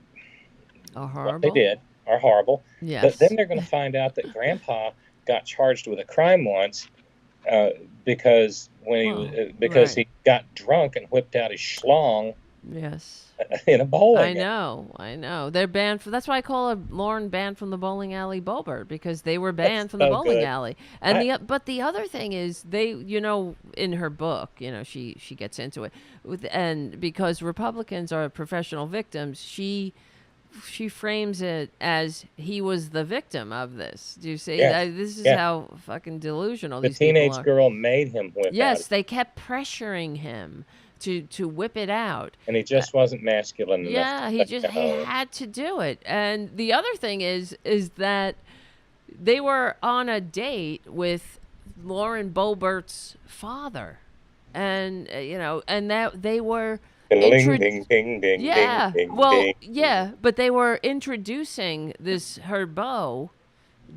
horrible. what they did are horrible. Yes. But then they're going to find out that Grandpa got charged with a crime once because he got drunk and whipped out his schlong. Yes. In a bowling alley. I know. They're banned that's why I call Lauren banned from the bowling alley Boebert, because they were banned from the bowling alley. And but the other thing is they, in her book, she gets into it and because Republicans are professional victims, she frames it as he was the victim of this. Do you see? Yes. This is how fucking delusional these people are. The teenage girl made him whip out. Yes, they kept pressuring him to whip it out, and he just wasn't masculine enough. Yeah, he had to do it. And the other thing is that they were on a date with Lauren Boebert's father, and and that they were ding ding ding. Yeah, ding, well, ding. yeah, but they were introducing her beau,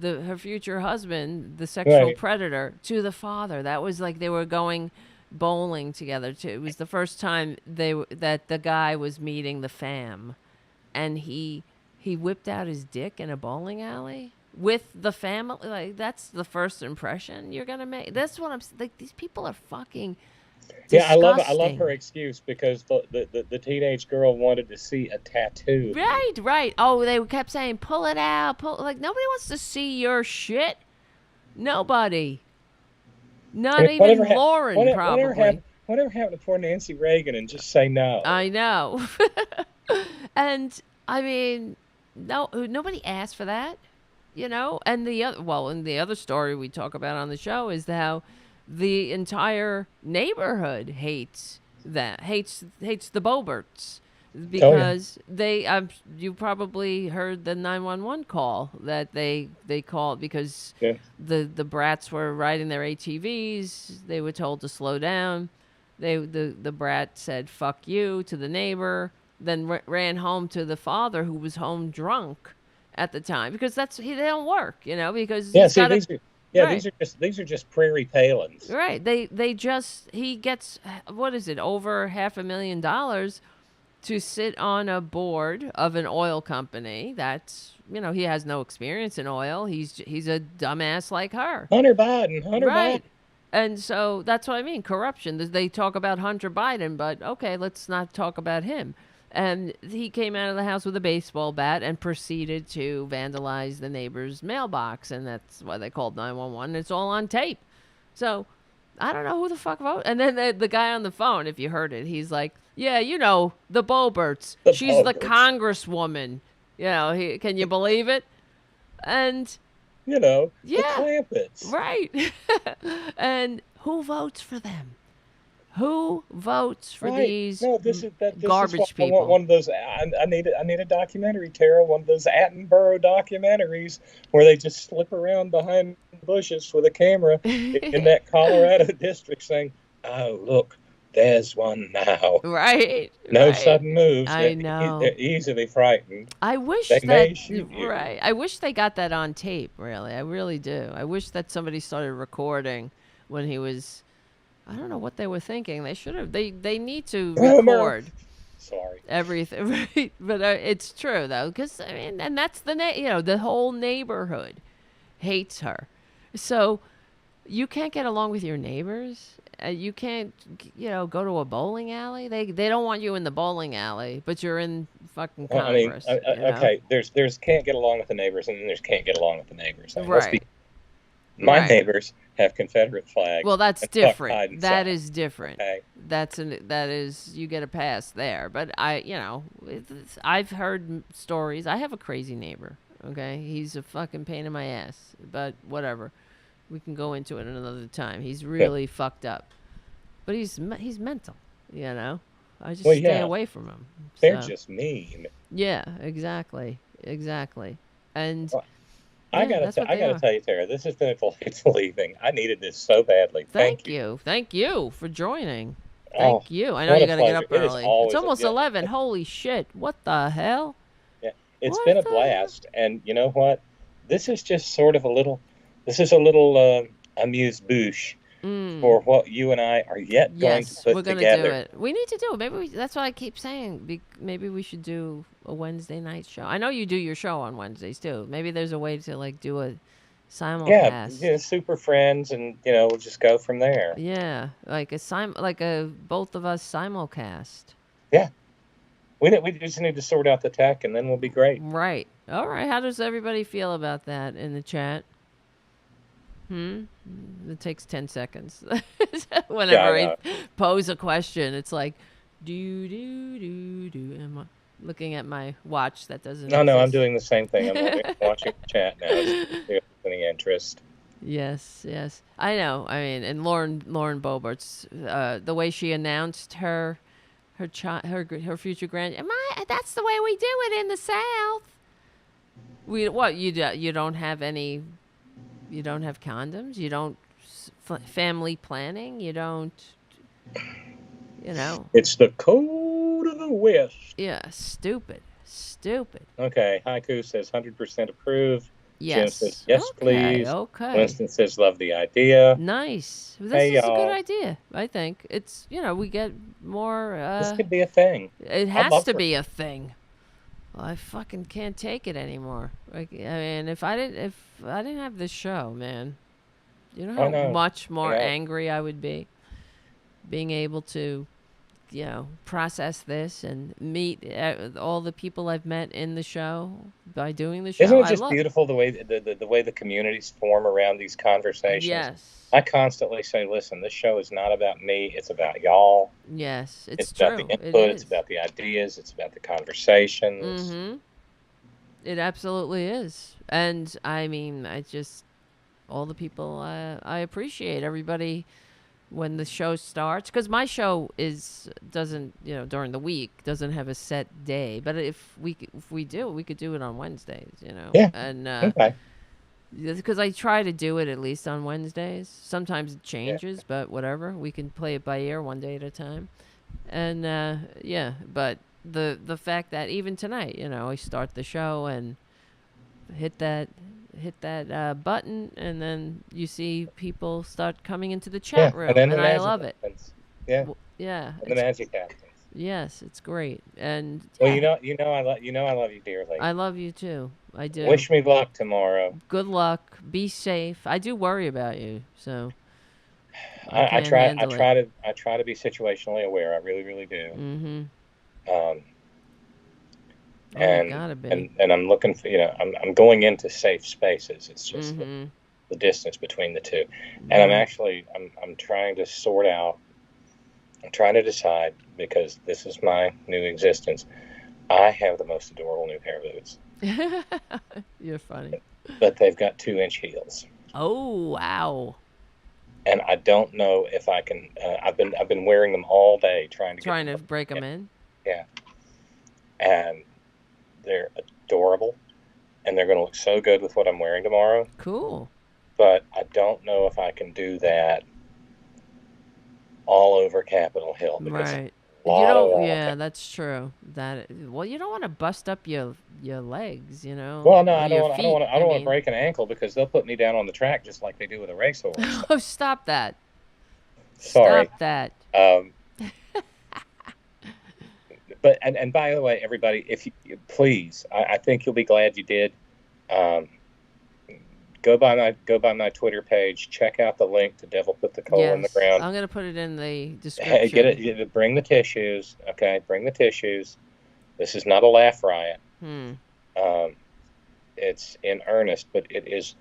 her future husband, the sexual predator, to the father. That was like they were going bowling together too. It was the first time that the guy was meeting the fam, and he whipped out his dick in a bowling alley with the family. Like, that's the first impression you're gonna make. That's what I'm like. These people are fucking disgusting. Yeah, I love her excuse, because the teenage girl wanted to see a tattoo. Right. Oh, they kept saying, pull it out, like nobody wants to see your shit. Nobody. Not even Lauren, probably. Whatever happened to poor Nancy Reagan and just say no? I know. And, I mean, nobody asked for that, And the other story we talk about on the show is how the entire neighborhood hates the Boeberts. Because you probably heard the 911 call that they called because the brats were riding their ATVs. They were told to slow down. The brat said "fuck you" to the neighbor, then ran home to the father, who was home drunk at the time, because they don't work, because these are just prairie palins. Right. He gets, what is it, over $500,000 to sit on a board of an oil company. That's, he has no experience in oil. He's a dumbass like her. Hunter Biden. Right. And so that's what I mean, corruption. They talk about Hunter Biden, but okay, let's not talk about him. And he came out of the house with a baseball bat and proceeded to vandalize the neighbor's mailbox, and that's why they called 911. It's all on tape. So I don't know who the fuck voted. And then the guy on the phone, if you heard it, he's like, yeah, the Boeberts. She's the congresswoman. Can you believe it? And the Clampetts. Right. And who votes for them? Who votes for these garbage people? I want one of those. I need a documentary, Tara. One of those Attenborough documentaries where they just slip around behind bushes with a camera in that Colorado district, saying, "Oh, look, there's one now. Right. No right. sudden moves. I know. They're easily frightened. I wish They may that shoot you. right. I wish they got that on tape. Really, I really do. I wish that somebody started recording when he was. I don't know what they were thinking. They should have. They need to record Sorry. everything, right? But it's true though, because I mean, and that's the whole neighborhood hates her, so you can't get along with your neighbors. You can't, go to a bowling alley. They don't want you in the bowling alley, but you're in fucking Congress. Okay. There's can't get along with the neighbors, and then there's can't get along with the neighbors. Right. My neighbors have Confederate flags. Well, that's different. That is is different. Okay. That is you get a pass there. But I've heard stories. I have a crazy neighbor. Okay, he's a fucking pain in my ass. But whatever. We can go into it another time. He's really fucked up, but he's mental. I just stay away from him. They're just mean. Yeah, exactly. And I gotta tell you, Tara, this has been a delightful evening. I needed this so badly. Thank you for joining. Thank you. I know you gotta get up early. It's almost 11. Holy shit! What the hell? Yeah, it's been a blast, and you know what? This is just sort of a little. This is a little amuse-bouche for what you and I are yet going to put together. Yes, we're going to do it. We need to do it. Maybe that's what I keep saying. Maybe we should do a Wednesday night show. I know you do your show on Wednesdays, too. Maybe there's a way to, do a simulcast. Yeah, super friends, and, we'll just go from there. Yeah, like a both of us simulcast. Yeah. We just need to sort out the tech, and then we'll be great. Right. All right. How does everybody feel about that in the chat? It takes 10 seconds. Whenever I pose a question, it's like, do. I'm looking at my watch that doesn't exist. No, I'm doing the same thing. I'm watching the chat now. If any interest. Yes. I know. I mean, and Lauren Bobert's, the way she announced her future grand. That's the way we do it in the South. You don't have any. You don't have condoms. You don't family planning. You don't. It's the code of the West. Yeah, stupid. Okay, Haiku says 100% approve. Yes. Jim says yes, please. Okay. Winston says love the idea. Nice. This is a good idea. I think it's we get more. This could be a thing. It has to be a thing. Well, I fucking can't take it anymore. Like, I mean, if I didn't have this show, man, you know how much more angry I would be being able to, process this and meet all the people I've met in the show by doing the show. Isn't it just beautiful the way the communities form around these conversations? Yes. I constantly say, listen, this show is not about me. It's about y'all. Yes, it's true. It's about the input. It's about the ideas. It's about the conversations. Mm-hmm. It absolutely is. And, I mean, all the people, I appreciate everybody when the show starts. Because my show doesn't, during the week, doesn't have a set day. But if we do, we could do it on Wednesdays, Yeah. And, okay. Because I try to do it at least on Wednesdays. Sometimes it changes, but whatever. We can play it by ear one day at a time. And, but the fact that even tonight, I start the show and hit that button, and then you see people start coming into the chat room, and I love it. Yeah. Yeah. And the magic happens. Yes, it's great. And well, I love you dearly. I love you too. I do. Wish me luck tomorrow. Good luck. Be safe. I do worry about you, so I try to be situationally aware. I really, really do. Mm-hmm. And gotta be. And I'm looking for I'm going into safe spaces. It's just the distance between the two, and I'm trying to sort out. I'm trying to decide, because this is my new existence. I have the most adorable new pair of boots. You're funny. But they've got 2-inch heels. Oh, wow. And I don't know if I can. I've been wearing them all day trying to break them in. Yeah. And they're adorable, and they're going to look so good with what I'm wearing tomorrow. Cool. But I don't know if I can do that all over Capitol Hill because Right. a You lot of don't. walking. Yeah, that's true. Well, you don't want to bust up your legs, Well, no, or I don't your want. I don't feet. want. I I don't want to mean, break an ankle because they'll put me down on the track just like they do with a racehorse. oh, stop that! Sorry. Stop that! Um, but and by the way, everybody, if you please, I think you'll be glad you did. Um, go by my Twitter page. Check out the link to Devil Put the Coal in the Yes, Ground. I'm gonna put it in the Hey, description. bring the tissues. Okay, bring the tissues. This is not a laugh riot. Hmm. Um, it's in earnest, but it is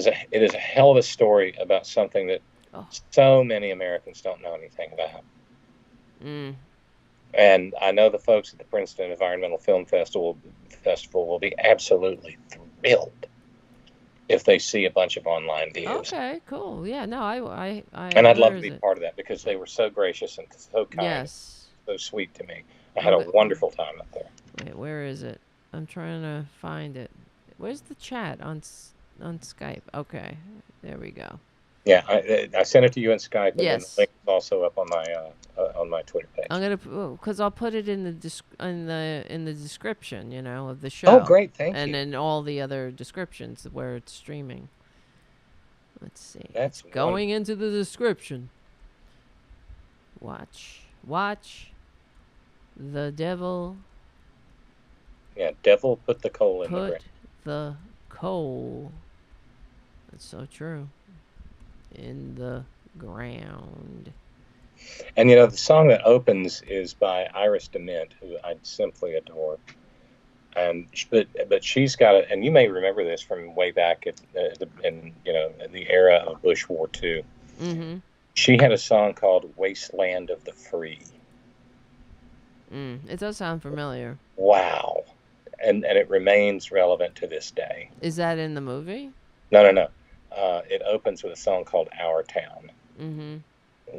a hell of a story about something that Oh. so many Americans don't know anything about. Mm. And I know the folks at the Princeton Environmental Film Festival will be absolutely thrilled if they see a bunch of online views. Okay. Cool. Yeah. No. I. And I'd love Where to is be it? part of that because they were so gracious and so kind, Yes. so sweet to me. I had a wonderful time up there. Wait. Where is it? I'm trying to find it. Where's the chat on Skype? Okay. There we go. Yeah, I sent it to you in Skype, and then the Yes. link is also up on my Twitter page. I'm gonna because I'll put it in the description, of the show. Oh, great! Thank and you. then all the other descriptions where it's streaming. Let's see. That's It's going into the description. Watch the devil. Yeah, Devil Put the Coal in the Put Ground. the coal. That's so true. In the ground. And the song that opens is by Iris DeMint, who I simply adore. And but she's got it, and you may remember this from way back in the era of Bush War II. Mm-hmm. She had a song called "Wasteland of the Free." It does sound familiar. Wow, and it remains relevant to this day. Is that in the movie? No. It opens with a song called "Our Town," Mm-hmm.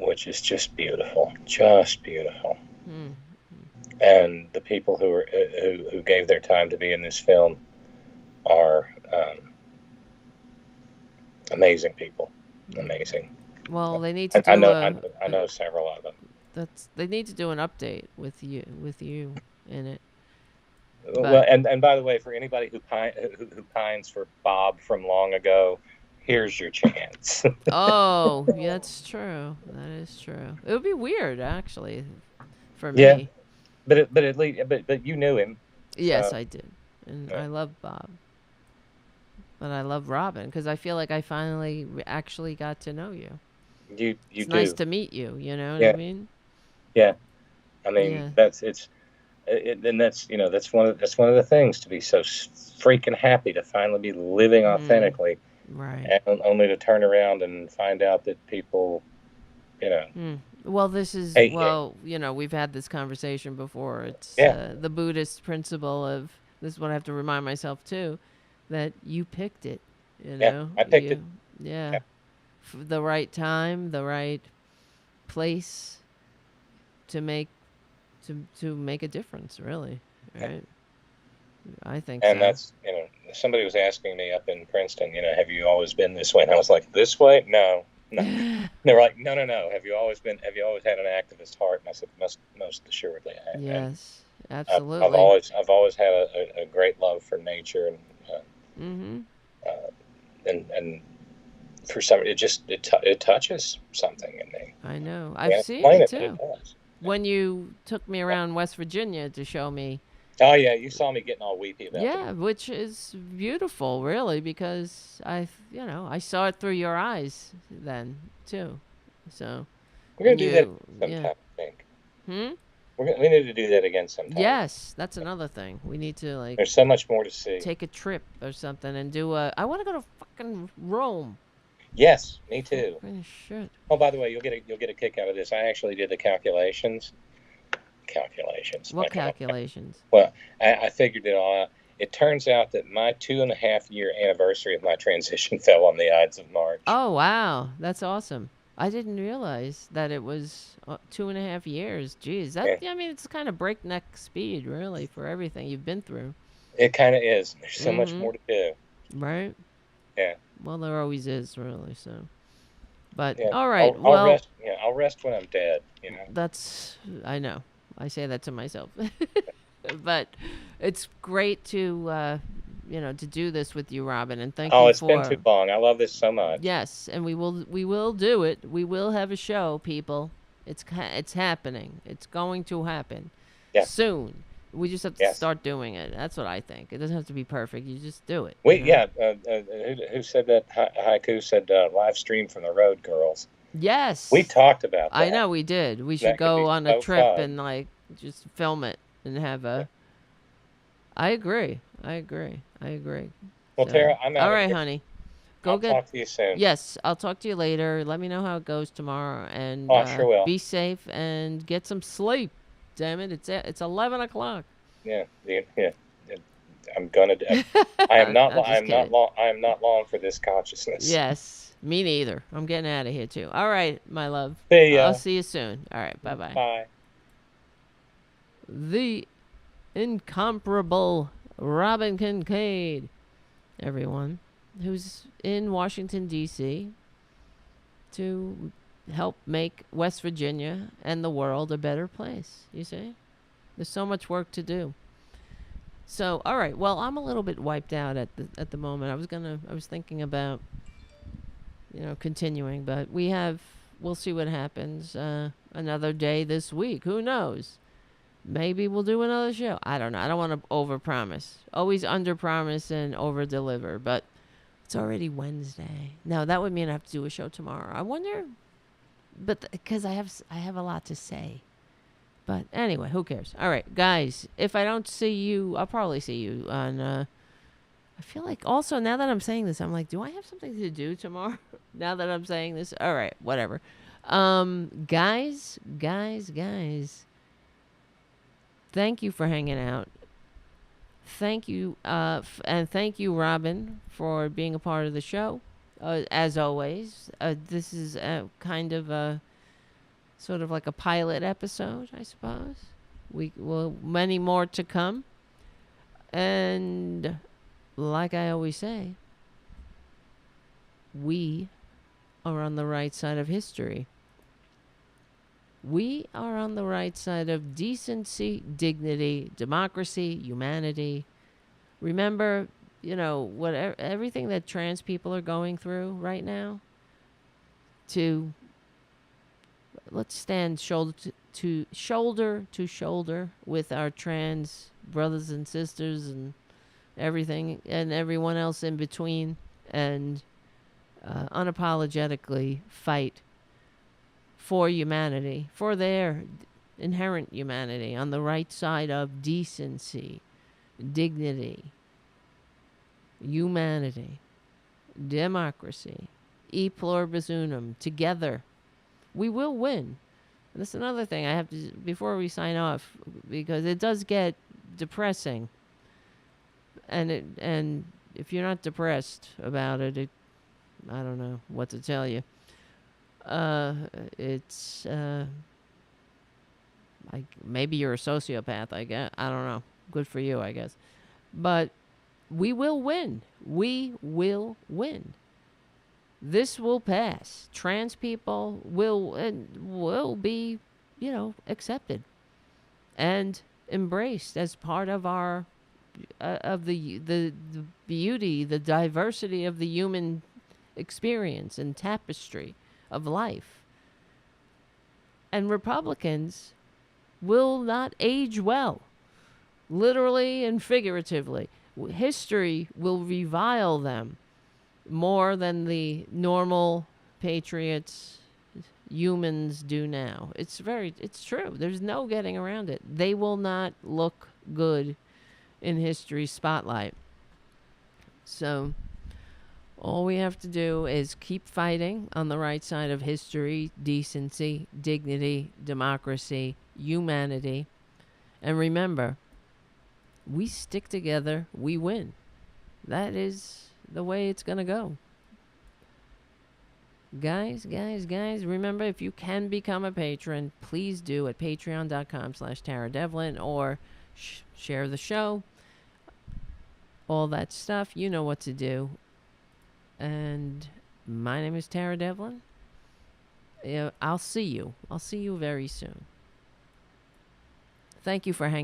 which is just beautiful, just beautiful. Mm. And the people who gave their time to be in this film are amazing people, amazing. Well, they need to do I know several of them. They need to do an update with you in it. Well, and by the way, for anybody who pines for Bob from long ago, here's your chance. Oh, yeah, that's true. That is true. It would be weird, actually, for me. Yeah, but at least you knew him. Yes, so. I did, and Yeah. I love Bob, but I love Robyn because I feel like I finally actually got to know you. You It's do. nice to meet you. You know what Yeah. I mean? Yeah, I mean Yeah. and that's one of the things, to be so freaking happy to finally be living authentically, Right. and only to turn around and find out that people, Well, this is hate we've had this conversation before. It's Yeah. the Buddhist principle of this is what I have to remind myself too, that you picked it. Yeah, I picked it. Yeah. The right time, the right place to make a difference, really. Right? I think And so. that's, somebody was asking me up in Princeton, have you always been this way? And I was like, this way? No. They were like, no. Have you always had an activist heart? And I said, most assuredly I have. Yes, absolutely. I've always had a great love for nature, and for some, it touches something in me. I know. I can't I've seen explain it but too. does. When you took me around West Virginia to show me. Oh yeah, you saw me getting all weepy about it. Which is beautiful, really, because I saw it through your eyes then too. So We're gonna do that sometime, yeah. I think. Hmm? We need to do that again sometime. Yes, that's another thing. We need to There's so much more to see. take a trip or something and do I want to go to fucking Rome. Yes, me too. Fucking shit. Oh, by the way, you'll get a kick out of this. I actually did the calculations. What calculations? Well, I figured it all out. It turns out that my 2.5-year anniversary of my transition fell on the Ides of March. Oh wow, that's awesome. I didn't realize that it was 2.5 years. Jeez, I mean, it's kind of breakneck speed, really, for everything you've been through. It kind of is. There's so much more to do. Right? Yeah. Well, there always is, really. So. But Yeah. all right, I'll rest. Yeah, I'll rest when I'm dead. that's, I know. I say that to myself. But it's great to to do this with you, Robyn, and thank Oh, you it's been too for, long. I love this so much. yes, and we will do it. We will have a show, people. It's happening. It's going to happen Yeah. soon. We just have to Yes. start doing it. That's what I think. It doesn't have to be perfect. You just do it. Yeah. Who said that? Haiku said live stream from the road, girls. Yes. We talked about that. I know we did. We should That could go be on a so trip fun. and like just film it and have a. I agree. Well, So- Tara, I'm out All of right, here. honey. I'll talk to you soon. Yes, I'll talk to you later. Let me know how it goes tomorrow, and Oh, I sure will. be safe and get some sleep. Damn it, it's 11 o'clock. Yeah. I'm gonna. I am not. I'm just I am not kidding. long. I am not long for this consciousness. Yes, me neither. I'm getting out of here too. All right, my love. See ya. I'll see you soon. All right, bye-bye. Bye. The incomparable Robyn Kincaid, everyone, who's in Washington, D.C. to help make West Virginia and the world a better place. You see? There's so much work to do. So, all right. Well, I'm a little bit wiped out at the moment. I was thinking about, continuing, but we'll see what happens. Another day this week. Who knows? Maybe we'll do another show. I don't know. I don't want to overpromise. Always underpromise and overdeliver, but it's already Wednesday. No, that would mean I have to do a show tomorrow. I wonder, but because I have a lot to say. But anyway, who cares? All right, guys, if I don't see you, I'll probably see you on I feel like also now that I'm saying this, I'm like, do I have something to do tomorrow? Now that I'm saying this. All right, whatever. Guys. Thank you for hanging out. Thank you, and thank you, Robyn, for being a part of the show. As always, this is kind of a sort of like a pilot episode, I suppose. We will many more to come, and like I always say, we are on the right side of history. We are on the right side of decency, dignity, democracy, humanity. Remember, everything that trans people are going through right now. Let's stand shoulder to shoulder with our trans brothers and sisters and everything and everyone else in between, and unapologetically fight for humanity, for their inherent humanity, on the right side of decency, dignity, humanity, democracy, e pluribus unum. Together, we will win. And that's another thing I have to, before we sign off, because it does get depressing. And if you're not depressed about it, I don't know what to tell you. It's maybe you're a sociopath, I guess. I don't know. Good for you, I guess. But we will win. We will win. This will pass. Trans people will be, accepted and embraced as part of our of the beauty, the diversity of the human experience and tapestry of life. And Republicans will not age well, literally and figuratively. History will revile them more than the normal patriots, humans do now. It's true. There's no getting around it. They will not look good in history's spotlight. So all we have to do is keep fighting on the right side of history, decency, dignity, democracy, humanity. And remember, we stick together, we win. That is the way it's going to go. Guys, remember, if you can become a patron, please do at patreon.com/Tara Devlin, or share the show. All that stuff, you know what to do. And my name is Tara Devlin. I'll see you. I'll see you very soon. Thank you for hanging